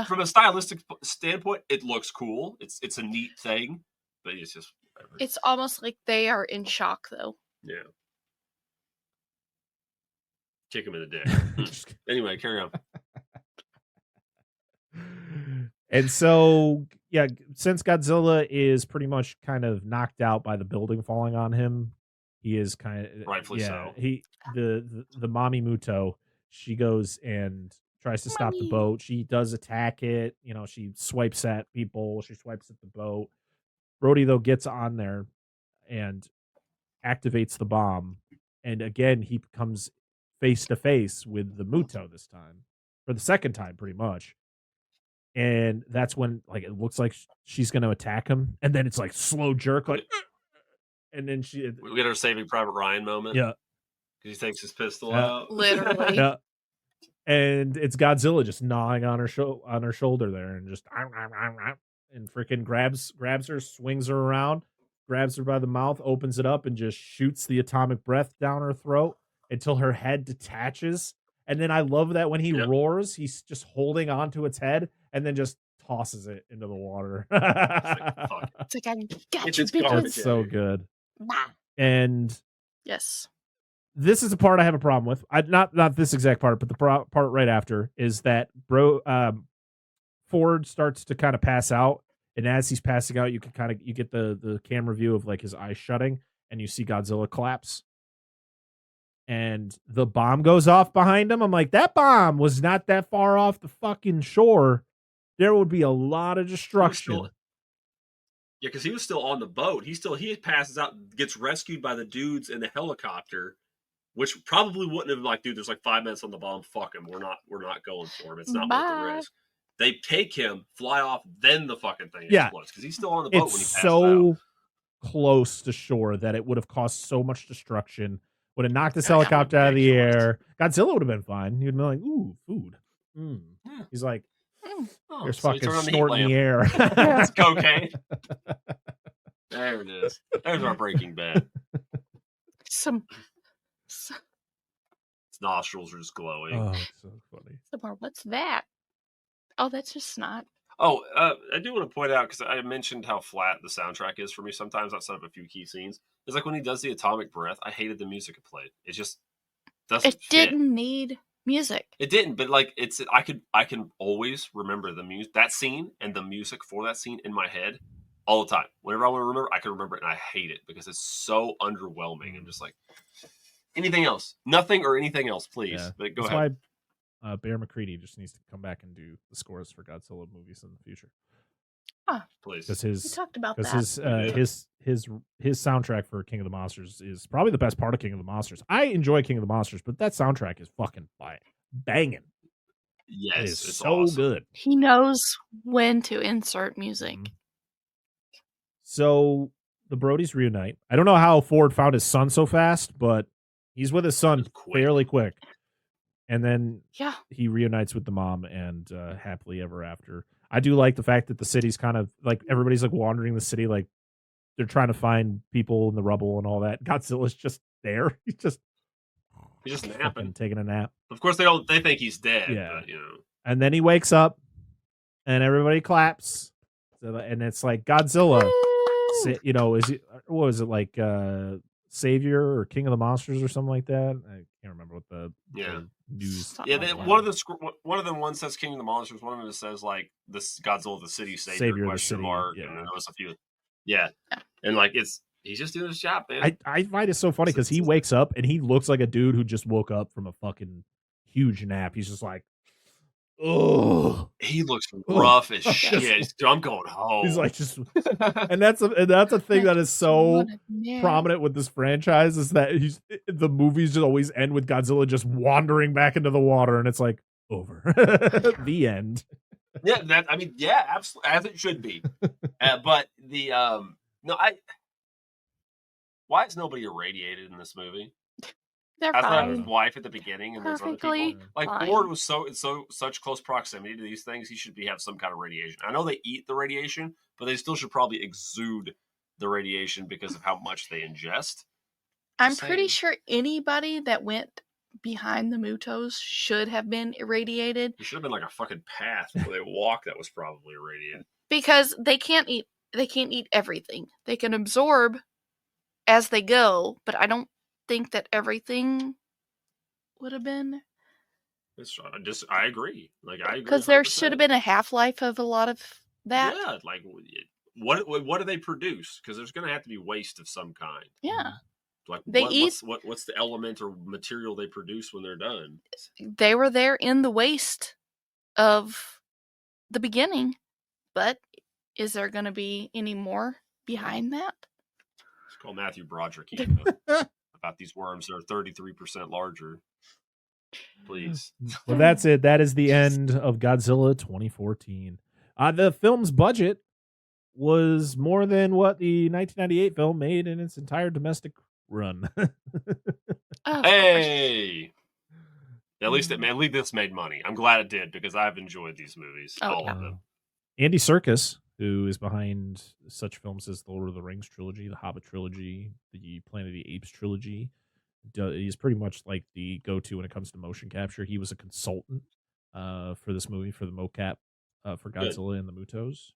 from a stylistic standpoint, it looks cool. It's a neat thing. But it's just whatever. It's almost like they are in shock, though. Yeah. Kick him in the dick. Anyway, carry on. And so, since Godzilla is pretty much kind of knocked out by the building falling on him, he is kind of rightfully so. The mommy Muto, she goes and tries to stop the boat. She does attack it. She swipes at people. She swipes at the boat. Brody, though, gets on there and activates the bomb. And again, he comes face to face with the Muto this time. For the second time, pretty much. And that's when, it looks like she's going to attack him. And then it's slow jerk, and then we get our Saving Private Ryan moment. Yeah. Because he takes his pistol out. Literally. Yeah. And it's Godzilla just gnawing on her shoulder there and just... and freaking grabs her, swings her around, grabs her by the mouth, opens it up, and just shoots the atomic breath down her throat until her head detaches. And then I love that when he roars, he's just holding onto its head and then just tosses it into the water. It's I got you, bitches. It's so good. And yes, this is a part I have a problem with. Not this exact part, but the part right after is that Ford starts to kind of pass out, and as he's passing out, you get the camera view of his eyes shutting, and you see Godzilla collapse, and the bomb goes off behind him. I'm like, that bomb was not that far off the fucking shore. There would be a lot of destruction. Because he was still on the boat. He passes out, gets rescued by the dudes in the helicopter, which probably wouldn't have dude, there's 5 minutes on the bomb. Fuck him. We're not going for him. It's not worth the risk. They take him, fly off, then the fucking thing explodes. Because he's still on the boat when he passes out. Close to shore that it would have caused so much destruction. Would have knocked this helicopter out of the air. Godzilla would have been fine. He'd been like, ooh, food. He's like, Oh, There's so you fucking turn on the heat snorting the air. That's cocaine. There it is. There's our Breaking Bad. Some Its nostrils are just glowing. Oh, it's so funny. more. What's that? Oh, that's just snot. Oh, I do want to point out, because I mentioned how flat the soundtrack is for me sometimes outside of a few key scenes. It's like when he does the atomic breath, I hated the music it played. It just doesn't It fit. didn't need music. It didn't, but like I can always remember the music, that scene and the music for that scene in my head all the time. Whenever I want to remember, I can remember it, and I hate it because it's so underwhelming. I'm just like, anything else? Nothing or anything else, please. Yeah. But go That's ahead. why Bear McCready just needs to come back and do the scores for Godzilla movies in the future. Please. Because We talked about that. his soundtrack for King of the Monsters is probably the best part of King of the Monsters. I enjoy King of the Monsters, but that soundtrack is fucking banging. Yes, it is it's so awesome. good. He knows when to insert music. So the Brodies reunite. I don't know how Ford found his son so fast, but he's with his son fairly quick. And then he reunites with the mom and happily ever after. I do like the fact that the city's kind of like everybody's like wandering the city, like they're trying to find people in the rubble and all that. Godzilla's just there. He's just napping, taking a nap. Of course, they think he's dead. Yeah. But, you know. And then he wakes up and everybody claps. And it's like Godzilla, you know, is he, what was it like Savior or King of the Monsters or something like that? I can't remember what the news. Yeah, one of them one says King of the Monsters, one of them says like this Godzilla the city savior question mark, and then there was a few. Yeah, and like he's just doing his job, man. I find it so funny because he wakes up and he looks like a dude who just woke up from a fucking huge nap. He's just like, oh, he looks rough as shit. I'm going home. He's like just, and that's a thing that is so prominent with this franchise is that the movies just always end with Godzilla just wandering back into the water, and it's like over. The end. Yeah, absolutely, as it should be. But the why is nobody irradiated in this movie? They're I thought fine. his wife at the beginning, and there's other people. Like fine. Ford was such close proximity to these things, he should have some kind of radiation. I know they eat the radiation, but they still should probably exude the radiation because of how much they ingest. I'm pretty sure anybody that went behind the Mutos should have been irradiated. It should have been like a fucking path where they walk that was probably irradiated. Because they can't eat everything. They can absorb as they go, but I don't think that everything would have been. I agree. Like I agree. Because there should have been a half-life of a lot of that. Yeah, like what do they produce? Because there's going to have to be waste of some kind. Yeah. Like They what's the element or material they produce when they're done? They were there in the waste of the beginning, but is there going to be any more behind that? Let's call Matthew Broderick about these worms that are 33% larger. Please. Well, that's it. That is the end of Godzilla 2014. The film's budget was more than what the 1998 film made in its entire domestic run. Hey! At least this made money. I'm glad it did because I've enjoyed these movies, all of them. Andy Serkis, who is behind such films as the Lord of the Rings trilogy, the Hobbit trilogy, the Planet of the Apes trilogy, he's pretty much like the go-to when it comes to motion capture. He was a consultant for this movie, for the mocap for Godzilla and the Mutos.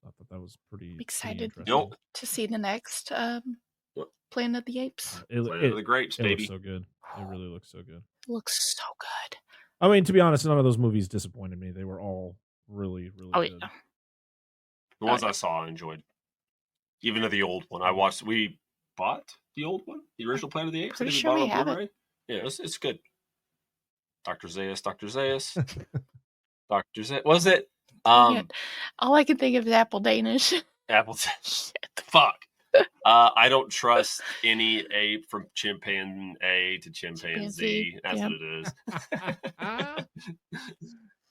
I thought that was pretty excited interesting. to see the next Planet of the Apes. Planet of the Grapes, baby. Looks so good. It really looks so good. Looks so good. I mean, to be honest, none of those movies disappointed me. They were all really, really good. Yeah. The ones I saw, I enjoyed. Even the old one. We bought the old one, the original Planet of the Apes. Pretty sure we have it. Yeah, it's good. Dr. Zaius. Dr. Zaius. Was it? All I can think of is Apple Danish. Apple Danish. Fuck. I don't trust any ape from chimpanzee to chimpanzee. That's what it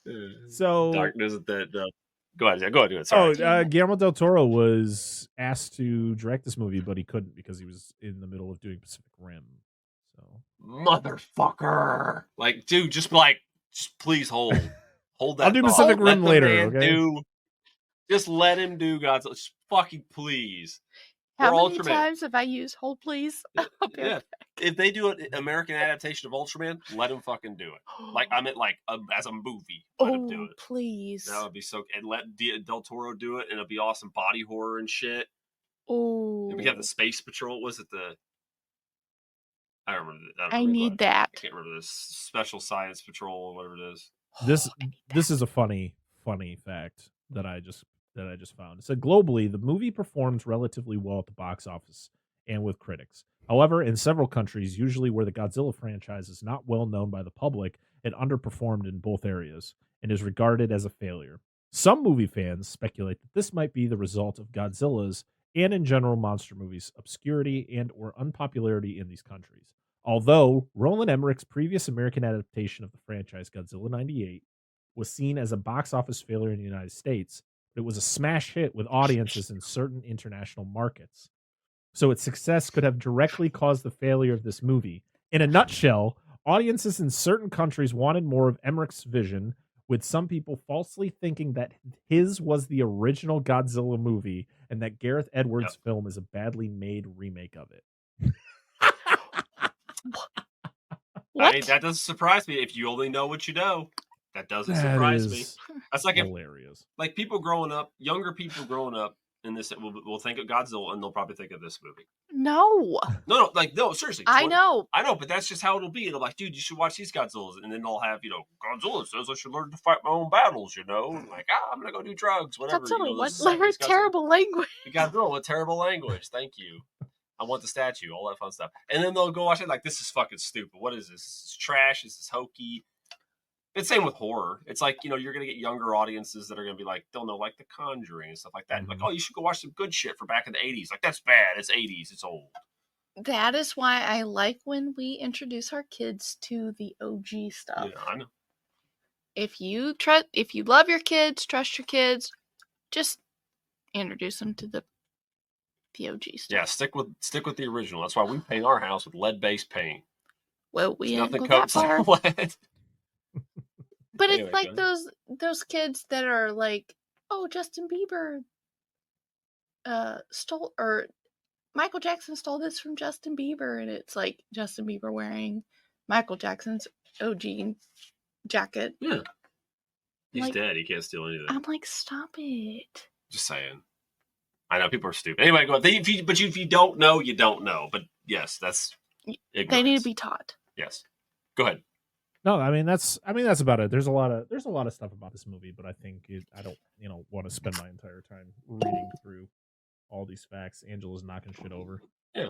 is. So darkness that. Go ahead. Do it. Sorry. Guillermo del Toro was asked to direct this movie, but he couldn't because he was in the middle of doing Pacific Rim. So motherfucker! Like, dude, just please hold. Hold that. I'll do thought. Pacific Rim Let the later. man Okay. Just let him do Godzilla. Just fucking please. How Or many Ultraman. times have I used hold please? Yeah. If they do an American adaptation of Ultraman, let him fucking do it. Like I meant, like as a movie, let him do it. Please. That would be so. And let Del Toro do it, and it'll be awesome. Body horror and shit. Oh. And we got the Space Patrol. Was it the? I don't remember. I need that. I can't remember this Special Science Patrol or whatever it is. This is a funny fact that I just found. It said globally, the movie performs relatively well at the box office and with critics. However, in several countries, usually where the Godzilla franchise is not well known by the public, it underperformed in both areas and is regarded as a failure. Some movie fans speculate that this might be the result of Godzilla's and in general monster movies' obscurity and or unpopularity in these countries. Although Roland Emmerich's previous American adaptation of the franchise, Godzilla 98, was seen as a box office failure in the United States, but it was a smash hit with audiences in certain international markets. So its success could have directly caused the failure of this movie. In a nutshell, audiences in certain countries wanted more of Emmerich's vision, with some people falsely thinking that his was the original Godzilla movie and that Gareth Edwards' film is a badly made remake of it. I mean, that doesn't surprise me. If you only know what you know, that doesn't surprise me. That's like hilarious. Like people growing up, younger people growing up in this will think of Godzilla and they'll probably think of this movie. No, seriously. I know, but that's just how it'll be. It'll be like, dude, you should watch these Godzillas, and then they'll have, Godzilla says I should learn to fight my own battles, and like, I'm gonna go do drugs, whatever. Godzilla, what terrible language. Godzilla, what terrible language. Thank you. I want the statue, all that fun stuff. And then they'll go watch it like, this is fucking stupid. What is this? This is trash. This is hokey. It's same with horror. It's like, you're going to get younger audiences that are going to be like, they'll know like The Conjuring and stuff like that. Mm-hmm. Like, oh, you should go watch some good shit from back in the 80s. Like, that's bad. It's 80s. It's old. That is why I like when we introduce our kids to the OG stuff. Yeah, I know. If you love your kids, trust your kids, just introduce them to the OG stuff. Yeah, stick with the original. That's why we paint our house with lead-based paint. Well, we didn't go that coats far. lead. But anyway, it's like those kids that are like, oh, Justin Bieber stole, or Michael Jackson stole this from Justin Bieber, and it's like Justin Bieber wearing Michael Jackson's OG jacket. Yeah. He's dead. He can't steal anything. I'm like, stop it. Just saying. I know people are stupid. Anyway, go on. If you don't know, you don't know. But yes, that's ignorance. They need to be taught. Yes. Go ahead. No, I mean that's about it. There's a lot of stuff about this movie, but I think I don't want to spend my entire time reading through all these facts. Angela's knocking shit over. Yeah.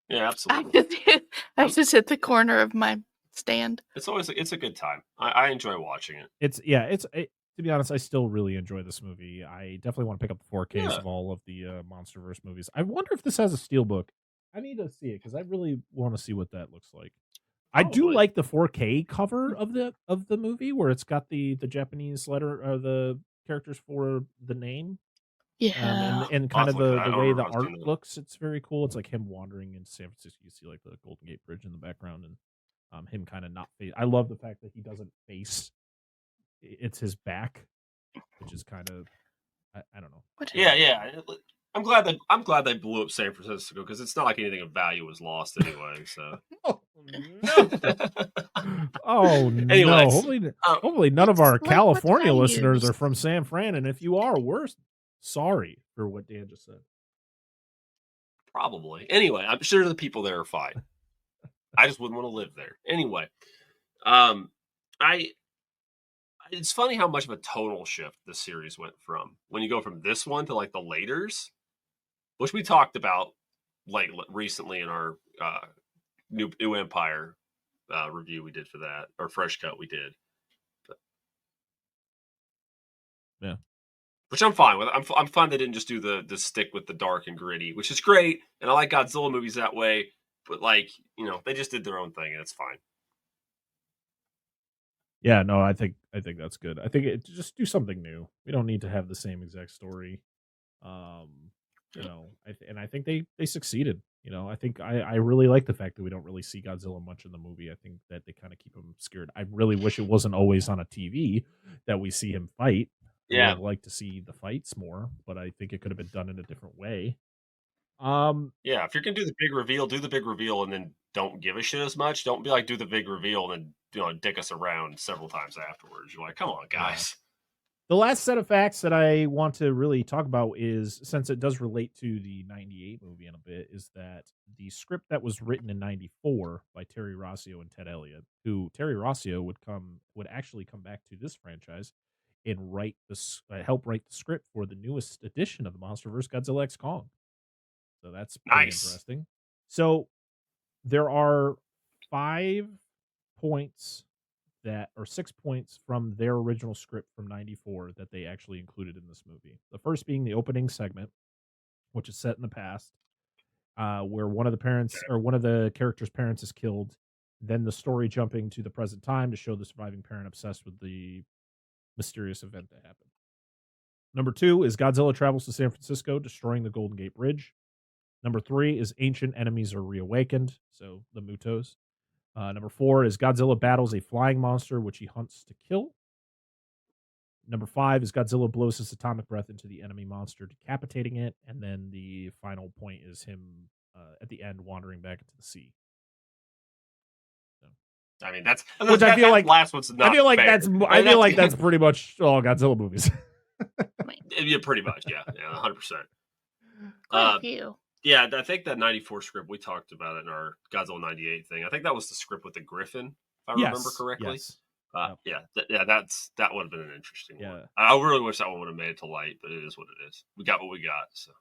Yeah, absolutely. I just hit the corner of my stand. It's a good time. I enjoy watching it. To be honest, I still really enjoy this movie. I definitely want to pick up the 4Ks of all of the MonsterVerse movies. I wonder if this has a steelbook. I need to see it because I really want to see what that looks like. Probably. I do like the 4K cover of the movie where it's got the Japanese letter or the characters for the name. Yeah, and kind of the way the art looks. It's very cool. It's like him wandering into San Francisco. You see like the Golden Gate Bridge in the background, and him kind of not face. I love the fact that he doesn't face. It's his back, which is kind of I don't know. Yeah. I'm glad they blew up San Francisco because it's not like anything of value was lost anyway. So. Oh no! Anyways, hopefully none of our California listeners are from San Fran, and if you are, we're sorry for what Dan just said. Probably. Anyway, I'm sure the people there are fine. I just wouldn't want to live there. Anyway, it's funny how much of a tonal shift the series went from when you go from this one to like the laters, which we talked about like recently in our New Empire review we did for that, or Fresh Cut we did. But, yeah, which I'm fine with. I'm fine they didn't just do the stick with the dark and gritty, which is great, and I like Godzilla movies that way. But like they just did their own thing, and it's fine. Yeah, no, I think that's good. I think just do something new. We don't need to have the same exact story. I think they succeeded. I think I really like the fact that we don't really see Godzilla much in the movie. I think that they kind of keep him scared. I really wish it wasn't always on a TV that we see him fight. I would Yeah. have liked to see the fights more, but I think it could have been done in a different way. Yeah, if you're gonna do the big reveal, do the big reveal and then don't give a shit as much. Don't be like, do the big reveal and then dick us around several times afterwards. You're like, come on, guys. The last set of facts that I want to really talk about is, since it does relate to the 98 movie in a bit, is that the script that was written in 94 by Terry Rossio and Ted Elliott, who Terry Rossio would actually come back to this franchise and help write the script for the newest edition of the MonsterVerse, Godzilla X Kong. So that's pretty interesting. So there are 6 points from their original script from 94 that they actually included in this movie. The first being the opening segment, which is set in the past, where one of the characters' parents is killed. Then the story jumping to the present time to show the surviving parent obsessed with the mysterious event that happened. Number 2 is Godzilla travels to San Francisco, destroying the Golden Gate Bridge. Number 3 is ancient enemies are reawakened, so the Mutos. Number 4 is Godzilla battles a flying monster, which he hunts to kill. Number 5 is Godzilla blows his atomic breath into the enemy monster, decapitating it. And then the final point is him at the end wandering back into the sea. So. I mean, that's which I feel like last one's not. I feel like fair. that's pretty much all Godzilla movies. Yeah, pretty much. Yeah, 100%. Quite a few. Yeah, I think that 94 script, we talked about it in our Godzilla 98 thing. I think that was the script with the Griffin, if I remember correctly. Yes. That would have been an interesting one. Yeah. I really wish that one would have made it to light, but it is what it is. We got what we got. So.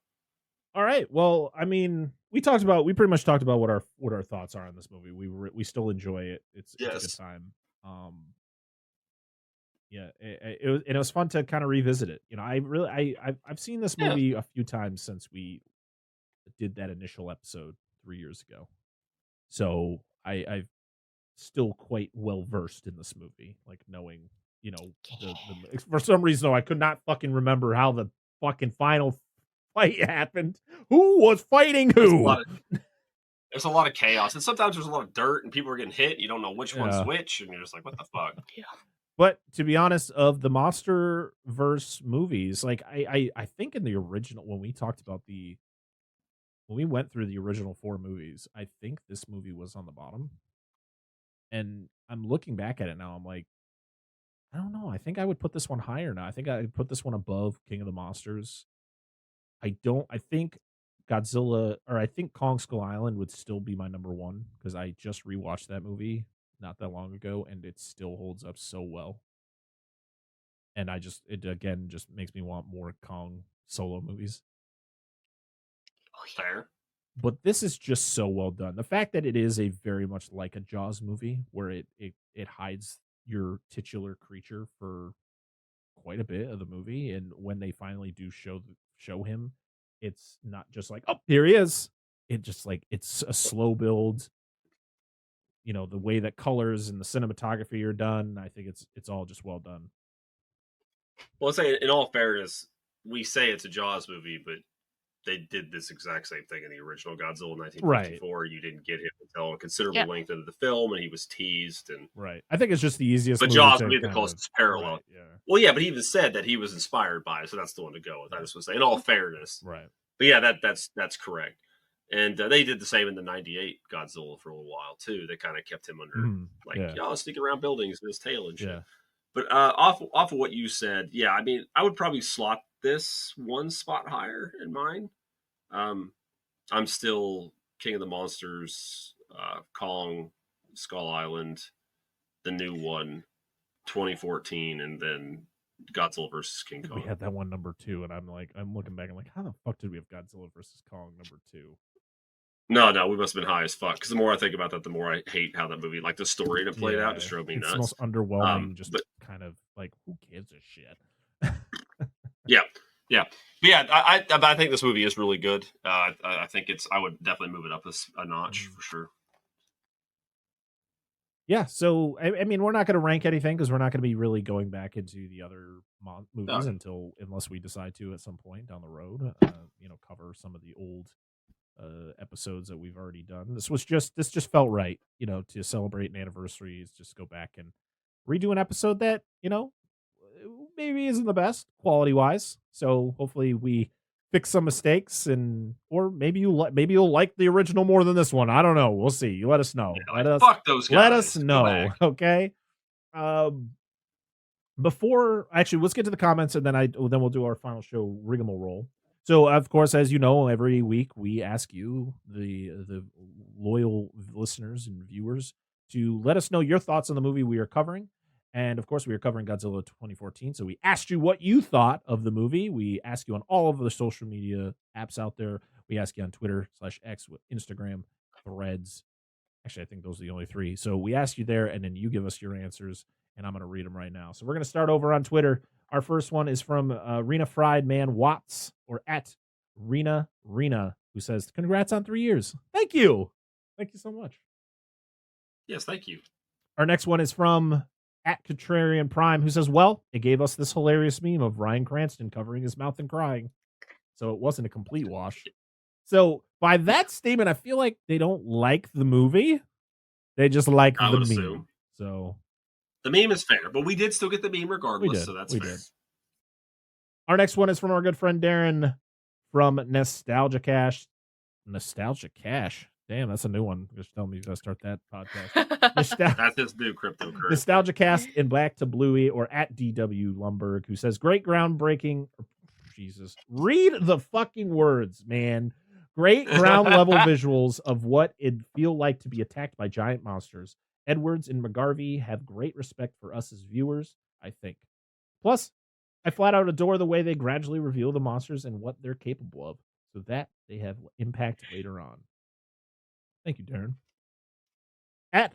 All right. Well, I mean, we pretty much talked about what our thoughts are on this movie. We still enjoy it. It's a good time. Yeah, it was fun to kind of revisit it. I've seen this movie a few times since we did that initial episode 3 years ago. So I've still quite well versed in this movie, like knowing, for some reason, I could not fucking remember how the fucking final fight happened. Who was fighting who? There's a lot of chaos, and sometimes there's a lot of dirt, and people are getting hit. You don't know which one's which, and you're just like, what the fuck? Yeah. But to be honest, of the MonsterVerse movies, like I think in the original, when we went through the original 4 movies, I think this movie was on the bottom. And I'm looking back at it now, I'm like, I don't know. I think I would put this one higher now. I think I would put this one above King of the Monsters. I think Godzilla, or I think Kong Skull Island would still be my number 1, because I just rewatched that movie not that long ago, and it still holds up so well. And it again just makes me want more Kong solo movies. Fair. But this is just so well done. The fact that it is a very much like a Jaws movie, where it hides your titular creature for quite a bit of the movie, and when they finally do show him, it's not just like, oh, here he is. It just like, it's a slow build. The way that colors and the cinematography are done, I think it's all just well done. Well, let's say, in all fairness, we say it's a Jaws movie, but they did this exact same thing in the original Godzilla 1954. Right. You didn't get him until a considerable length into the film, and he was teased. And right, I think it's just the easiest. But Jaws would be the closest parallel. Right, yeah. Well, yeah, but he even said that he was inspired by it, so that's the one to go with. I just was saying, in all fairness, right. But yeah, that's correct. And they did the same in the 98 Godzilla for a little while too. They kind of kept him under sneaking around buildings with his tail and shit. Yeah. But off of what you said, yeah, I mean, I would probably slot this 1 spot higher in mine. I'm still King of the Monsters, Kong, Skull Island, the new one, 2014, and then Godzilla versus King Kong. We had that one number 2, and I'm looking back, I'm like, how the fuck did we have Godzilla versus Kong number 2? No, we must have been high as fuck. Because the more I think about that, the more I hate how that movie, like the story that played out, just drove me nuts. It's the most underwhelming, kind of like, who gives a shit? Yeah. But yeah, I think this movie is really good. I think I would definitely move it up a notch for sure. Yeah, so I mean, we're not going to rank anything because we're not going to be really going back into the other movies unless we decide to at some point down the road. Cover some of the old episodes that we've already done. This just felt right, to celebrate an anniversary. Is just go back and redo an episode that maybe isn't the best quality wise. So hopefully we fix some mistakes, or maybe you'll like the original more than this one. I don't know. We'll see. You let us know. Fuck those guys. Let us know. Okay. Before, actually, let's get to the comments, and then we'll do our final show rigmarole. So, of course, as you know, every week we ask you, the loyal listeners and viewers, to let us know your thoughts on the movie we are covering. And, of course, we are covering Godzilla 2014. So we asked you what you thought of the movie. We ask you on all of the social media apps out there. We ask you on Twitter/X, Instagram, Threads. Actually, I think those are the only three. So we ask you there, and then you give us your answers, and I'm going to read them right now. So we're going to start over on Twitter. Our first one is from Rena Fried Man Watts, or at Rena, who says, "Congrats on 3 years." Thank you. Thank you so much. Yes, thank you. Our next one is from at Contrarian Prime, who says, "Well, it gave us this hilarious meme of Bryan Cranston covering his mouth and crying. So it wasn't a complete wash." So by that statement, I feel like they don't like the movie. They just like the meme. Assume. So the meme is fair, but we did still get the meme regardless, so that's fair. Our next one is from our good friend Darren from Nostalgia Cash. Nostalgia Cash. Damn, that's a new one. Just tell me you gotta start that podcast. That's his new cryptocurrency. Nostalgia Cast in Black to Bluey, or at DW Lumberg, who says, "Great groundbreaking." Jesus, read the fucking words, man. "Great ground level visuals of what it'd feel like to be attacked by giant monsters. Edwards and McGarvey have great respect for us as viewers, I think. Plus, I flat out adore the way they gradually reveal the monsters and what they're capable of, so that they have impact later on." Thank you, Darren. At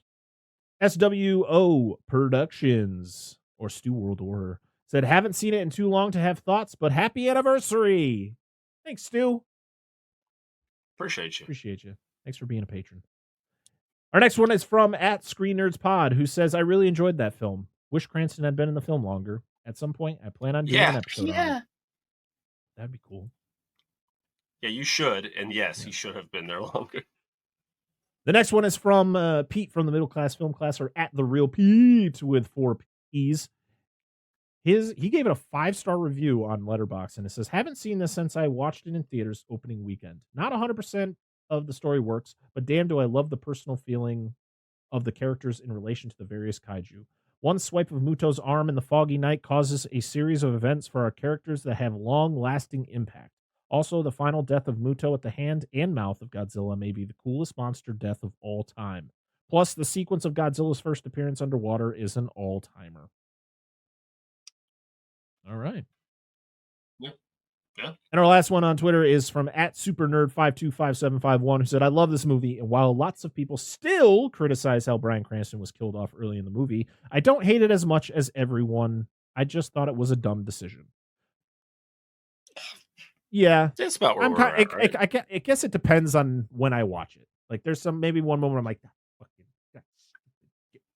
SWO Productions, or Stu World Order, said, "Haven't seen it in too long to have thoughts, but happy anniversary." Thanks, Stu. Appreciate you. Thanks for being a patron. Our next one is from at Screen Nerds Pod, who says, "I really enjoyed that film. Wish Cranston had been in the film longer. At some point, I plan on doing an episode on it." That'd be cool. Yeah, you should. And yes, he should have been there longer. The next one is from Pete from the Middle Class Film Class, or at The Real Pete with 4 P's. He gave it a 5-star review on Letterboxd, and it says, "Haven't seen this since I watched it in theaters opening weekend. Not 100% of the story works, but damn do I love the personal feeling of the characters in relation to the various kaiju. One swipe of Muto's arm in the foggy night causes a series of events for our characters that have long-lasting impact. Also, the final death of Muto at the hand and mouth of Godzilla may be the coolest monster death of all time. Plus, the sequence of Godzilla's first appearance underwater is an all-timer." All right. Yeah. And our last one on Twitter is from at SuperNerd525751, who said, "I love this movie, and while lots of people still criticize how Bryan Cranston was killed off early in the movie, I don't hate it as much as everyone. I just thought it was a dumb decision." Yeah. That's about where we're at, right? I guess it depends on when I watch it. Like, there's maybe one moment I'm like,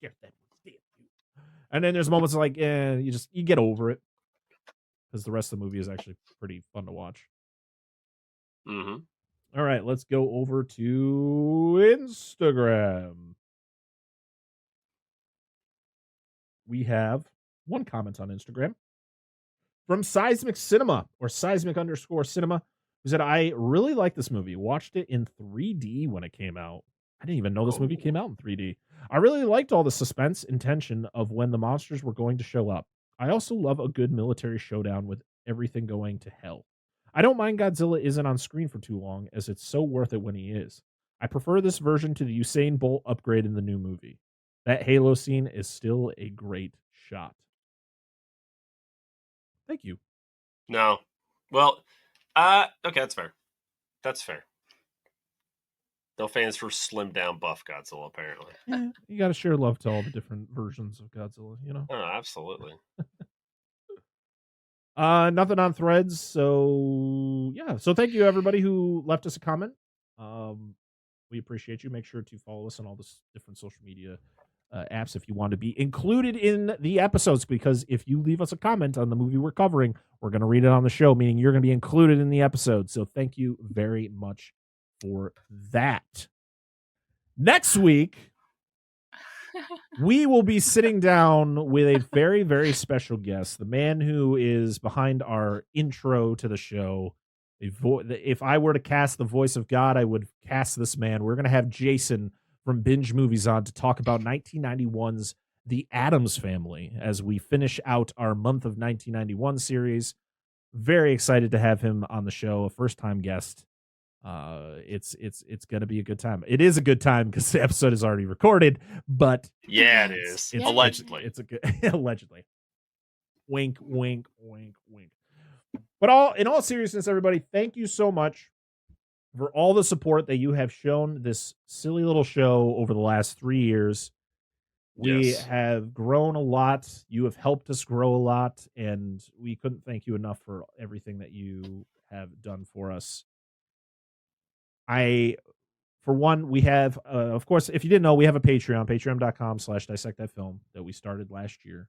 get that. And then there's moments like, you get over it. Because the rest of the movie is actually pretty fun to watch. Mm-hmm. All right, let's go over to Instagram. We have one comment on Instagram from Seismic Cinema, or Seismic_Cinema, who said, "I really like this movie. Watched it in 3D when it came out. I didn't even know this movie came out in 3D. I really liked all the suspense and tension of when the monsters were going to show up. I also love a good military showdown with everything going to hell. I don't mind Godzilla isn't on screen for too long, as it's so worth it when he is. I prefer this version to the Usain Bolt upgrade in the new movie. That Halo scene is still a great shot." Thank you. No. Well, okay, that's fair. No fans for slimmed down buff Godzilla, apparently. Yeah, you got to share love to all the different versions of Godzilla, you know? Oh, absolutely. Nothing on Threads, so yeah. So thank you everybody who left us a comment. We appreciate you. Make sure to follow us on all the different social media apps if you want to be included in the episodes, because if you leave us a comment on the movie we're covering, we're going to read it on the show, meaning you're going to be included in the episode. So thank you very much for that. Next week, we will be sitting down with a very, very special guest, the man who is behind our intro to the show. If I were to cast the voice of God, I would cast this man. We're going to have Jason from Binge Movies on to talk about 1991's The Addams Family as we finish out our month of 1991 series. Very excited to have him on the show, a first-time guest. It's gonna be a good time. It is a good time because the episode is already recorded, but yeah, it is. Allegedly. It's a good allegedly. Wink, wink, wink, wink. But in all seriousness, everybody, thank you so much for all the support that you have shown this silly little show over the last 3 years. We have grown a lot. You have helped us grow a lot, and we couldn't thank you enough for everything that you have done for us. For one, we have, of course, if you didn't know, we have a Patreon, patreon.com/Dissect That Film that we started last year.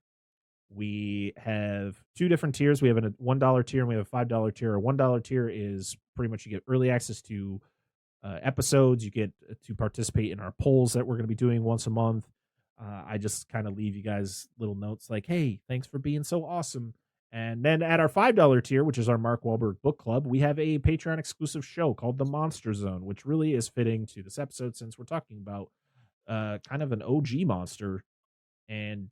We have 2 different tiers. We have a $1 tier and we have a $5 tier. Our $1 tier is pretty much you get early access to episodes. You get to participate in our polls that we're going to be doing once a month. I just kind of leave you guys little notes like, hey, thanks for being so awesome. And then at our $5 tier, which is our Mark Wahlberg book club, we have a Patreon exclusive show called The Monster Zone, which really is fitting to this episode since we're talking about kind of an OG monster. And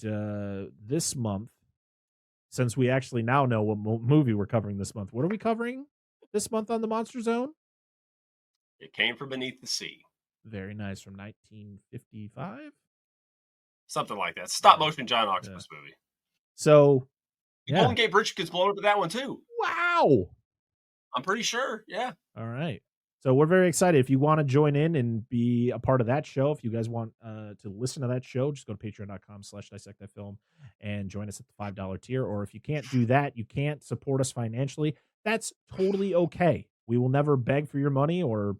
this month, since we actually now know what movie we're covering this month, what are we covering this month on The Monster Zone? It Came From Beneath the Sea. Very nice, from 1955? Something like that. Stop motion giant octopus movie. So, Golden Gate Bridge gets blown up at that one too. Wow. I'm pretty sure. Yeah. All right. So we're very excited. If you want to join in and be a part of that show, if you guys want to listen to that show, just go to patreon.com/Dissect That Film and join us at the $5 tier. Or if you can't do that, you can't support us financially, that's totally okay. We will never beg for your money or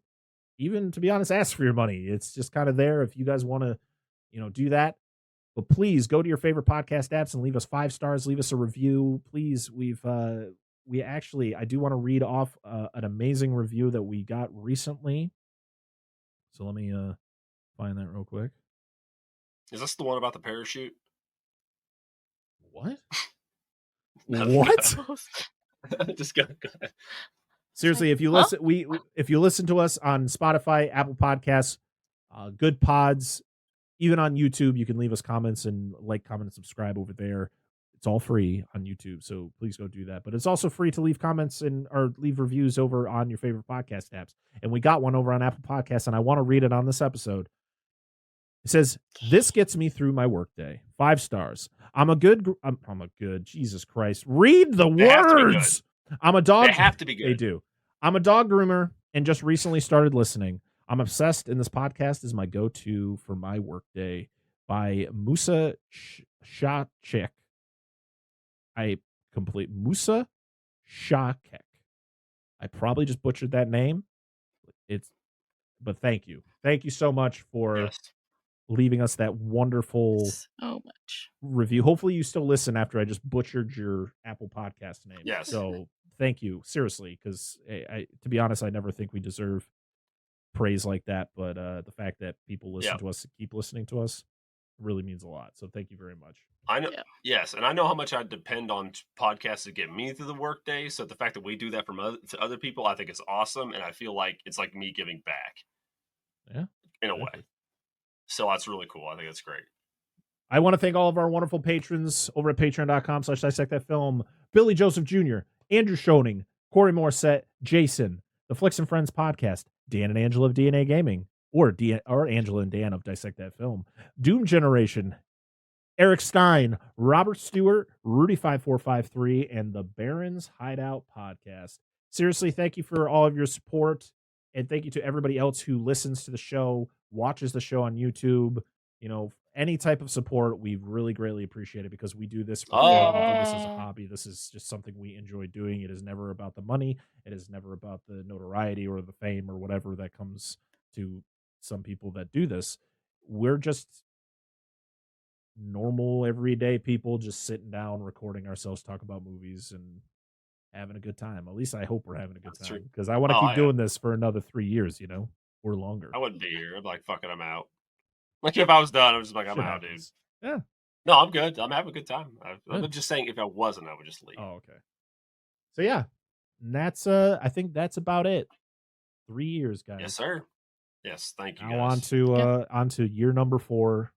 even, to be honest, ask for your money. It's just kind of there if you guys want to, do that. But please go to your favorite podcast apps and leave us 5 stars. Leave us a review. Please, I do want to read off an amazing review that we got recently. So let me find that real quick. Is this the one about the parachute? What? What? Just go ahead. Seriously, if you listen, if you listen to us on Spotify, Apple Podcasts, Good Pods, even on YouTube, you can leave us comments and comment, and subscribe over there. It's all free on YouTube, so please go do that. But it's also free to leave comments or leave reviews over on your favorite podcast apps. And we got one over on Apple Podcasts, and I want to read it on this episode. It says, "This gets me through my workday. 5 stars. I'm a good. Jesus Christ! Read the words. I'm a dog. They have to be good. They do. I'm a dog groomer and just recently started listening. I'm obsessed, and this podcast is my go-to for my workday." By Musa Shachek. Musa Shachek. I probably just butchered that name. But thank you. Thank you so much for leaving us that wonderful review. Hopefully you still listen after I just butchered your Apple Podcast name. Yes. So thank you, seriously, because to be honest, I never think we deserve praise like that. But the fact that people listen to us and keep listening to us really means a lot. So thank you very much. I know. Yes, and I know how much I depend on podcasts to get me through the workday. So the fact that we do that to other people, I think is awesome, and I feel like it's like me giving back. Yeah, in a way. So that's really cool. I think that's great. I want to thank all of our wonderful patrons over at patreon.com/Dissect That Film. Billy Joseph Jr., Andrew Schoening, Corey Morrissette, Jason, the Flicks and Friends podcast, Dan and Angela of DNA Gaming, or Angela and Dan of Dissect That Film, Doom Generation, Eric Stein, Robert Stewart, Rudy5453, and the Baron's Hideout podcast. Seriously, thank you for all of your support, and thank you to everybody else who listens to the show, watches the show on YouTube. Any type of support, we really greatly appreciate it, because we do this for fun. We do this as a hobby. This is just something we enjoy doing. It is never about the money. It is never about the notoriety or the fame or whatever that comes to some people that do this. We're just normal, everyday people just sitting down, recording ourselves, talk about movies, and having a good time. At least I hope we're having a good time, because I want to keep doing this for another 3 years, or longer. I wouldn't be here. I'm like, fucking, I'm out. Like if I was done, I was just like, I'm out, dude. Yeah. No, I'm good. I'm having a good time. I'm just saying, if I wasn't, I would just leave. Oh, okay. So yeah, and that's I think that's about it. 3 years, guys. Yes, sir. Yes, thank you. Now guys. on to year number 4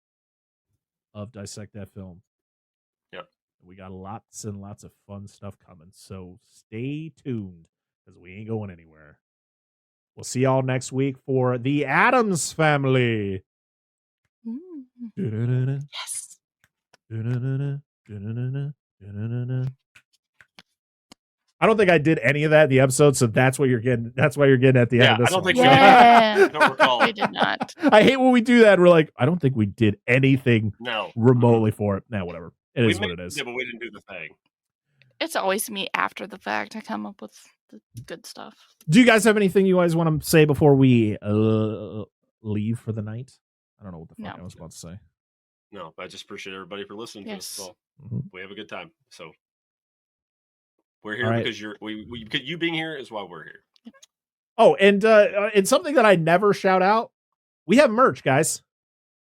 of Dissect That Film. Yep. We got lots and lots of fun stuff coming. So stay tuned because we ain't going anywhere. We'll see y'all next week for the Addams Family. Yes. I don't think I did any of that in the episode, so that's what you're getting. That's why you're getting at the end of this. I don't one. think Yeah. I don't recall. We did not. I hate when we do that. We're like, I don't think we did anything No. remotely for it. Nah, whatever. It We is what made- it is. Yeah, but we didn't do the thing. It's always me after the fact. I come up with the good stuff. Do you guys have anything you guys want to say before we leave for the night? I don't know what the fuck No. I was about to say. No, I just appreciate everybody for listening to us. Yes. So Mhm. we have a good time. So we're here All right. because you being here is why we're here. Oh, and something that I never shout out. We have merch, guys.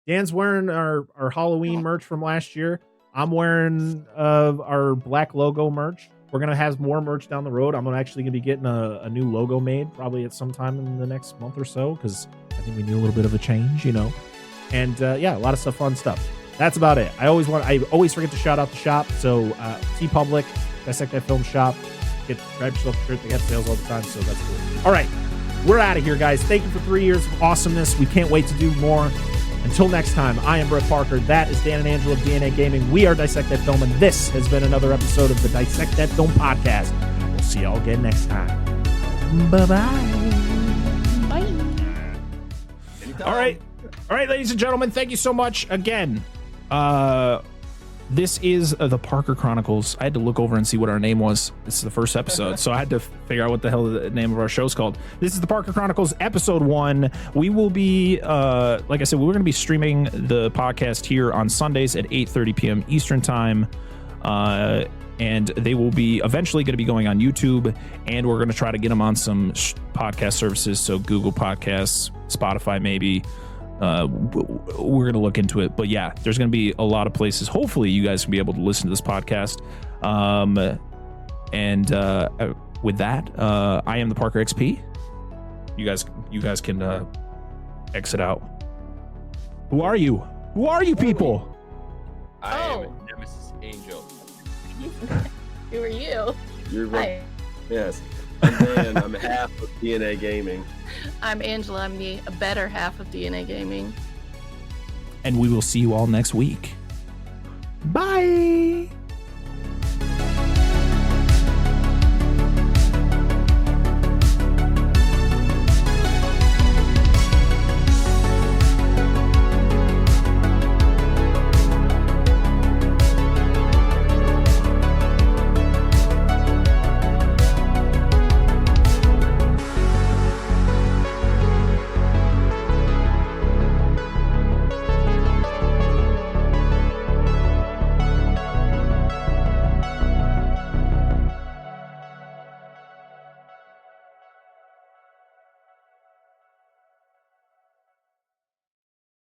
Dan's wearing our Halloween merch from last year. I'm wearing our black logo merch. We're gonna have more merch down the road. I'm actually gonna be getting a new logo made probably at some time in the next month or so because I think we need a little bit of a change, you know. And yeah, a lot of fun stuff. That's about it. I always forget to shout out the shop. So T Public, Dissect That Film shop. Grab yourself a shirt. They have sales all the time, so that's cool. All right, we're out of here, guys. Thank you for 3 years of awesomeness. We can't wait to do more. Until next time, I am Brett Parker. That is Dan and Angela of DNA Gaming. We are Dissect That Film, and this has been another episode of the Dissect That Film podcast. We'll see y'all again next time. Bye-bye. Bye. All right, ladies and gentlemen, thank you so much again. This is the Parker Chronicles. I had to look over and see what our name was. This is the first episode, so I had to figure out what the hell the name of our show's called. This is the Parker Chronicles, episode 1. We will be, like I said, we're going to be streaming the podcast here on Sundays at 8:30 p.m. Eastern Time. And they will be eventually going to be going on YouTube, and we're going to try to get them on some podcast services, so Google Podcasts, Spotify maybe. We're going to look into it, but yeah, there's going to be a lot of places. Hopefully you guys can be able to listen to this podcast. And with that, I am the Parker XP. You guys can exit out. Who are you? Who are you people? I am Nemesis Angel. Who are you? You're Hi. Yes. And then I'm half of DNA Gaming. I'm Angela. I'm the better half of DNA Gaming. And we will see you all next week. Bye.